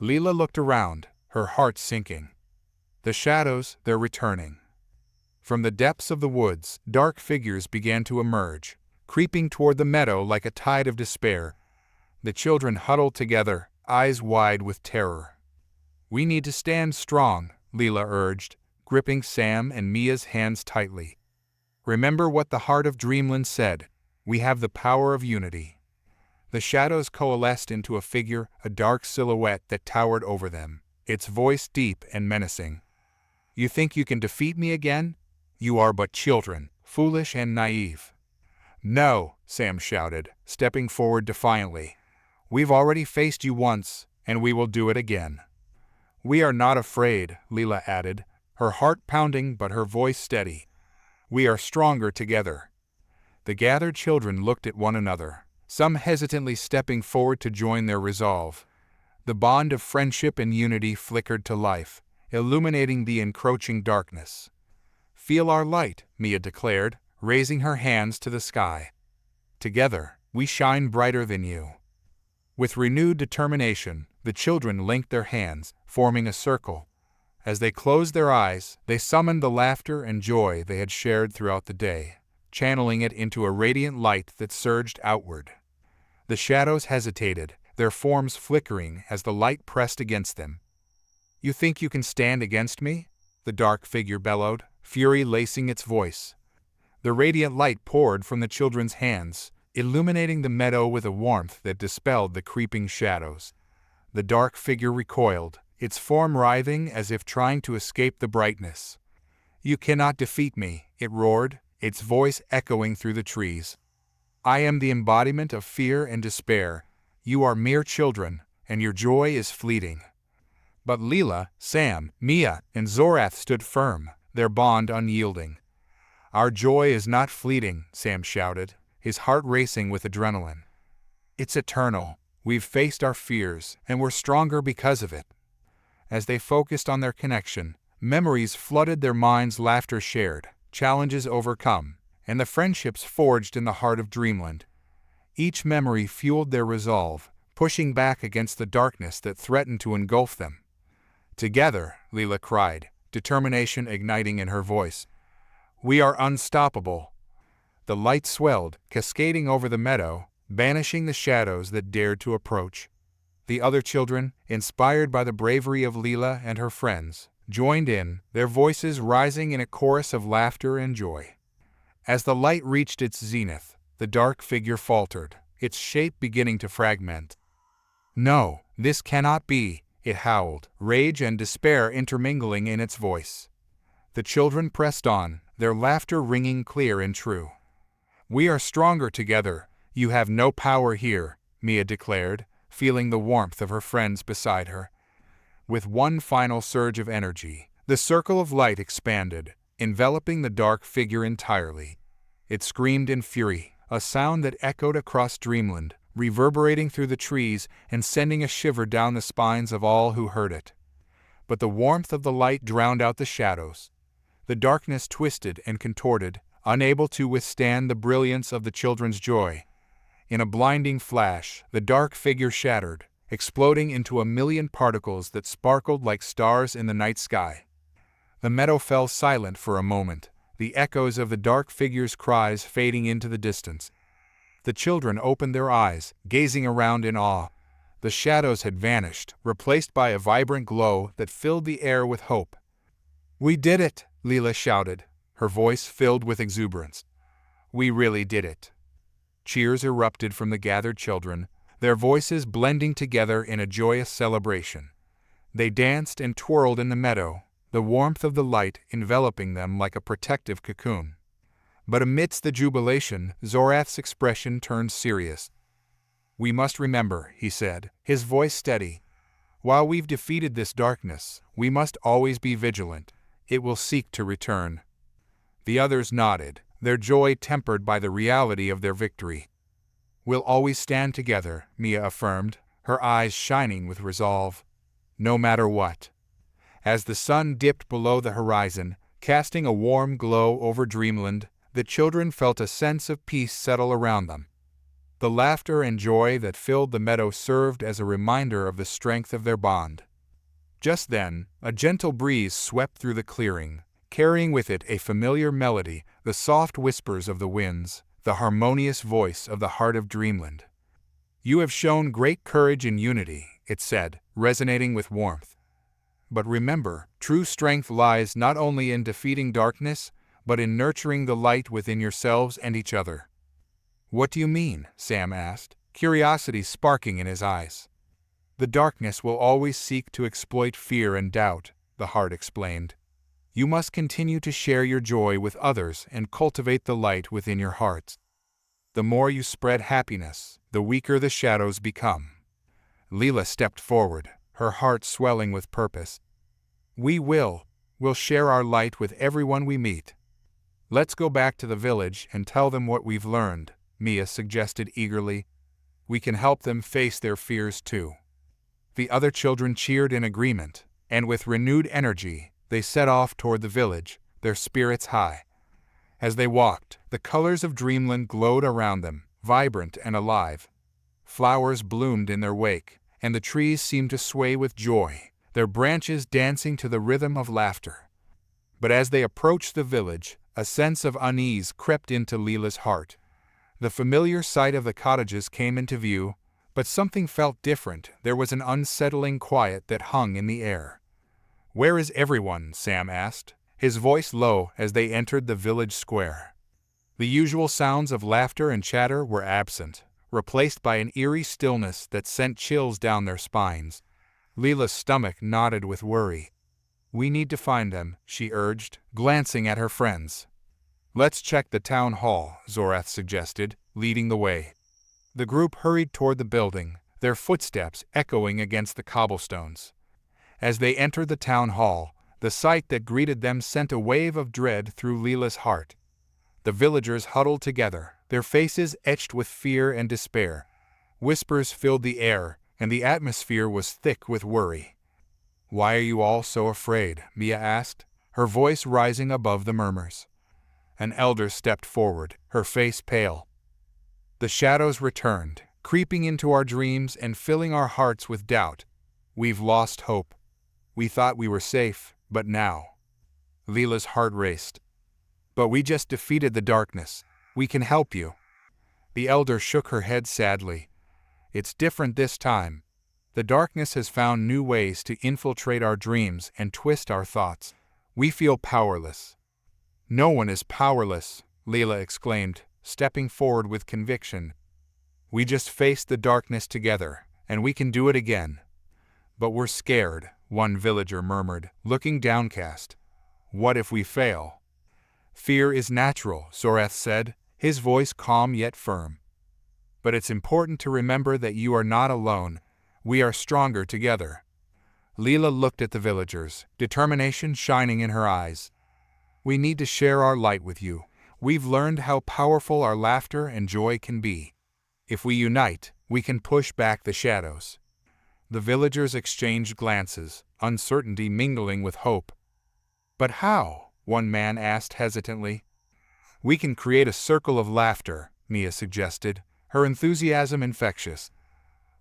Leela looked around, her heart sinking. The shadows, they're returning. From the depths of the woods, dark figures began to emerge, creeping toward the meadow like a tide of despair. The children huddled together, eyes wide with terror. "We need to stand strong," Leela urged, gripping Sam and Mia's hands tightly. "Remember what the heart of Dreamland said, we have the power of unity." The shadows coalesced into a figure, a dark silhouette that towered over them, its voice deep and menacing. "You think you can defeat me again? You are but children, foolish and naive." "No," Sam shouted, stepping forward defiantly. "We've already faced you once, and we will do it again." "We are not afraid," Leela added, her heart pounding but her voice steady. "We are stronger together." The gathered children looked at one another, some hesitantly stepping forward to join their resolve. The bond of friendship and unity flickered to life, illuminating the encroaching darkness. "Feel our light," Mia declared, raising her hands to the sky. "Together, we shine brighter than you." With renewed determination, the children linked their hands, forming a circle. As they closed their eyes, they summoned the laughter and joy they had shared throughout the day, channeling it into a radiant light that surged outward. The shadows hesitated, their forms flickering as the light pressed against them. "You think you can stand against me?" the dark figure bellowed, fury lacing its voice. The radiant light poured from the children's hands, illuminating the meadow with a warmth that dispelled the creeping shadows. The dark figure recoiled, its form writhing as if trying to escape the brightness. "You cannot defeat me," it roared, its voice echoing through the trees. "I am the embodiment of fear and despair. You are mere children, and your joy is fleeting." But Leela, Sam, Mia, and Zorath stood firm, their bond unyielding. "Our joy is not fleeting," Sam shouted, his heart racing with adrenaline. "It's eternal. We've faced our fears, and we're stronger because of it." As they focused on their connection, memories flooded their minds, laughter shared, challenges overcome, and the friendships forged in the heart of Dreamland. Each memory fueled their resolve, pushing back against the darkness that threatened to engulf them. "Together," Leela cried, determination igniting in her voice. "We are unstoppable." The light swelled, cascading over the meadow, banishing the shadows that dared to approach. The other children, inspired by the bravery of Leela and her friends, joined in, their voices rising in a chorus of laughter and joy. As the light reached its zenith, the dark figure faltered, its shape beginning to fragment. "No, this cannot be," it howled, rage and despair intermingling in its voice. The children pressed on, their laughter ringing clear and true. "We are stronger together. You have no power here," Mia declared, feeling the warmth of her friends beside her. With one final surge of energy, the circle of light expanded, enveloping the dark figure entirely. It screamed in fury, a sound that echoed across Dreamland, reverberating through the trees and sending a shiver down the spines of all who heard it. But the warmth of the light drowned out the shadows. The darkness twisted and contorted, unable to withstand the brilliance of the children's joy. In a blinding flash, the dark figure shattered, exploding into a million particles that sparkled like stars in the night sky. The meadow fell silent for a moment, the echoes of the dark figure's cries fading into the distance. The children opened their eyes, gazing around in awe. The shadows had vanished, replaced by a vibrant glow that filled the air with hope. "We did it!" Leela shouted, her voice filled with exuberance. "We really did it." Cheers erupted from the gathered children, their voices blending together in a joyous celebration. They danced and twirled in the meadow, the warmth of the light enveloping them like a protective cocoon. But amidst the jubilation, Zorath's expression turned serious. "We must remember," he said, his voice steady. "While we've defeated this darkness, we must always be vigilant. It will seek to return." The others nodded, their joy tempered by the reality of their victory. "We'll always stand together," Mia affirmed, her eyes shining with resolve. "No matter what." As the sun dipped below the horizon, casting a warm glow over dreamland, the children felt a sense of peace settle around them. The laughter and joy that filled the meadow served as a reminder of the strength of their bond. Just then, a gentle breeze swept through the clearing, carrying with it a familiar melody, the soft whispers of the winds, the harmonious voice of the heart of dreamland. "You have shown great courage and unity," it said, resonating with warmth. "But remember, true strength lies not only in defeating darkness, but in nurturing the light within yourselves and each other." "What do you mean?" Sam asked, curiosity sparking in his eyes. "The darkness will always seek to exploit fear and doubt," the heart explained. "You must continue to share your joy with others and cultivate the light within your hearts. The more you spread happiness, the weaker the shadows become." Leela stepped forward, her heart swelling with purpose. We'll share our light with everyone we meet." "Let's go back to the village and tell them what we've learned," Mia suggested eagerly. "We can help them face their fears too." The other children cheered in agreement, and with renewed energy, they set off toward the village, their spirits high. As they walked, the colors of dreamland glowed around them, vibrant and alive. Flowers bloomed in their wake, and the trees seemed to sway with joy, their branches dancing to the rhythm of laughter. But as they approached the village, a sense of unease crept into Leela's heart. The familiar sight of the cottages came into view, but something felt different. There was an unsettling quiet that hung in the air. "Where is everyone?" Sam asked, his voice low as they entered the village square. The usual sounds of laughter and chatter were absent, replaced by an eerie stillness that sent chills down their spines. Leela's stomach knotted with worry. "We need to find them," she urged, glancing at her friends. "Let's check the town hall," Zorath suggested, leading the way. The group hurried toward the building, their footsteps echoing against the cobblestones. As they entered the town hall, the sight that greeted them sent a wave of dread through Leela's heart. The villagers huddled together, their faces etched with fear and despair. Whispers filled the air, and the atmosphere was thick with worry. "Why are you all so afraid?" Mia asked, her voice rising above the murmurs. An elder stepped forward, her face pale. "The shadows returned, creeping into our dreams and filling our hearts with doubt. We've lost hope. We thought we were safe, but now..." Leela's heart raced. "But we just defeated the darkness. We can help you." The elder shook her head sadly. "It's different this time. The darkness has found new ways to infiltrate our dreams and twist our thoughts. We feel powerless." "No one is powerless," Leela exclaimed, stepping forward with conviction. "We just faced the darkness together, and we can do it again." "But we're scared," one villager murmured, looking downcast. "What if we fail?" "Fear is natural," Zorath said, his voice calm yet firm. "But it's important to remember that you are not alone. We are stronger together." Leela looked at the villagers, determination shining in her eyes. "We need to share our light with you. We've learned how powerful our laughter and joy can be. If we unite, we can push back the shadows." The villagers exchanged glances, uncertainty mingling with hope. "But how?" one man asked hesitantly. "We can create a circle of laughter," Mia suggested, her enthusiasm infectious.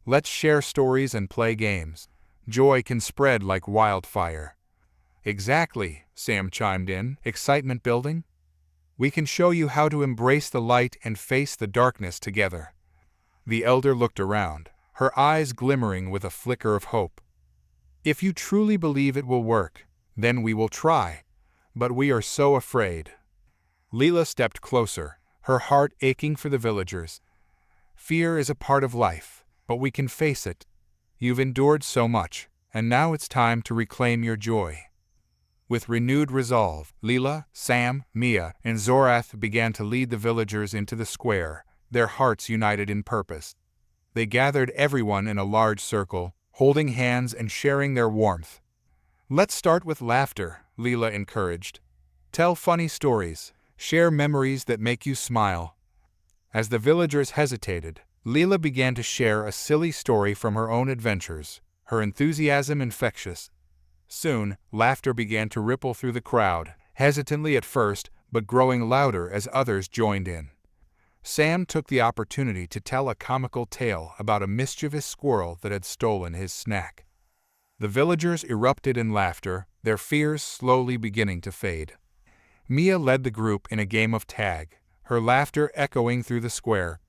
"Let's share stories and play games. Joy can spread like wildfire." "Exactly," Sam chimed in, excitement building. "We can show you how to embrace the light and face the darkness together." The elder looked around, her eyes glimmering with a flicker of hope. "If you truly believe it will work, then we will try. But we are so afraid." Leela stepped closer, her heart aching for the villagers. "Fear is a part of life, but we can face it. You've endured so much, and now it's time to reclaim your joy." With renewed resolve, Leela, Sam, Mia, and Zorath began to lead the villagers into the square, their hearts united in purpose. They gathered everyone in a large circle, holding hands and sharing their warmth. "Let's start with laughter," Leela encouraged. "Tell funny stories. Share memories that make you smile. As the villagers hesitated, Leela began to share a silly story from her own adventures, her enthusiasm infectious. Soon, laughter began to ripple through the crowd, hesitantly at first, but growing louder as others joined in. Sam took the opportunity to tell a comical tale about a mischievous squirrel that had stolen his snack. The villagers erupted in laughter, their fears slowly beginning to fade. Mia led the group in a game of tag, her laughter echoing through the square.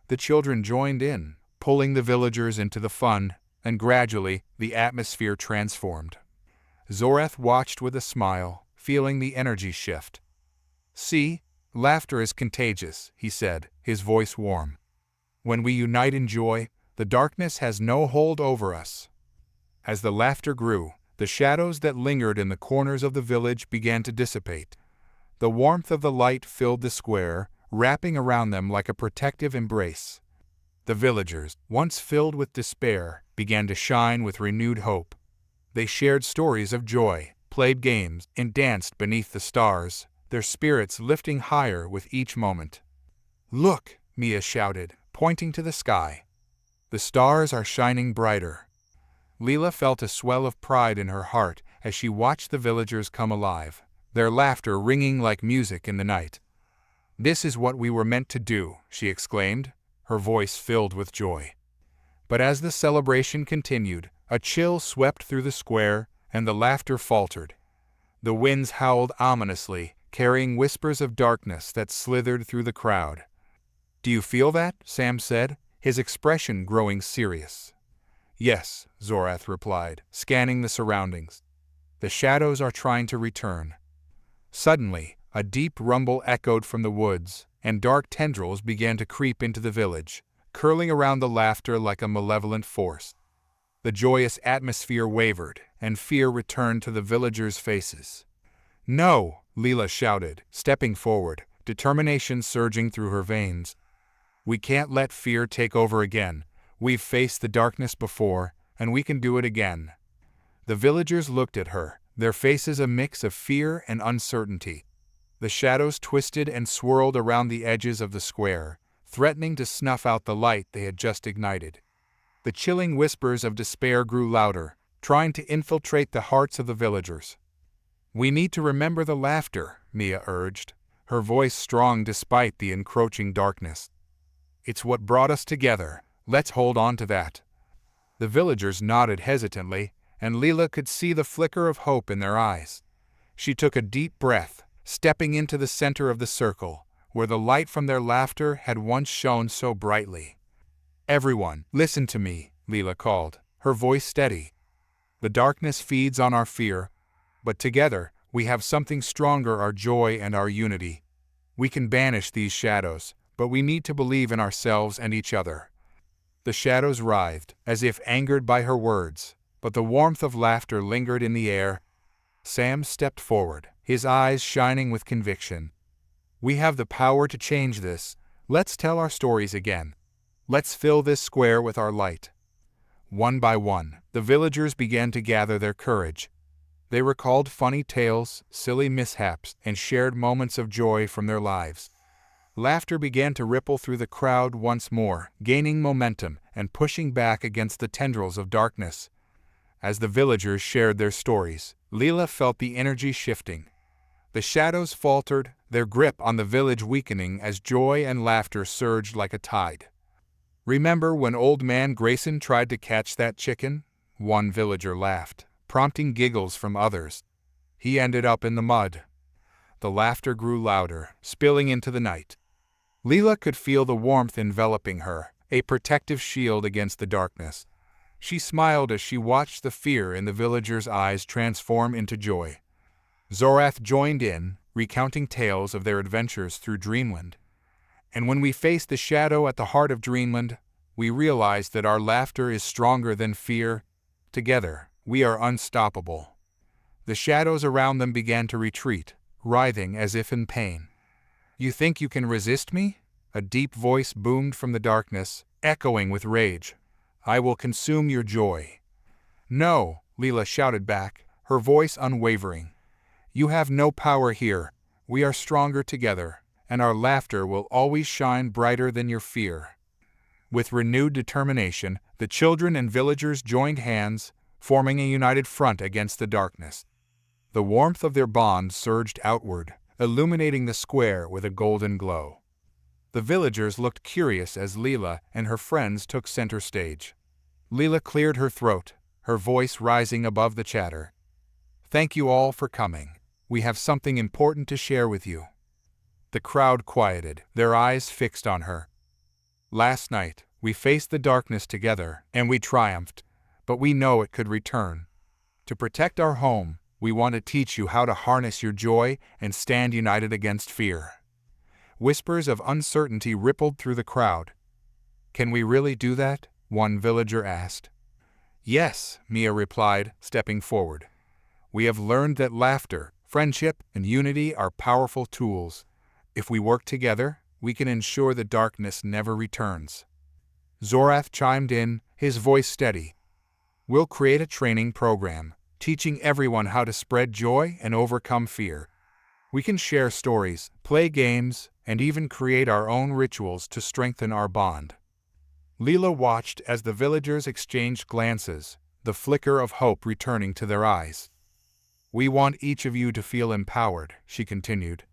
The children joined in, pulling the villagers into the fun, and gradually the atmosphere transformed. Zorath watched with a smile, feeling the energy shift. "See, laughter is contagious," he said, his voice warm. "When we unite in joy, the darkness has no hold over us." As the laughter grew, the shadows that lingered in the corners of the village began to dissipate. The warmth of the light filled the square, wrapping around them like a protective embrace. The villagers, once filled with despair, began to shine with renewed hope. They shared stories of joy, played games, and danced beneath the stars, their spirits lifting higher with each moment. "Look!" Mia shouted, pointing to the sky. "The stars are shining brighter." Leela felt a swell of pride in her heart as she watched the villagers come alive, their laughter ringing like music in the night. "This is what we were meant to do," she exclaimed, her voice filled with joy. But as the celebration continued, a chill swept through the square, and the laughter faltered. The winds howled ominously, carrying whispers of darkness that slithered through the crowd. "Do you feel that?" Sam said, his expression growing serious. "Yes," Zorath replied, scanning the surroundings. "The shadows are trying to return." Suddenly, a deep rumble echoed from the woods, and dark tendrils began to creep into the village, curling around the laughter like a malevolent force. The joyous atmosphere wavered, and fear returned to the villagers' faces. "No!" Leela shouted, stepping forward, determination surging through her veins. "We can't let fear take over again. We've faced the darkness before, and we can do it again." The villagers looked at her, their faces a mix of fear and uncertainty. The shadows twisted and swirled around the edges of the square, threatening to snuff out the light they had just ignited. The chilling whispers of despair grew louder, trying to infiltrate the hearts of the villagers. "We need to remember the laughter," Mia urged, her voice strong despite the encroaching darkness. "It's what brought us together. Let's hold on to that." The villagers nodded hesitantly, and Leela could see the flicker of hope in their eyes. She took a deep breath, stepping into the center of the circle, where the light from their laughter had once shone so brightly. "Everyone, listen to me," Leela called, her voice steady. "The darkness feeds on our fear, but together we have something stronger: our joy and our unity. We can banish these shadows, but we need to believe in ourselves and each other." The shadows writhed, as if angered by her words, but the warmth of laughter lingered in the air. Sam stepped forward, his eyes shining with conviction. "We have the power to change this. Let's tell our stories again. Let's fill this square with our light." One by one, the villagers began to gather their courage. They recalled funny tales, silly mishaps, and shared moments of joy from their lives. Laughter began to ripple through the crowd once more, gaining momentum and pushing back against the tendrils of darkness. As the villagers shared their stories, Leela felt the energy shifting. The shadows faltered, their grip on the village weakening as joy and laughter surged like a tide. "Remember when Old Man Grayson tried to catch that chicken?" One villager laughed, prompting giggles from others. "He ended up in the mud." The laughter grew louder, spilling into the night. Leela could feel the warmth enveloping her, a protective shield against the darkness. She smiled as she watched the fear in the villagers' eyes transform into joy. Zorath joined in, recounting tales of their adventures through Dreamland. "And when we face the shadow at the heart of Dreamland, we realize that our laughter is stronger than fear. Together, we are unstoppable." The shadows around them began to retreat, writhing as if in pain. "You think you can resist me?" A deep voice boomed from the darkness, echoing with rage. "I will consume your joy." "No," Leela shouted back, her voice unwavering. "You have no power here. We are stronger together, and our laughter will always shine brighter than your fear." With renewed determination, the children and villagers joined hands, forming a united front against the darkness. The warmth of their bond surged outward, illuminating the square with a golden glow. The villagers looked curious as Leela and her friends took center stage. Leela cleared her throat, her voice rising above the chatter. "Thank you all for coming. We have something important to share with you." The crowd quieted, their eyes fixed on her. "Last night, we faced the darkness together, and we triumphed, but we know it could return. To protect our home, we want to teach you how to harness your joy and stand united against fear." Whispers of uncertainty rippled through the crowd. "Can we really do that?" one villager asked. "Yes," Mia replied, stepping forward. "We have learned that laughter, friendship, and unity are powerful tools. If we work together, we can ensure the darkness never returns." Zorath chimed in, his voice steady. "We'll create a training program, teaching everyone how to spread joy and overcome fear. We can share stories, play games, and even create our own rituals to strengthen our bond." Leela watched as the villagers exchanged glances, the flicker of hope returning to their eyes. "We want each of you to feel empowered," she continued.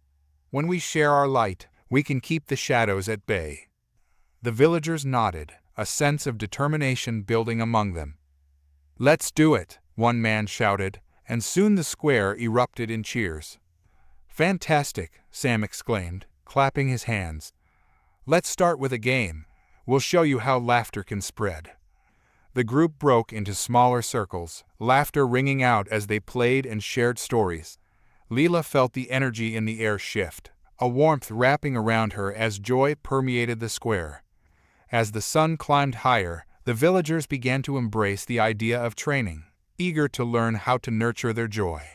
"When we share our light, we can keep the shadows at bay." The villagers nodded, a sense of determination building among them. "Let's do it," one man shouted, and soon the square erupted in cheers. "Fantastic," Sam exclaimed, clapping his hands. "Let's start with a game. We'll show you how laughter can spread." The group broke into smaller circles, laughter ringing out as they played and shared stories. Leela felt the energy in the air shift, a warmth wrapping around her as joy permeated the square. As the sun climbed higher, the villagers began to embrace the idea of training, eager to learn how to nurture their joy.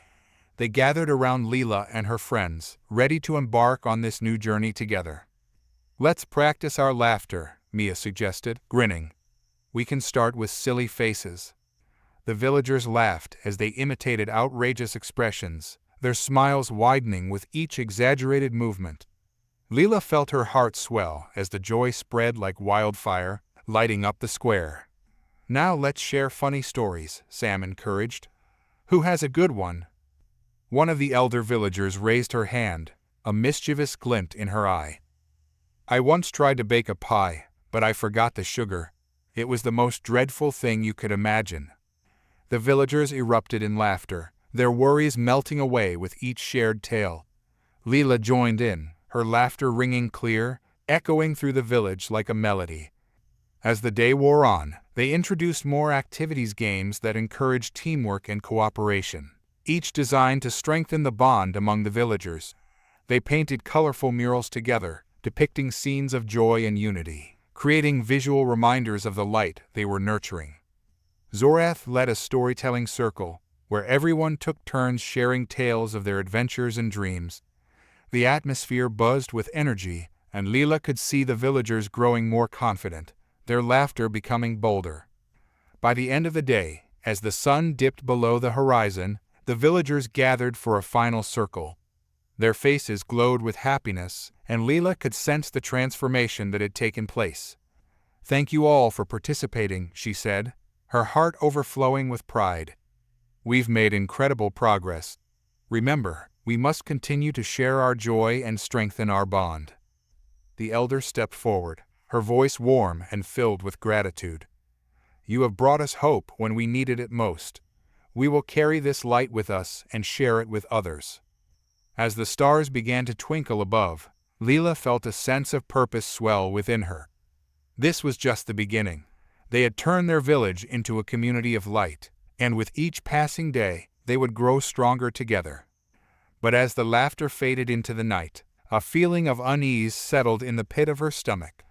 They gathered around Leela and her friends, ready to embark on this new journey together. "Let's practice our laughter," Mia suggested, grinning. "We can start with silly faces." The villagers laughed as they imitated outrageous expressions, their smiles widening with each exaggerated movement. Leela felt her heart swell as the joy spread like wildfire, lighting up the square. "Now let's share funny stories," Sam encouraged. "Who has a good one?" One of the elder villagers raised her hand, a mischievous glint in her eye. "I once tried to bake a pie, but I forgot the sugar. It was the most dreadful thing you could imagine." The villagers erupted in laughter, their worries melting away with each shared tale. Leela joined in, her laughter ringing clear, echoing through the village like a melody. As the day wore on, they introduced more activities games that encouraged teamwork and cooperation, each designed to strengthen the bond among the villagers. They painted colorful murals together, depicting scenes of joy and unity, creating visual reminders of the light they were nurturing. Zorath led a storytelling circle, where everyone took turns sharing tales of their adventures and dreams. The atmosphere buzzed with energy, and Leela could see the villagers growing more confident, their laughter becoming bolder. By the end of the day, as the sun dipped below the horizon, the villagers gathered for a final circle. Their faces glowed with happiness, and Leela could sense the transformation that had taken place. "Thank you all for participating," she said, her heart overflowing with pride. "We've made incredible progress. Remember, we must continue to share our joy and strengthen our bond." The elder stepped forward, her voice warm and filled with gratitude. "You have brought us hope when we needed it most. We will carry this light with us and share it with others." As the stars began to twinkle above, Leela felt a sense of purpose swell within her. This was just the beginning. They had turned their village into a community of light, and with each passing day, they would grow stronger together. But as the laughter faded into the night, a feeling of unease settled in the pit of her stomach.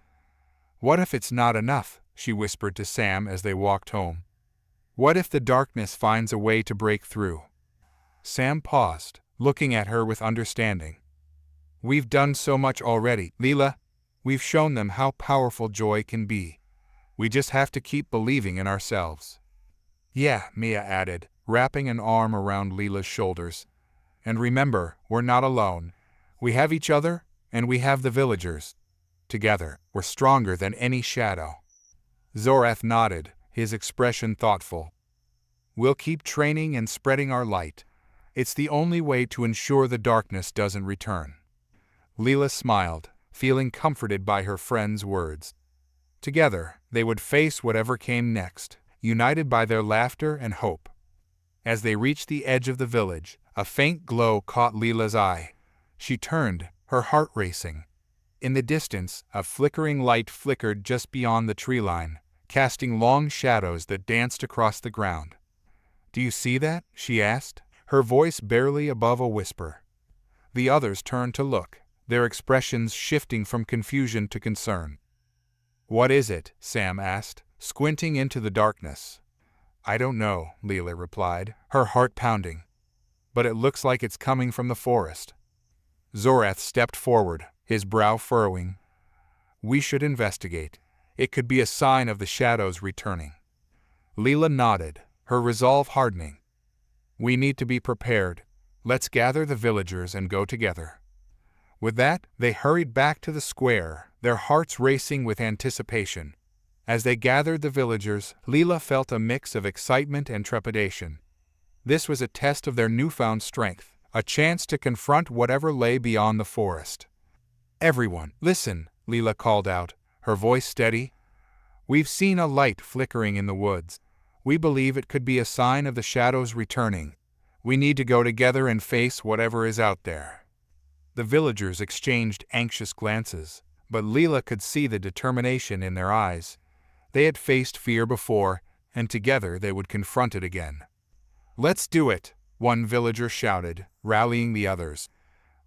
"What if it's not enough?" she whispered to Sam as they walked home. "What if the darkness finds a way to break through?" Sam paused, looking at her with understanding. "We've done so much already, Leela. We've shown them how powerful joy can be. We just have to keep believing in ourselves." "Yeah," Mia added, wrapping an arm around Leela's shoulders. "And remember, we're not alone. We have each other, and we have the villagers. Together, we're stronger than any shadow. Zorath nodded, his expression thoughtful. We'll keep training and spreading our light. It's the only way to ensure the darkness doesn't return. Leela smiled, feeling comforted by her friend's words. Together, they would face whatever came next, united by their laughter and hope. As they reached the edge of the village, a faint glow caught Leela's eye. She turned, her heart racing. In the distance, a flickering light flickered just beyond the tree line, casting long shadows that danced across the ground. "Do you see that?" she asked, her voice barely above a whisper. The others turned to look, their expressions shifting from confusion to concern. "What is it?" Sam asked, squinting into the darkness. "I don't know," Leela replied, her heart pounding. "But it looks like it's coming from the forest." Zorath stepped forward, his brow furrowing. "We should investigate. It could be a sign of the shadows returning." Leela nodded, her resolve hardening. "We need to be prepared. Let's gather the villagers and go together." With that, they hurried back to the square, their hearts racing with anticipation. As they gathered the villagers, Leela felt a mix of excitement and trepidation. This was a test of their newfound strength, a chance to confront whatever lay beyond the forest. "Everyone, listen," Leela called out, her voice steady. "We've seen a light flickering in the woods. We believe it could be a sign of the shadows returning. We need to go together and face whatever is out there." The villagers exchanged anxious glances, but Leela could see the determination in their eyes. They had faced fear before, and together they would confront it again. "Let's do it," one villager shouted, rallying the others.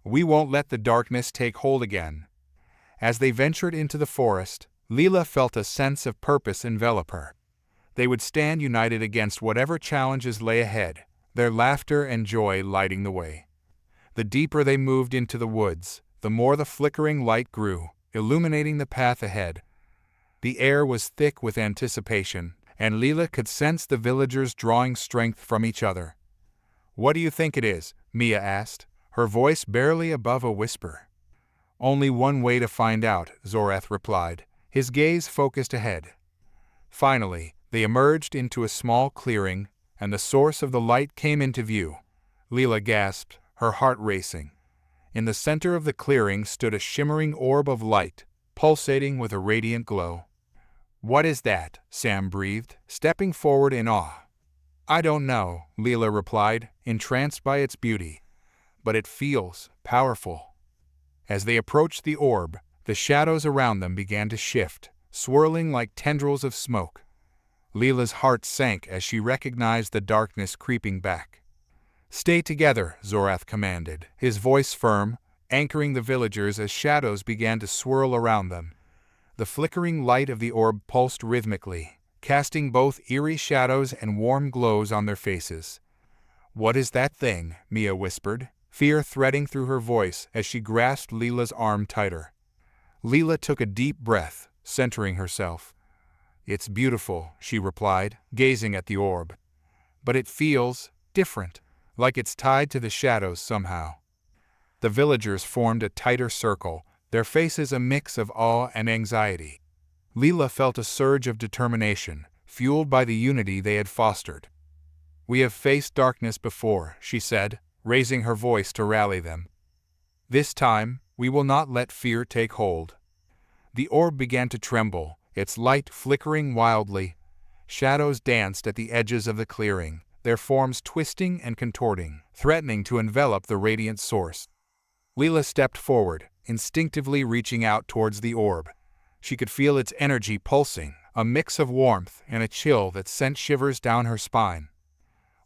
"We won't let the darkness take hold again." As they ventured into the forest, Leela felt a sense of purpose envelop her. They would stand united against whatever challenges lay ahead, their laughter and joy lighting the way. The deeper they moved into the woods, the more the flickering light grew, illuminating the path ahead. The air was thick with anticipation, and Leela could sense the villagers drawing strength from each other. "What do you think it is?" Mia asked, her voice barely above a whisper. "Only one way to find out," Zorath replied, his gaze focused ahead. Finally, they emerged into a small clearing, and the source of the light came into view. Leela gasped, her heart racing. In the center of the clearing stood a shimmering orb of light, pulsating with a radiant glow. "What is that?" Sam breathed, stepping forward in awe. "I don't know," Leela replied, entranced by its beauty. "But it feels powerful." As they approached the orb, the shadows around them began to shift, swirling like tendrils of smoke. Leela's heart sank as she recognized the darkness creeping back. "Stay together," Zorath commanded, his voice firm, anchoring the villagers as shadows began to swirl around them. The flickering light of the orb pulsed rhythmically, casting both eerie shadows and warm glows on their faces. "What is that thing?" Mia whispered, fear threading through her voice as she grasped Leela's arm tighter. Leela took a deep breath, centering herself. "It's beautiful," she replied, gazing at the orb. "But it feels different, like it's tied to the shadows somehow." The villagers formed a tighter circle, their faces a mix of awe and anxiety. Leela felt a surge of determination, fueled by the unity they had fostered. "We have faced darkness before," she said, raising her voice to rally them. "This time, we will not let fear take hold." The orb began to tremble, its light flickering wildly. Shadows danced at the edges of the clearing, their forms twisting and contorting, threatening to envelop the radiant source. Leela stepped forward, instinctively reaching out towards the orb. She could feel its energy pulsing, a mix of warmth and a chill that sent shivers down her spine.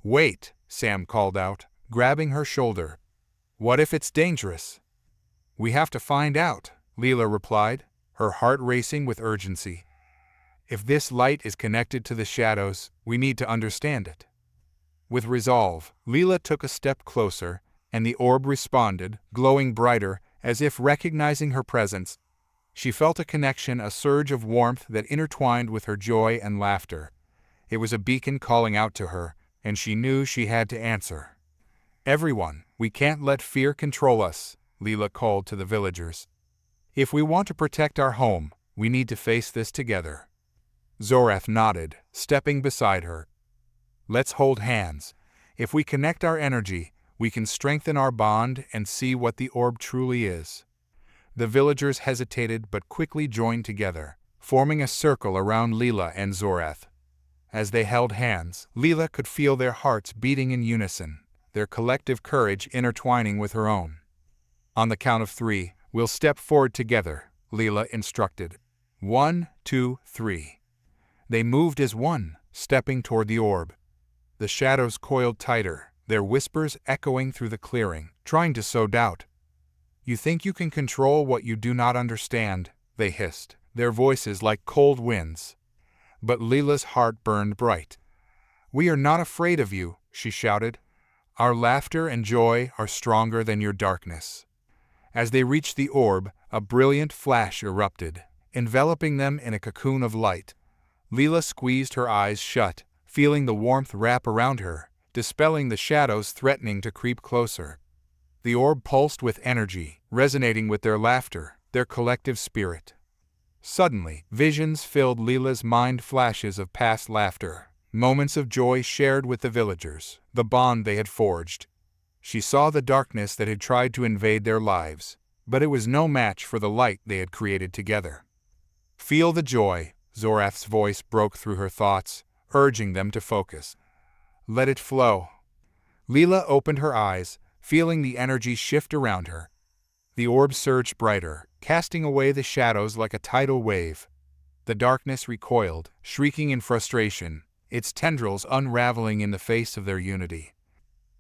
"Wait," Sam called out, grabbing her shoulder. "What if it's dangerous?" "We have to find out," Leela replied, her heart racing with urgency. "If this light is connected to the shadows, we need to understand it." With resolve, Leela took a step closer, and the orb responded, glowing brighter, as if recognizing her presence. She felt a connection, a surge of warmth that intertwined with her joy and laughter. It was a beacon calling out to her, and she knew she had to answer. "Everyone, we can't let fear control us," Leela called to the villagers. "If we want to protect our home, we need to face this together." Zorath nodded, stepping beside her. "Let's hold hands. If we connect our energy, we can strengthen our bond and see what the orb truly is." The villagers hesitated but quickly joined together, forming a circle around Leela and Zorath. As they held hands, Leela could feel their hearts beating in unison, their collective courage intertwining with her own. "On the count of 3, we'll step forward together," Leela instructed. 1, 2, 3. They moved as one, stepping toward the orb. The shadows coiled tighter, their whispers echoing through the clearing, trying to sow doubt. "You think you can control what you do not understand," they hissed, their voices like cold winds. But Leela's heart burned bright. "We are not afraid of you," she shouted. "Our laughter and joy are stronger than your darkness." As they reached the orb, a brilliant flash erupted, enveloping them in a cocoon of light. Leela squeezed her eyes shut, feeling the warmth wrap around her, dispelling the shadows threatening to creep closer. The orb pulsed with energy, resonating with their laughter, their collective spirit. Suddenly, visions filled Leela's mind, flashes of past laughter, moments of joy shared with the villagers, the bond they had forged. She saw the darkness that had tried to invade their lives, but it was no match for the light they had created together. "Feel the joy," Zorath's voice broke through her thoughts, urging them to focus. "Let it flow." Leela opened her eyes, feeling the energy shift around her. The orb surged brighter, casting away the shadows like a tidal wave. The darkness recoiled, shrieking in frustration, its tendrils unraveling in the face of their unity.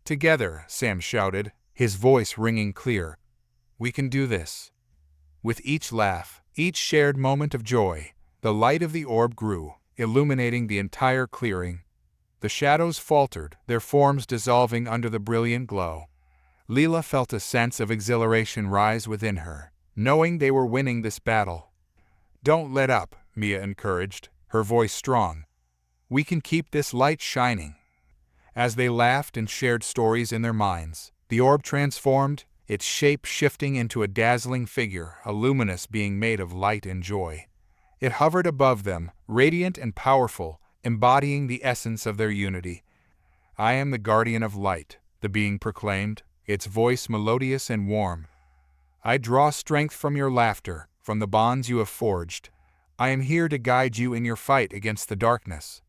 "Together," Sam shouted, his voice ringing clear. "We can do this." With each laugh, each shared moment of joy, the light of the orb grew, illuminating the entire clearing. The shadows faltered, their forms dissolving under the brilliant glow. Leela felt a sense of exhilaration rise within her, knowing they were winning this battle. "Don't let up," Mia encouraged, her voice strong. "We can keep this light shining." As they laughed and shared stories in their minds, the orb transformed, its shape shifting into a dazzling figure, a luminous being made of light and joy. It hovered above them, radiant and powerful, embodying the essence of their unity. "I am the guardian of light," the being proclaimed, its voice melodious and warm. "I draw strength from your laughter, from the bonds you have forged. I am here to guide you in your fight against the darkness."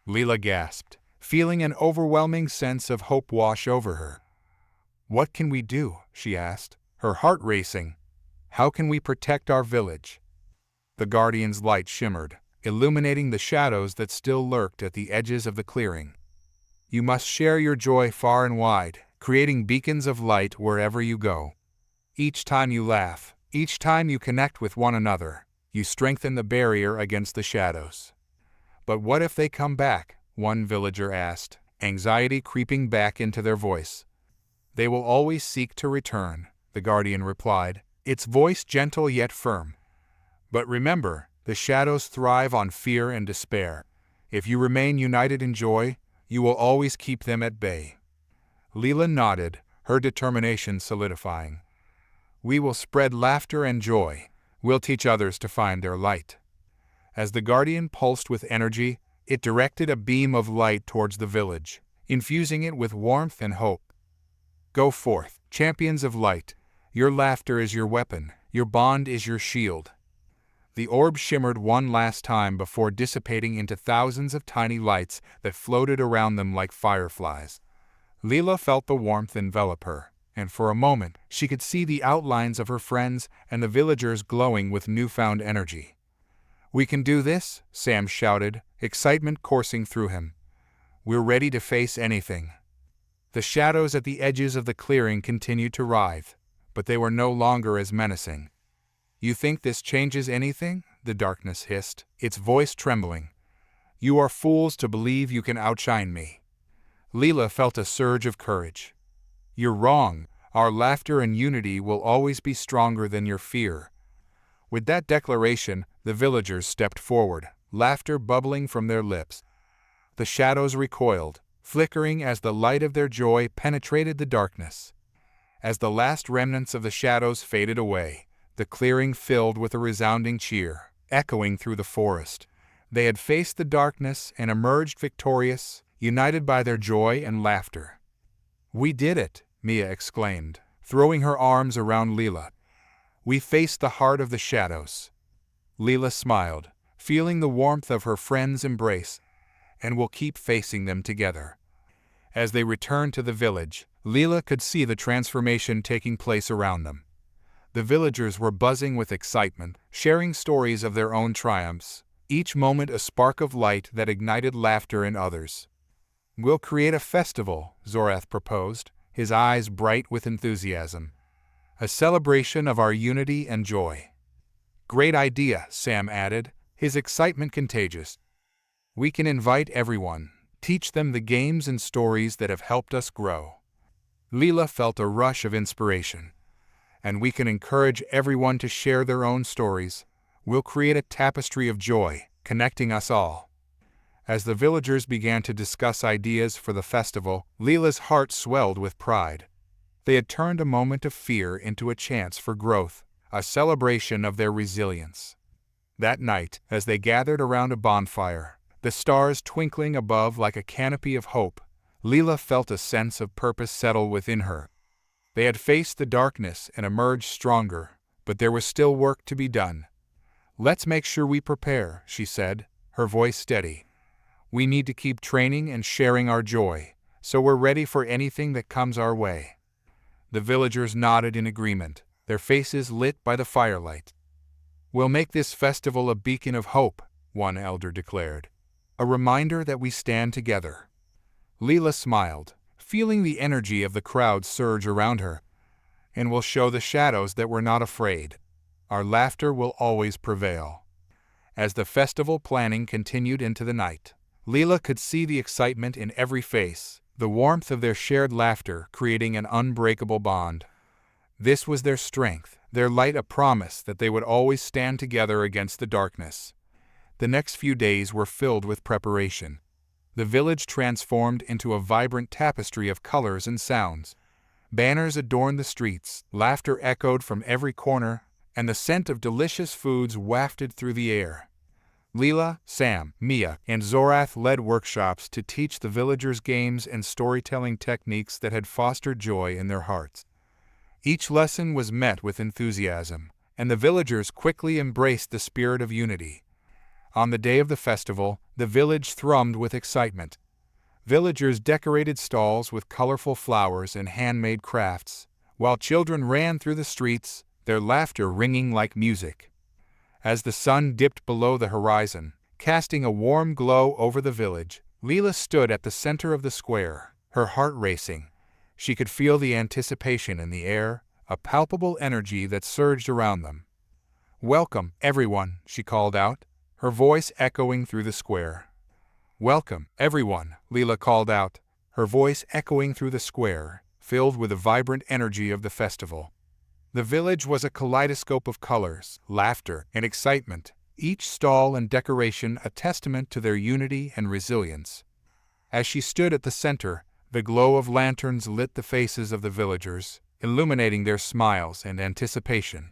Leela gasped, feeling an overwhelming sense of hope wash over her. "What can we do?" she asked, her heart racing. "How can we protect our village?" The Guardian's light shimmered, illuminating the shadows that still lurked at the edges of the clearing. "You must share your joy far and wide, creating beacons of light wherever you go. Each time you laugh, each time you connect with one another, you strengthen the barrier against the shadows." "But what if they come back?" one villager asked, anxiety creeping back into their voice. "They will always seek to return," the Guardian replied, its voice gentle yet firm. "But remember, the shadows thrive on fear and despair. If you remain united in joy, you will always keep them at bay." Leela nodded, her determination solidifying. "We will spread laughter and joy. We'll teach others to find their light." As the Guardian pulsed with energy, it directed a beam of light towards the village, infusing it with warmth and hope. "Go forth, champions of light. Your laughter is your weapon, your bond is your shield." The orb shimmered one last time before dissipating into thousands of tiny lights that floated around them like fireflies. Leela felt the warmth envelop her, and for a moment she could see the outlines of her friends and the villagers glowing with newfound energy. "We can do this," Sam shouted, excitement coursing through him. "We're ready to face anything." The shadows at the edges of the clearing continued to writhe, but they were no longer as menacing. "You think this changes anything?" the darkness hissed, its voice trembling. "You are fools to believe you can outshine me." Leela felt a surge of courage. "You're wrong. Our laughter and unity will always be stronger than your fear." With that declaration, the villagers stepped forward, laughter bubbling from their lips. The shadows recoiled, flickering as the light of their joy penetrated the darkness. As the last remnants of the shadows faded away, the clearing filled with a resounding cheer, echoing through the forest. They had faced the darkness and emerged victorious, united by their joy and laughter. "We did it," Mia exclaimed, throwing her arms around Leela. "We faced the heart of the shadows." Leela smiled, feeling the warmth of her friend's embrace, "and we'll keep facing them together." As they returned to the village, Leela could see the transformation taking place around them. The villagers were buzzing with excitement, sharing stories of their own triumphs, each moment a spark of light that ignited laughter in others. "We'll create a festival," Zorath proposed, his eyes bright with enthusiasm. "A celebration of our unity and joy." "Great idea," Sam added, his excitement contagious. "We can invite everyone, teach them the games and stories that have helped us grow." Leela felt a rush of inspiration. "And we can encourage everyone to share their own stories. We'll create a tapestry of joy, connecting us all." As the villagers began to discuss ideas for the festival, Leela's heart swelled with pride. They had turned a moment of fear into a chance for growth, a celebration of their resilience. That night, as they gathered around a bonfire, the stars twinkling above like a canopy of hope, Leela felt a sense of purpose settle within her. They had faced the darkness and emerged stronger, but there was still work to be done. "Let's make sure we prepare," she said, her voice steady. "We need to keep training and sharing our joy, so we're ready for anything that comes our way." The villagers nodded in agreement, their faces lit by the firelight. "We'll make this festival a beacon of hope," one elder declared. "A reminder that we stand together." Leela smiled, feeling the energy of the crowd surge around her. "And we'll show the shadows that we're not afraid. Our laughter will always prevail." As the festival planning continued into the night, Leela could see the excitement in every face, the warmth of their shared laughter creating an unbreakable bond. This was their strength, their light, a promise that they would always stand together against the darkness. The next few days were filled with preparation. The village transformed into a vibrant tapestry of colors and sounds. Banners adorned the streets, laughter echoed from every corner, and the scent of delicious foods wafted through the air. Leela, Sam, Mia, and Zorath led workshops to teach the villagers games and storytelling techniques that had fostered joy in their hearts. Each lesson was met with enthusiasm, and the villagers quickly embraced the spirit of unity. On the day of the festival, the village thrummed with excitement. Villagers decorated stalls with colorful flowers and handmade crafts, while children ran through the streets, their laughter ringing like music. As the sun dipped below the horizon, casting a warm glow over the village, Leela stood at the center of the square, her heart racing. She could feel the anticipation in the air, a palpable energy that surged around them. "Welcome, everyone," she called out, her voice echoing through the square. "Welcome, everyone," Leela called out, her voice echoing through the square, filled with the vibrant energy of the festival. The village was a kaleidoscope of colors, laughter, and excitement, each stall and decoration a testament to their unity and resilience. As she stood at the center, the glow of lanterns lit the faces of the villagers, illuminating their smiles and anticipation.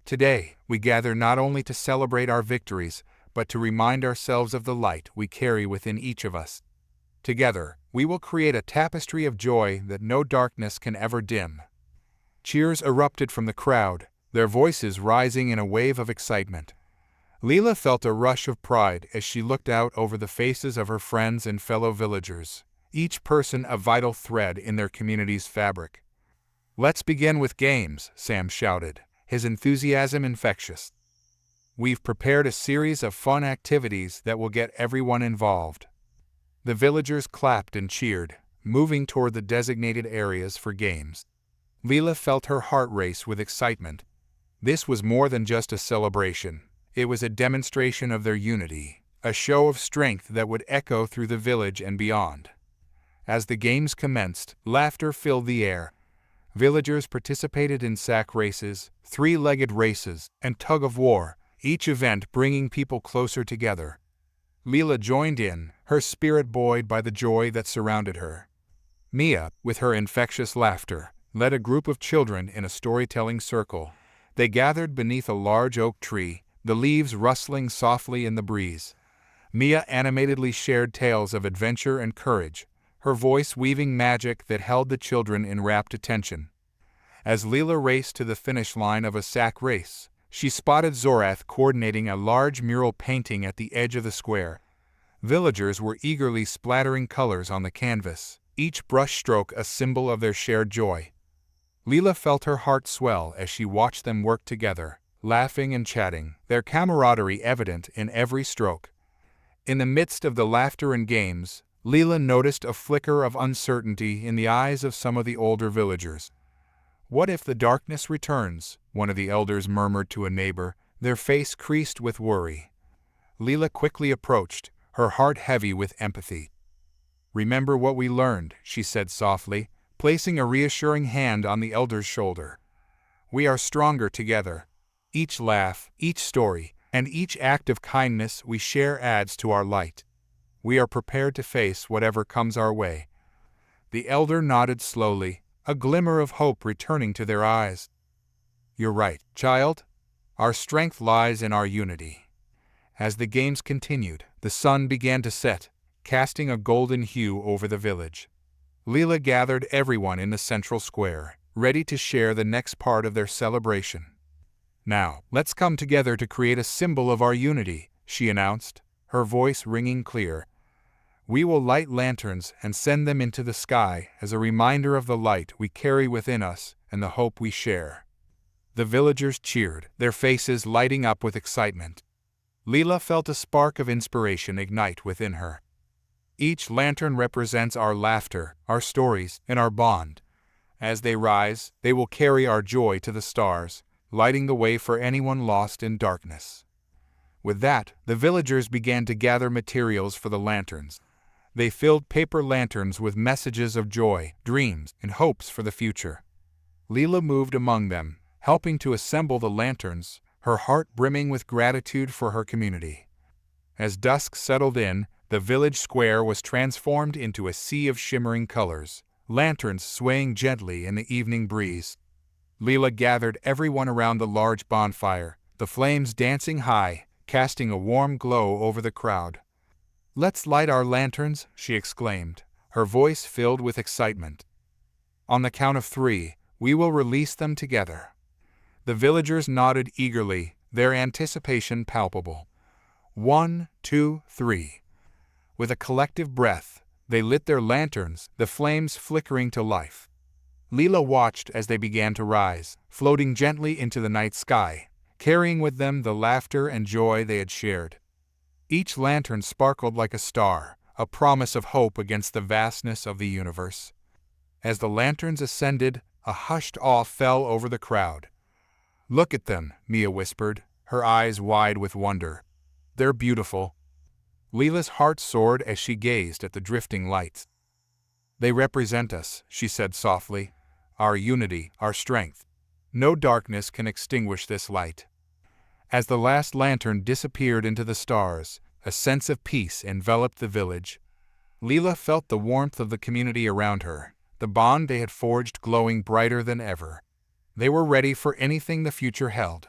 Today, we gather not only to celebrate our victories, but to remind ourselves of the light we carry within each of us. Together, we will create a tapestry of joy that no darkness can ever dim. Cheers erupted from the crowd, their voices rising in a wave of excitement. Leela felt a rush of pride as she looked out over the faces of her friends and fellow villagers, each person a vital thread in their community's fabric. "Let's begin with games," Sam shouted, his enthusiasm infectious. "We've prepared a series of fun activities that will get everyone involved." The villagers clapped and cheered, moving toward the designated areas for games. Leela felt her heart race with excitement. This was more than just a celebration. It was a demonstration of their unity, a show of strength that would echo through the village and beyond. As the games commenced, laughter filled the air. Villagers participated in sack races, three-legged races, and tug-of-war, each event bringing people closer together. Leela joined in, her spirit buoyed by the joy that surrounded her. Mia, with her infectious laughter, led a group of children in a storytelling circle. They gathered beneath a large oak tree, the leaves rustling softly in the breeze. Mia animatedly shared tales of adventure and courage, her voice weaving magic that held the children in rapt attention. As Leela raced to the finish line of a sack race, she spotted Zorath coordinating a large mural painting at the edge of the square. Villagers were eagerly splattering colors on the canvas, each brushstroke a symbol of their shared joy. Leela felt her heart swell as she watched them work together, laughing and chatting, their camaraderie evident in every stroke. In the midst of the laughter and games, Leela noticed a flicker of uncertainty in the eyes of some of the older villagers. "What if the darkness returns?" one of the elders murmured to a neighbor, their face creased with worry. Leela quickly approached, her heart heavy with empathy. "Remember what we learned," she said softly, placing a reassuring hand on the elder's shoulder. "We are stronger together. Each laugh, each story, and each act of kindness we share adds to our light. We are prepared to face whatever comes our way." The elder nodded slowly, a glimmer of hope returning to their eyes. "You're right, child. Our strength lies in our unity." As the games continued, the sun began to set, casting a golden hue over the village. Leela gathered everyone in the central square, ready to share the next part of their celebration. "Now, let's come together to create a symbol of our unity," she announced, her voice ringing clear. "We will light lanterns and send them into the sky as a reminder of the light we carry within us and the hope we share." The villagers cheered, their faces lighting up with excitement. Leela felt a spark of inspiration ignite within her. Each lantern represents our laughter, our stories, and our bond. As they rise, they will carry our joy to the stars, lighting the way for anyone lost in darkness. With that, the villagers began to gather materials for the lanterns. They filled paper lanterns with messages of joy, dreams, and hopes for the future. Leela moved among them, helping to assemble the lanterns, her heart brimming with gratitude for her community. As dusk settled in, the village square was transformed into a sea of shimmering colors, lanterns swaying gently in the evening breeze. Leela gathered everyone around the large bonfire, the flames dancing high, casting a warm glow over the crowd. "Let's light our lanterns," she exclaimed, her voice filled with excitement. "On the count of 3, we will release them together." The villagers nodded eagerly, their anticipation palpable. 1, 2, 3. With a collective breath, they lit their lanterns, the flames flickering to life. Leela watched as they began to rise, floating gently into the night sky, carrying with them the laughter and joy they had shared. Each lantern sparkled like a star, a promise of hope against the vastness of the universe. As the lanterns ascended, a hushed awe fell over the crowd. "Look at them," Mia whispered, her eyes wide with wonder. "They're beautiful." Leela's heart soared as she gazed at the drifting lights. "They represent us," she said softly, "our unity, our strength. No darkness can extinguish this light." As the last lantern disappeared into the stars, a sense of peace enveloped the village. Leela felt the warmth of the community around her, the bond they had forged glowing brighter than ever. They were ready for anything the future held.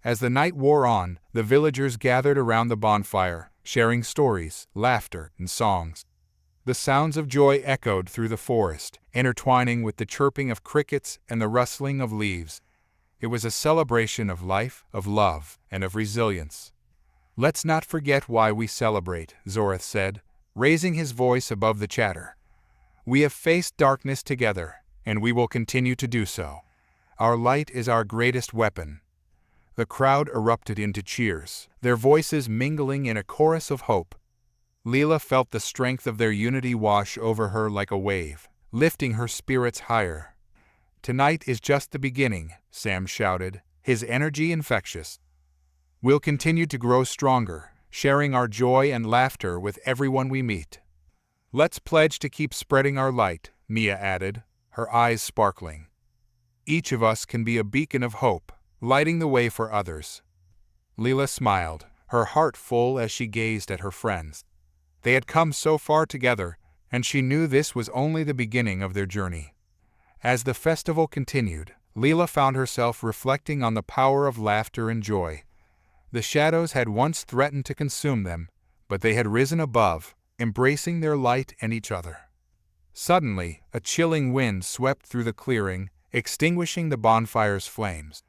As the night wore on, the villagers gathered around the bonfire, sharing stories, laughter, and songs. The sounds of joy echoed through the forest, intertwining with the chirping of crickets and the rustling of leaves. It was a celebration of life, of love, and of resilience. "Let's not forget why we celebrate," Zorath said, raising his voice above the chatter. "We have faced darkness together, and we will continue to do so. Our light is our greatest weapon." The crowd erupted into cheers, their voices mingling in a chorus of hope. Leela felt the strength of their unity wash over her like a wave, lifting her spirits higher. "Tonight is just the beginning," Sam shouted, his energy infectious. "We'll continue to grow stronger, sharing our joy and laughter with everyone we meet." "Let's pledge to keep spreading our light," Mia added, her eyes sparkling. "Each of us can be a beacon of hope, lighting the way for others." Leela smiled, her heart full as she gazed at her friends. They had come so far together, and she knew this was only the beginning of their journey. As the festival continued, Leela found herself reflecting on the power of laughter and joy. The shadows had once threatened to consume them, but they had risen above, embracing their light and each other. Suddenly, a chilling wind swept through the clearing, extinguishing the bonfire's flames.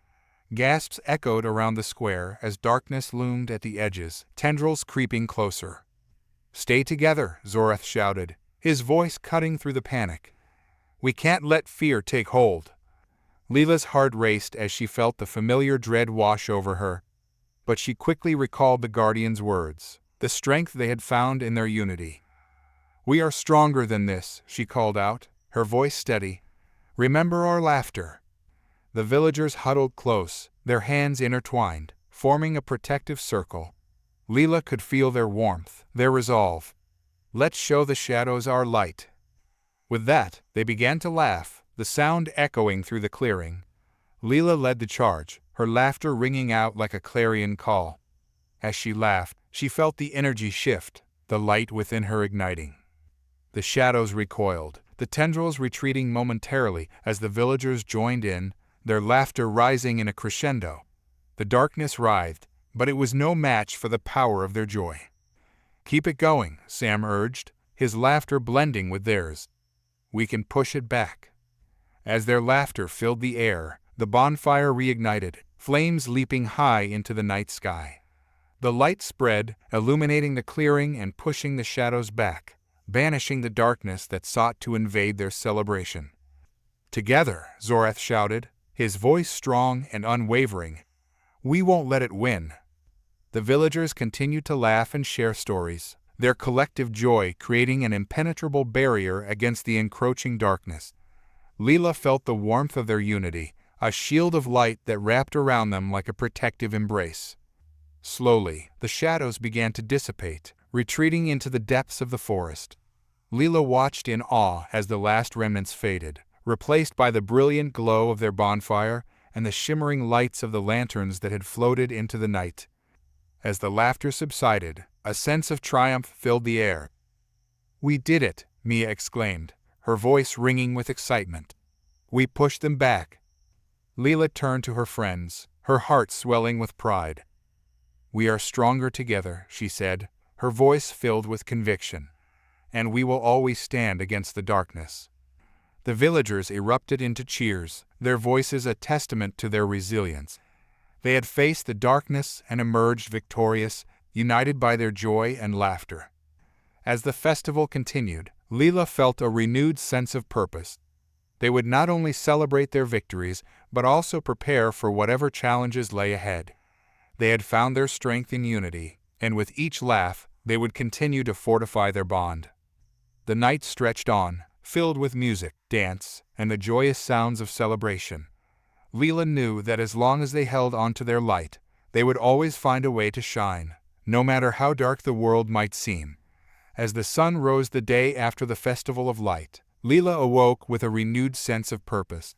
Gasps echoed around the square as darkness loomed at the edges, tendrils creeping closer. "Stay together," Zorath shouted, his voice cutting through the panic. "We can't let fear take hold." Leela's heart raced as she felt the familiar dread wash over her, but she quickly recalled the Guardian's words, the strength they had found in their unity. "We are stronger than this," she called out, her voice steady. "Remember our laughter." The villagers huddled close, their hands intertwined, forming a protective circle. Leela could feel their warmth, their resolve. "Let's show the shadows our light." With that, they began to laugh, the sound echoing through the clearing. Leela led the charge, her laughter ringing out like a clarion call. As she laughed, she felt the energy shift, the light within her igniting. The shadows recoiled, the tendrils retreating momentarily as the villagers joined in, their laughter rising in a crescendo. The darkness writhed, but it was no match for the power of their joy. "Keep it going," Sam urged, his laughter blending with theirs. "We can push it back." As their laughter filled the air, the bonfire reignited, flames leaping high into the night sky. The light spread, illuminating the clearing and pushing the shadows back, banishing the darkness that sought to invade their celebration. "Together," Zorath shouted, his voice strong and unwavering. "We won't let it win." The villagers continued to laugh and share stories, their collective joy creating an impenetrable barrier against the encroaching darkness. Leela felt the warmth of their unity, a shield of light that wrapped around them like a protective embrace. Slowly, the shadows began to dissipate, retreating into the depths of the forest. Leela watched in awe as the last remnants faded, replaced by the brilliant glow of their bonfire and the shimmering lights of the lanterns that had floated into the night. As the laughter subsided, a sense of triumph filled the air. "We did it," Mia exclaimed, her voice ringing with excitement. "We pushed them back." Leela turned to her friends, her heart swelling with pride. "We are stronger together," she said, her voice filled with conviction. "And we will always stand against the darkness." The villagers erupted into cheers, their voices a testament to their resilience. They had faced the darkness and emerged victorious, united by their joy and laughter. As the festival continued, Leela felt a renewed sense of purpose. They would not only celebrate their victories, but also prepare for whatever challenges lay ahead. They had found their strength in unity, and with each laugh, they would continue to fortify their bond. The night stretched on, filled with music, dance, and the joyous sounds of celebration. Leela knew that as long as they held on to their light, they would always find a way to shine, no matter how dark the world might seem. As the sun rose the day after the Festival of Light, Leela awoke with a renewed sense of purpose.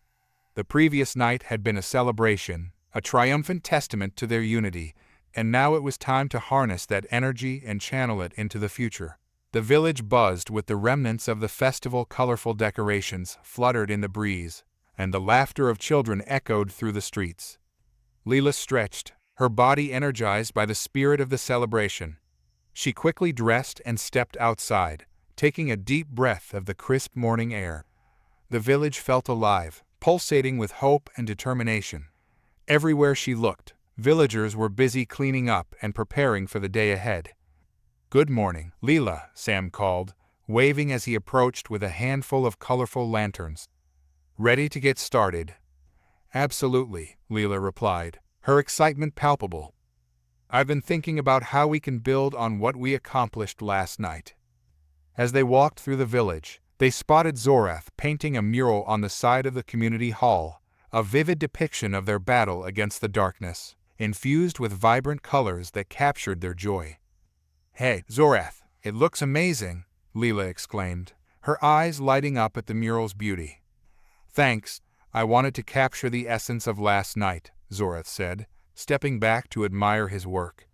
The previous night had been a celebration, a triumphant testament to their unity, and now it was time to harness that energy and channel it into the future. The village buzzed with the remnants of the festival. Colorful decorations fluttered in the breeze, and the laughter of children echoed through the streets. Leela stretched, her body energized by the spirit of the celebration. She quickly dressed and stepped outside, taking a deep breath of the crisp morning air. The village felt alive, pulsating with hope and determination. Everywhere she looked, villagers were busy cleaning up and preparing for the day ahead. "Good morning, Leela," Sam called, waving as he approached with a handful of colorful lanterns. "Ready to get started?" "Absolutely," Leela replied, her excitement palpable. "I've been thinking about how we can build on what we accomplished last night." As they walked through the village, they spotted Zorath painting a mural on the side of the community hall, a vivid depiction of their battle against the darkness, infused with vibrant colors that captured their joy. "Hey, Zorath, it looks amazing," Leela exclaimed, her eyes lighting up at the mural's beauty. "Thanks, I wanted to capture the essence of last night," Zorath said, stepping back to admire his work.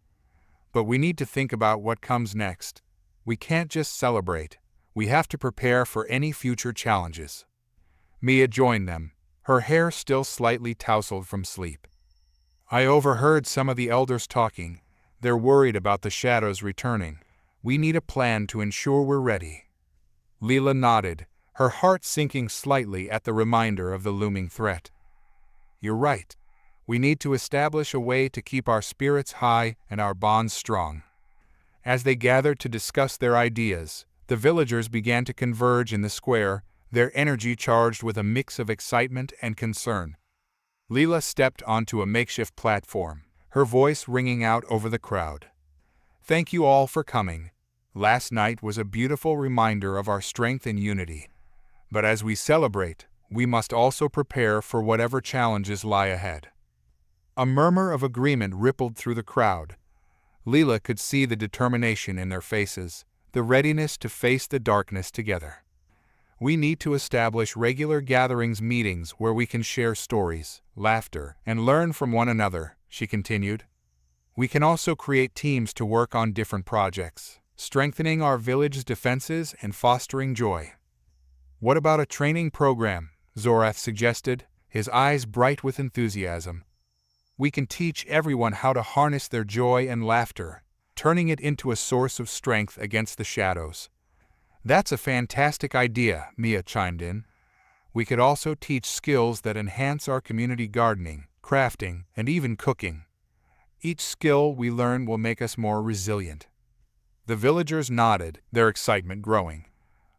"But we need to think about what comes next. We can't just celebrate, we have to prepare for any future challenges." Mia joined them, her hair still slightly tousled from sleep. I overheard some of the elders talking. They're worried about the shadows returning. We need a plan to ensure we're ready. Leela nodded, her heart sinking slightly at the reminder of the looming threat. You're right. We need to establish a way to keep our spirits high and our bonds strong. As they gathered to discuss their ideas, the villagers began to converge in the square, their energy charged with a mix of excitement and concern. Leela stepped onto a makeshift platform, her voice ringing out over the crowd. Thank you all for coming. Last night was a beautiful reminder of our strength and unity. But as we celebrate, we must also prepare for whatever challenges lie ahead. A murmur of agreement rippled through the crowd. Leela could see the determination in their faces, the readiness to face the darkness together. We need to establish regular meetings where we can share stories, laughter, and learn from one another, she continued. We can also create teams to work on different projects, strengthening our village's defenses and fostering joy. What about a training program? Zorath suggested, his eyes bright with enthusiasm. We can teach everyone how to harness their joy and laughter, turning it into a source of strength against the shadows. That's a fantastic idea, Mia chimed in. We could also teach skills that enhance our community gardening, crafting, and even cooking. Each skill we learn will make us more resilient. The villagers nodded, their excitement growing.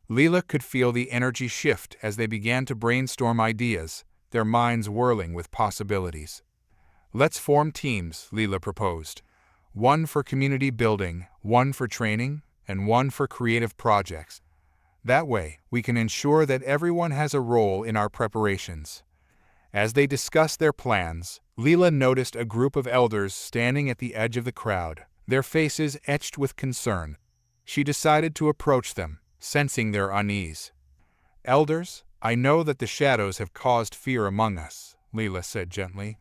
Leela could feel the energy shift as they began to brainstorm ideas, their minds whirling with possibilities. Let's form teams, Leela proposed. One for community building, one for training, and one for creative projects. That way, we can ensure that everyone has a role in our preparations. As they discussed their plans, Leela noticed a group of elders standing at the edge of the crowd, their faces etched with concern. She decided to approach them, sensing their unease. Elders, I know that the shadows have caused fear among us, Leela said gently.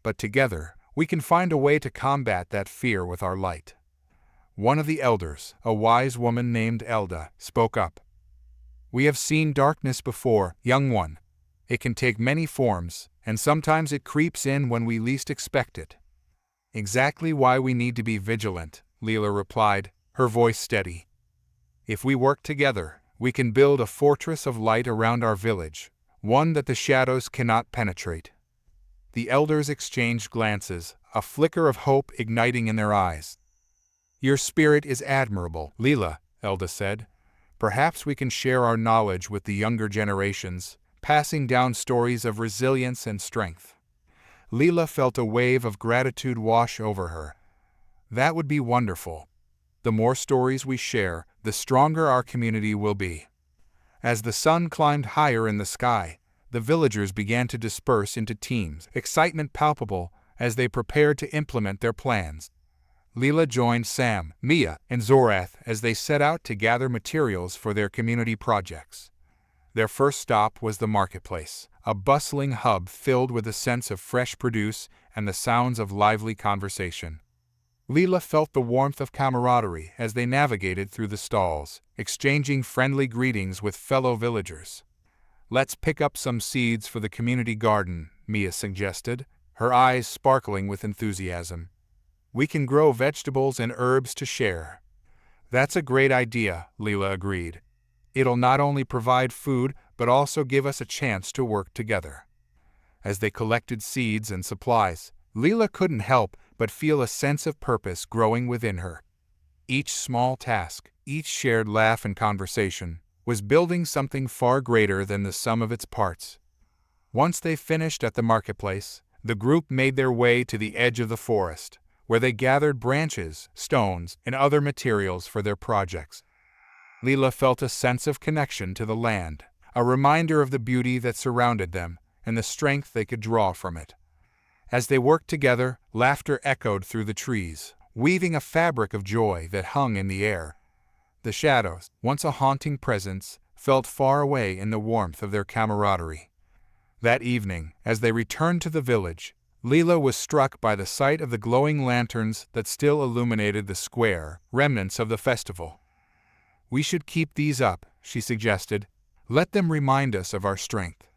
But together, we can find a way to combat that fear with our light. One of the elders, a wise woman named Elda, spoke up. We have seen darkness before, young one. It can take many forms, and sometimes it creeps in when we least expect it. Exactly why we need to be vigilant, Leela replied, her voice steady. If we work together, we can build a fortress of light around our village, one that the shadows cannot penetrate. The elders exchanged glances, a flicker of hope igniting in their eyes. Your spirit is admirable, Leela, Elda said. Perhaps we can share our knowledge with the younger generations, passing down stories of resilience and strength. Leela felt a wave of gratitude wash over her. That would be wonderful. The more stories we share, the stronger our community will be. As the sun climbed higher in the sky, the villagers began to disperse into teams, excitement palpable as they prepared to implement their plans. Leela joined Sam, Mia, and Zorath as they set out to gather materials for their community projects. Their first stop was the marketplace, a bustling hub filled with a sense of fresh produce and the sounds of lively conversation. Leela felt the warmth of camaraderie as they navigated through the stalls, exchanging friendly greetings with fellow villagers. Let's pick up some seeds for the community garden, Mia suggested, her eyes sparkling with enthusiasm. We can grow vegetables and herbs to share. That's a great idea, Leela agreed. It'll not only provide food, but also give us a chance to work together. As they collected seeds and supplies, Leela couldn't help but feel a sense of purpose growing within her. Each small task, each shared laugh and conversation, was building something far greater than the sum of its parts. Once they finished at the marketplace, the group made their way to the edge of the forest, where they gathered branches, stones, and other materials for their projects. Leela felt a sense of connection to the land, a reminder of the beauty that surrounded them and the strength they could draw from it. As they worked together, laughter echoed through the trees, weaving a fabric of joy that hung in the air. The shadows, once a haunting presence, felt far away in the warmth of their camaraderie. That evening, as they returned to the village, Leela was struck by the sight of the glowing lanterns that still illuminated the square, remnants of the festival. We should keep these up, she suggested. Let them remind us of our strength.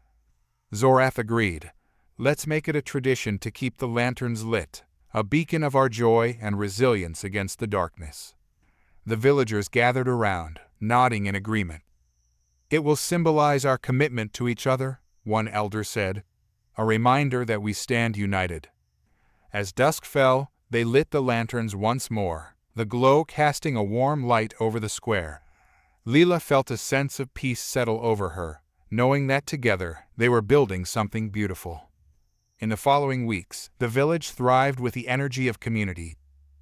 Zorath agreed. Let's make it a tradition to keep the lanterns lit, a beacon of our joy and resilience against the darkness. The villagers gathered around, nodding in agreement. It will symbolize our commitment to each other, one elder said, a reminder that we stand united. As dusk fell, they lit the lanterns once more, the glow casting a warm light over the square. Leela felt a sense of peace settle over her, knowing that together they were building something beautiful. In the following weeks, the village thrived with the energy of community.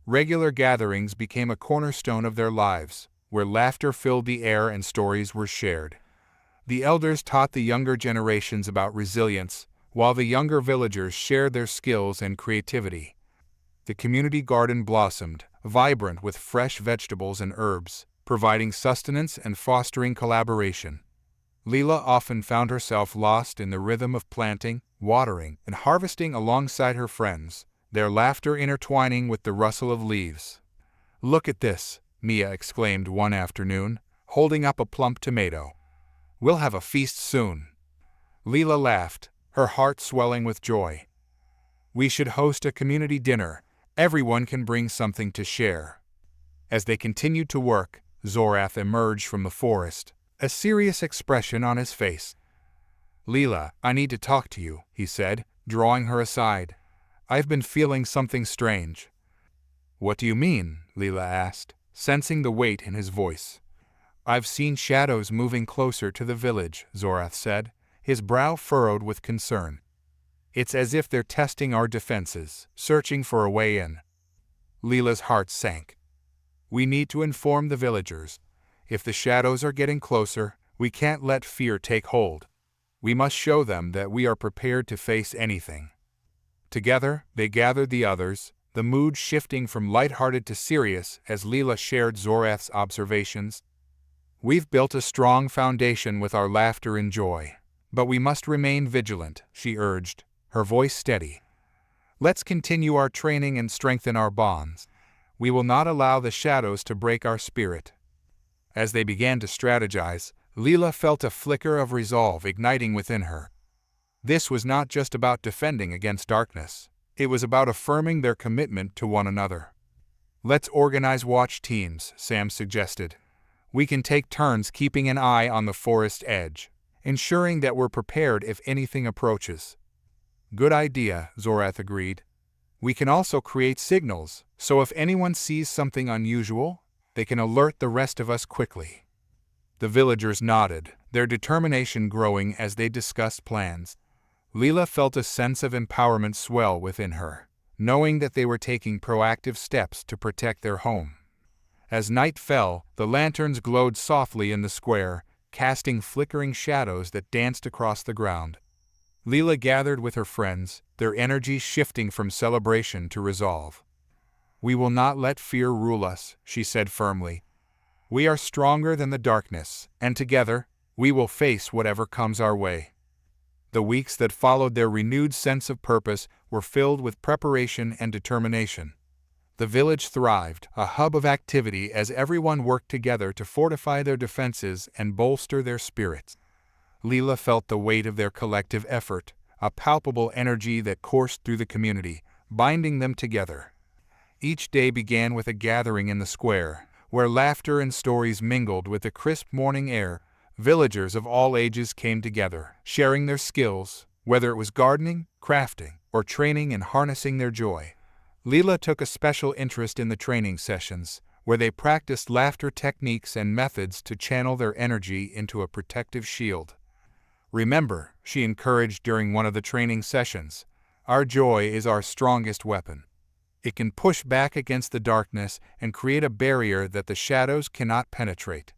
Regular gatherings became a cornerstone of their lives, where laughter filled the air and stories were shared. The elders taught the younger generations about resilience, while the younger villagers shared their skills and creativity. The community garden blossomed, vibrant with fresh vegetables and herbs, providing sustenance and fostering collaboration. Leela often found herself lost in the rhythm of planting, watering, and harvesting alongside her friends, their laughter intertwining with the rustle of leaves. "Look at this," Mia exclaimed one afternoon, holding up a plump tomato. "We'll have a feast soon." Leela laughed, her heart swelling with joy. "We should host a community dinner. Everyone can bring something to share." As they continued to work, Zorath emerged from the forest, a serious expression on his face. "Leela, I need to talk to you," he said, drawing her aside. "I've been feeling something strange." "What do you mean?" Leela asked, sensing the weight in his voice. "I've seen shadows moving closer to the village," Zorath said, his brow furrowed with concern. "It's as if they're testing our defenses, searching for a way in." Leela's heart sank. "We need to inform the villagers. If the shadows are getting closer, we can't let fear take hold. We must show them that we are prepared to face anything." Together, they gathered the others, the mood shifting from lighthearted to serious as Leela shared Zorath's observations. "We've built a strong foundation with our laughter and joy, but we must remain vigilant," she urged, her voice steady. "Let's continue our training and strengthen our bonds. We will not allow the shadows to break our spirit." As they began to strategize, Leela felt a flicker of resolve igniting within her. This was not just about defending against darkness. It was about affirming their commitment to one another. "Let's organize watch teams," Sam suggested. "We can take turns keeping an eye on the forest edge, ensuring that we're prepared if anything approaches." "Good idea," Zorath agreed. "We can also create signals, so if anyone sees something unusual, they can alert the rest of us quickly." The villagers nodded, their determination growing as they discussed plans. Leela felt a sense of empowerment swell within her, knowing that they were taking proactive steps to protect their home. As night fell, the lanterns glowed softly in the square, casting flickering shadows that danced across the ground. Leela gathered with her friends, their energy shifting from celebration to resolve. "We will not let fear rule us," she said firmly. "We are stronger than the darkness, and together, we will face whatever comes our way." The weeks that followed their renewed sense of purpose were filled with preparation and determination. The village thrived, a hub of activity as everyone worked together to fortify their defenses and bolster their spirits. Leela felt the weight of their collective effort, a palpable energy that coursed through the community, binding them together. Each day began with a gathering in the square, where laughter and stories mingled with the crisp morning air. Villagers of all ages came together, sharing their skills, whether it was gardening, crafting, or training and harnessing their joy. Leela took a special interest in the training sessions, where they practiced laughter techniques and methods to channel their energy into a protective shield. "Remember," she encouraged during one of the training sessions, "our joy is our strongest weapon. It can push back against the darkness and create a barrier that the shadows cannot penetrate."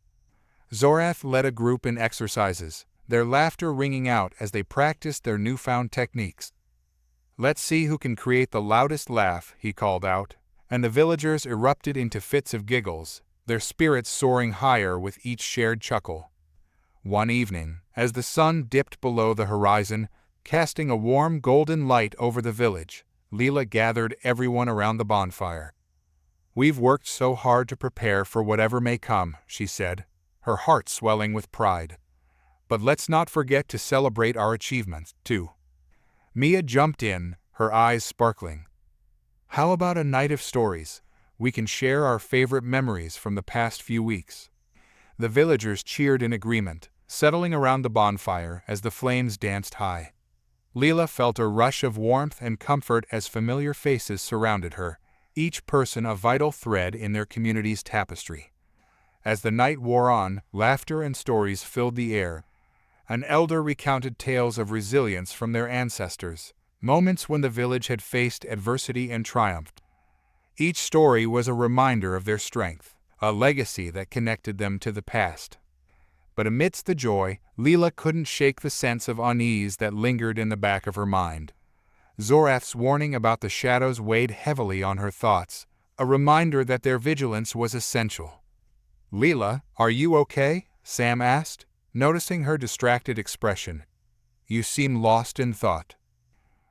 Zorath led a group in exercises, their laughter ringing out as they practiced their newfound techniques. "Let's see who can create the loudest laugh," he called out, and the villagers erupted into fits of giggles, their spirits soaring higher with each shared chuckle. One evening, as the sun dipped below the horizon, casting a warm golden light over the village, Leela gathered everyone around the bonfire. "We've worked so hard to prepare for whatever may come," she said, her heart swelling with pride. But let's not forget to celebrate our achievements, too. Mia jumped in, her eyes sparkling. How about a night of stories? We can share our favorite memories from the past few weeks. The villagers cheered in agreement, settling around the bonfire as the flames danced high. Leela felt a rush of warmth and comfort as familiar faces surrounded her, each person a vital thread in their community's tapestry. As the night wore on, laughter and stories filled the air. An elder recounted tales of resilience from their ancestors, moments when the village had faced adversity and triumphed. Each story was a reminder of their strength, a legacy that connected them to the past. But amidst the joy, Leela couldn't shake the sense of unease that lingered in the back of her mind. Zorath's warning about the shadows weighed heavily on her thoughts, a reminder that their vigilance was essential. "Leela, are you okay?" Sam asked, noticing her distracted expression. "You seem lost in thought."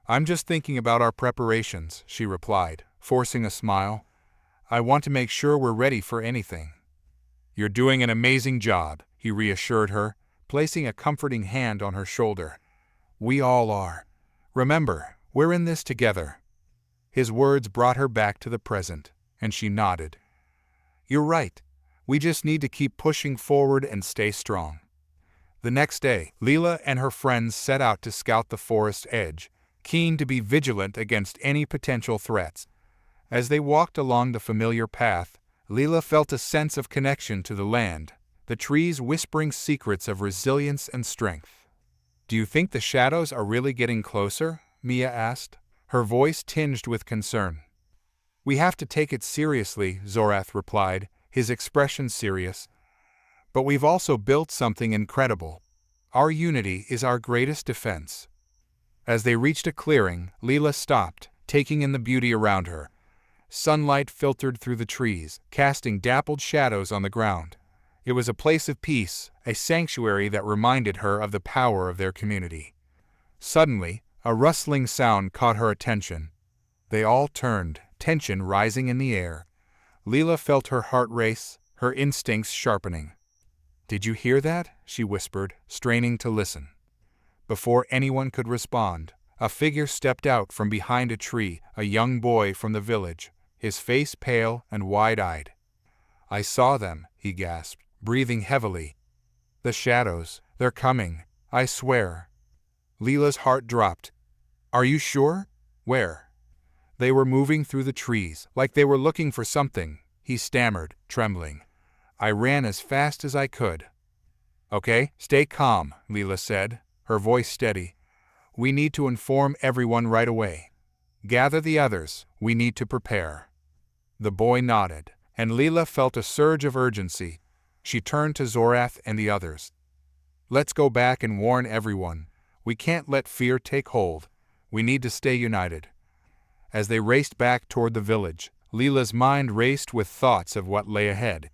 "I'm just thinking about our preparations," she replied, forcing a smile. "I want to make sure we're ready for anything." "You're doing an amazing job," he reassured her, placing a comforting hand on her shoulder. "We all are. Remember, we're in this together." His words brought her back to the present, and she nodded. "You're right. We just need to keep pushing forward and stay strong." The next day, Leela and her friends set out to scout the forest edge, keen to be vigilant against any potential threats. As they walked along the familiar path, Leela felt a sense of connection to the land, the trees whispering secrets of resilience and strength. "Do you think the shadows are really getting closer?" Mia asked, her voice tinged with concern. "We have to take it seriously," Zorath replied, his expression serious. "But we've also built something incredible. Our unity is our greatest defense." As they reached a clearing, Leela stopped, taking in the beauty around her. Sunlight filtered through the trees, casting dappled shadows on the ground. It was a place of peace, a sanctuary that reminded her of the power of their community. Suddenly, a rustling sound caught her attention. They all turned, tension rising in the air. Leela felt her heart race, her instincts sharpening. "Did you hear that?" she whispered, straining to listen. Before anyone could respond, a figure stepped out from behind a tree, a young boy from the village, his face pale and wide-eyed. "I saw them," he gasped, breathing heavily. "The shadows, they're coming, I swear." Leela's heart dropped. "Are you sure? Where?" "They were moving through the trees, like they were looking for something," he stammered, trembling. "I ran as fast as I could." "Okay, stay calm," Leela said, her voice steady. "We need to inform everyone right away. Gather the others, we need to prepare." The boy nodded, and Leela felt a surge of urgency. She turned to Zorath and the others. "Let's go back and warn everyone. We can't let fear take hold. We need to stay united." As they raced back toward the village, Leela's mind raced with thoughts of what lay ahead.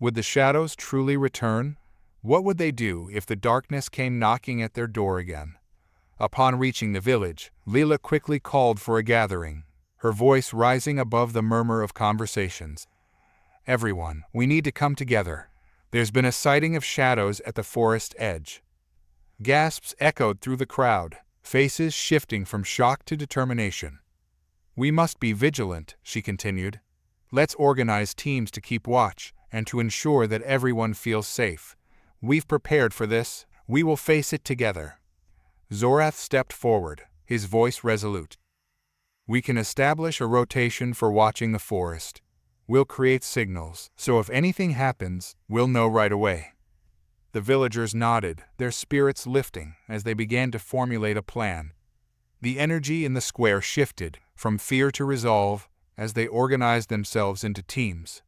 Would the shadows truly return? What would they do if the darkness came knocking at their door again? Upon reaching the village, Leela quickly called for a gathering, her voice rising above the murmur of conversations. "Everyone, we need to come together. There's been a sighting of shadows at the forest edge." Gasps echoed through the crowd, faces shifting from shock to determination. "We must be vigilant," she continued. "Let's organize teams to keep watch and to ensure that everyone feels safe. We've prepared for this. We will face it together." Zorath stepped forward, his voice resolute. "We can establish a rotation for watching the forest. We'll create signals, so if anything happens, we'll know right away." The villagers nodded, their spirits lifting as they began to formulate a plan. The energy in the square shifted, from fear to resolve, as they organized themselves into teams.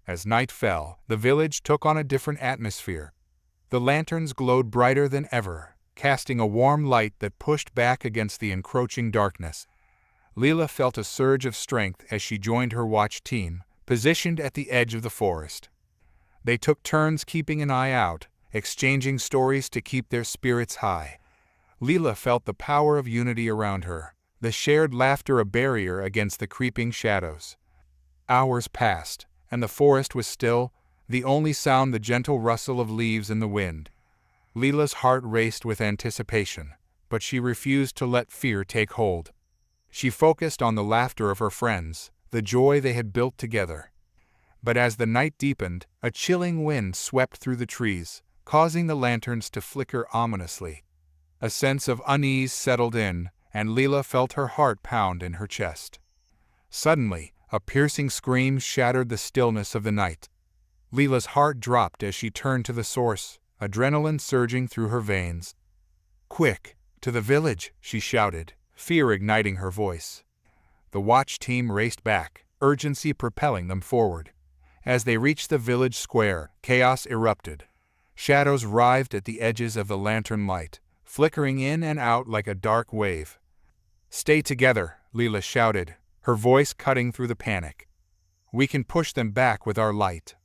As night fell, the village took on a different atmosphere. The lanterns glowed brighter than ever, casting a warm light that pushed back against the encroaching darkness. Leela felt a surge of strength as she joined her watch team, positioned at the edge of the forest. They took turns keeping an eye out, exchanging stories to keep their spirits high. Leela felt the power of unity around her, the shared laughter a barrier against the creeping shadows. Hours passed, and the forest was still, the only sound the gentle rustle of leaves in the wind. Leela's heart raced with anticipation, but she refused to let fear take hold. She focused on the laughter of her friends, the joy they had built together. But as the night deepened, a chilling wind swept through the trees, causing the lanterns to flicker ominously. A sense of unease settled in, and Leela felt her heart pound in her chest. Suddenly, a piercing scream shattered the stillness of the night. Leela's heart dropped as she turned to the source, adrenaline surging through her veins. "Quick, to the village!" she shouted, fear igniting her voice. The watch team raced back, urgency propelling them forward. As they reached the village square, chaos erupted. Shadows writhed at the edges of the lantern light, flickering in and out like a dark wave. "Stay together," Leela shouted, her voice cutting through the panic. "We can push them back with our light."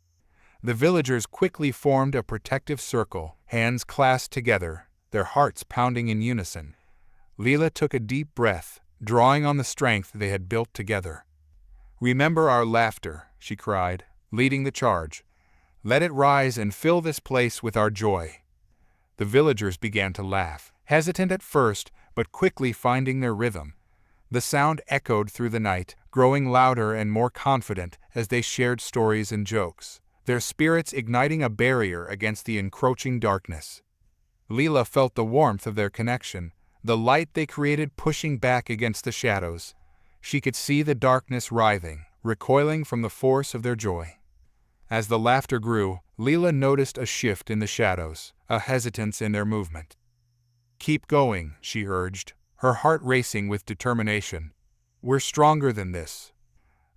The villagers quickly formed a protective circle, hands clasped together, their hearts pounding in unison. Leela took a deep breath, drawing on the strength they had built together. "Remember our laughter," she cried, leading the charge. "Let it rise and fill this place with our joy." The villagers began to laugh, hesitant at first, but quickly finding their rhythm. The sound echoed through the night, growing louder and more confident as they shared stories and jokes, their spirits igniting a barrier against the encroaching darkness. Leela felt the warmth of their connection, the light they created pushing back against the shadows. She could see the darkness writhing, recoiling from the force of their joy. As the laughter grew, Leela noticed a shift in the shadows, a hesitance in their movement. "Keep going," she urged, her heart racing with determination. "We're stronger than this."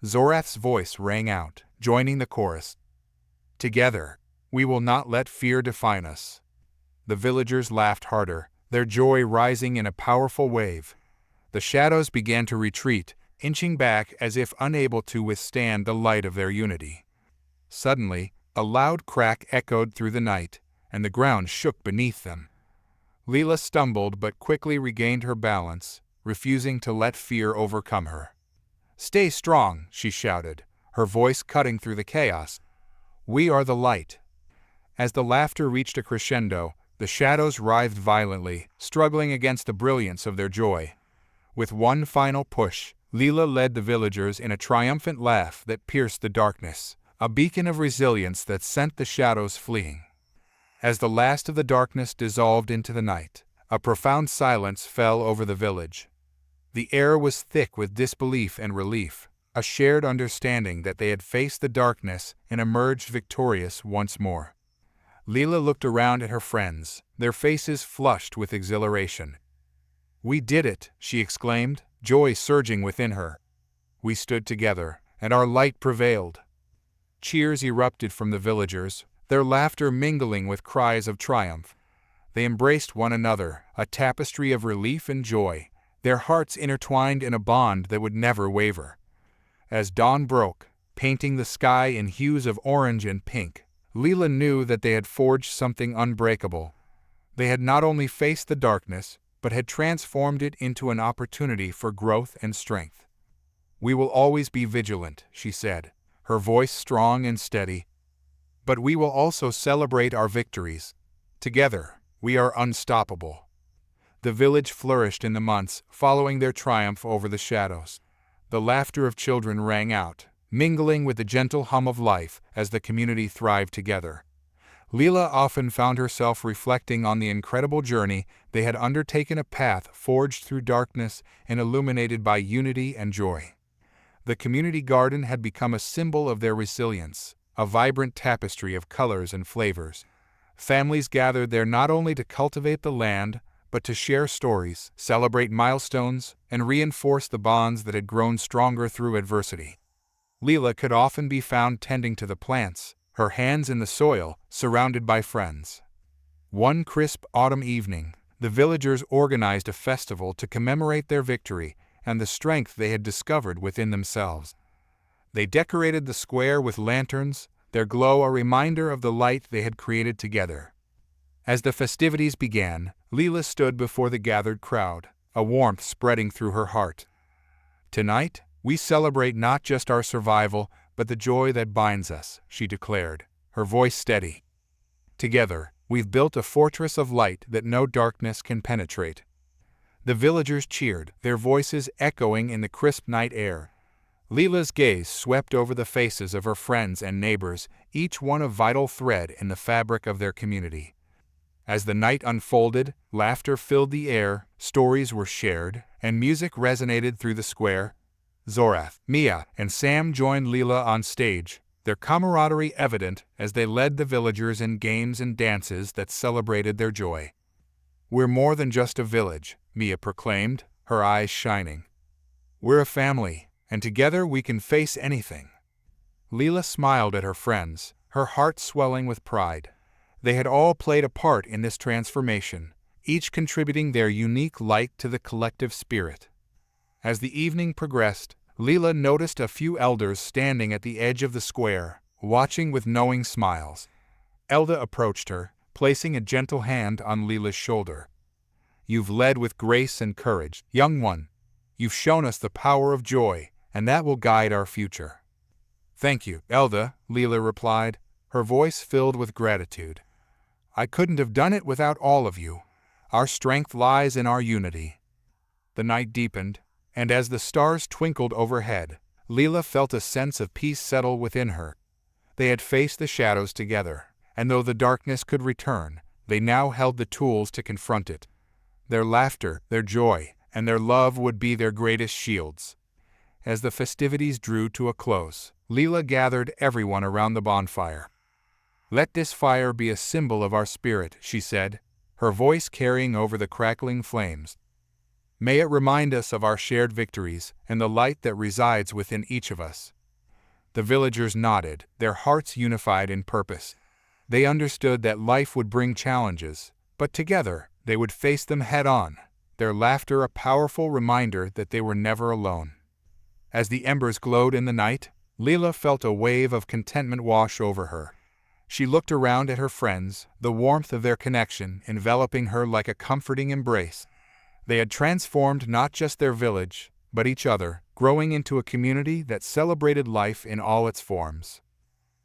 Zorath's voice rang out, joining the chorus. "Together, we will not let fear define us." The villagers laughed harder, their joy rising in a powerful wave. The shadows began to retreat, inching back as if unable to withstand the light of their unity. Suddenly, a loud crack echoed through the night, and the ground shook beneath them. Leela stumbled but quickly regained her balance, refusing to let fear overcome her. "Stay strong," she shouted, her voice cutting through the chaos. "We are the light." As the laughter reached a crescendo, the shadows writhed violently, struggling against the brilliance of their joy. With one final push, Leela led the villagers in a triumphant laugh that pierced the darkness, a beacon of resilience that sent the shadows fleeing. As the last of the darkness dissolved into the night, a profound silence fell over the village. The air was thick with disbelief and relief, a shared understanding that they had faced the darkness and emerged victorious once more. Leela looked around at her friends, their faces flushed with exhilaration. "We did it," she exclaimed, joy surging within her. "We stood together, and our light prevailed." Cheers erupted from the villagers, their laughter mingling with cries of triumph. They embraced one another, a tapestry of relief and joy, their hearts intertwined in a bond that would never waver. As dawn broke, painting the sky in hues of orange and pink, Leela knew that they had forged something unbreakable. They had not only faced the darkness, but had transformed it into an opportunity for growth and strength. "We will always be vigilant," she said, her voice strong and steady. "But we will also celebrate our victories. Together, we are unstoppable." The village flourished in the months following their triumph over the shadows. The laughter of children rang out, mingling with the gentle hum of life as the community thrived together. Leela often found herself reflecting on the incredible journey they had undertaken, a path forged through darkness and illuminated by unity and joy. The community garden had become a symbol of their resilience, a vibrant tapestry of colors and flavors. Families gathered there not only to cultivate the land, but to share stories, celebrate milestones, and reinforce the bonds that had grown stronger through adversity. Leela could often be found tending to the plants, her hands in the soil, surrounded by friends. One crisp autumn evening, the villagers organized a festival to commemorate their victory and the strength they had discovered within themselves. They decorated the square with lanterns, their glow a reminder of the light they had created together. As the festivities began, Leela stood before the gathered crowd, a warmth spreading through her heart. "Tonight, we celebrate not just our survival, but the joy that binds us," she declared, her voice steady. "Together, We've built a fortress of light that no darkness can penetrate." The villagers cheered, their voices echoing in the crisp night air. Leela's gaze swept over the faces of her friends and neighbors, each one a vital thread in the fabric of their community. As the night unfolded, laughter filled the air, stories were shared, and music resonated through the square. Zorath, Mia, and Sam joined Leela on stage, their camaraderie evident as they led the villagers in games and dances that celebrated their joy. "We're more than just a village," Mia proclaimed, her eyes shining. "We're a family, and together we can face anything." Leela smiled at her friends, her heart swelling with pride. They had all played a part in this transformation, each contributing their unique light to the collective spirit. As the evening progressed, Leela noticed a few elders standing at the edge of the square, watching with knowing smiles. Elda approached her, placing a gentle hand on Leela's shoulder. "You've led with grace and courage, young one. You've shown us the power of joy, and that will guide our future." "Thank you, Elda," Leela replied, her voice filled with gratitude. "I couldn't have done it without all of you. Our strength lies in our unity." The night deepened, and as the stars twinkled overhead, Leela felt a sense of peace settle within her. They had faced the shadows together, and though the darkness could return, they now held the tools to confront it. Their laughter, their joy, and their love would be their greatest shields. As the festivities drew to a close, Leela gathered everyone around the bonfire. "Let this fire be a symbol of our spirit," she said, her voice carrying over the crackling flames. "May it remind us of our shared victories and the light that resides within each of us." The villagers nodded, their hearts unified in purpose. They understood that life would bring challenges, but together they would face them head-on, their laughter a powerful reminder that they were never alone. As the embers glowed in the night, Leela felt a wave of contentment wash over her. She looked around at her friends, the warmth of their connection enveloping her like a comforting embrace. They had transformed not just their village, but each other, growing into a community that celebrated life in all its forms.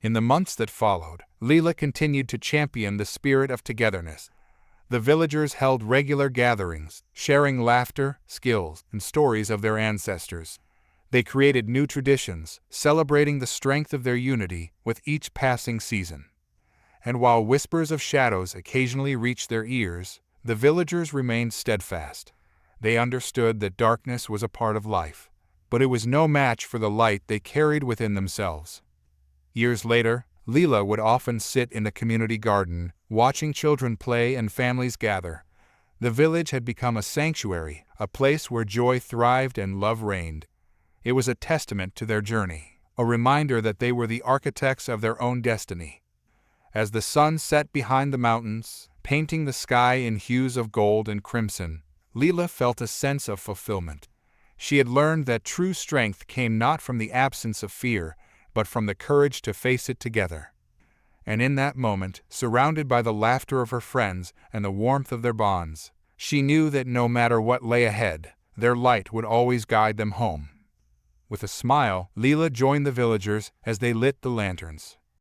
In the months that followed, Leela continued to champion the spirit of togetherness. The villagers held regular gatherings, sharing laughter, skills, and stories of their ancestors. They created new traditions, celebrating the strength of their unity with each passing season. And while whispers of shadows occasionally reached their ears, the villagers remained steadfast. They understood that darkness was a part of life, but it was no match for the light they carried within themselves. Years later, Leela would often sit in the community garden, watching children play and families gather. The village had become a sanctuary, a place where joy thrived and love reigned. It was a testament to their journey, a reminder that they were the architects of their own destiny. As the sun set behind the mountains, painting the sky in hues of gold and crimson, Leela felt a sense of fulfillment. She had learned that true strength came not from the absence of fear, but from the courage to face it together. And in that moment, surrounded by the laughter of her friends and the warmth of their bonds, she knew that no matter what lay ahead, their light would always guide them home. With a smile, Leela joined the villagers as they lit the lanterns.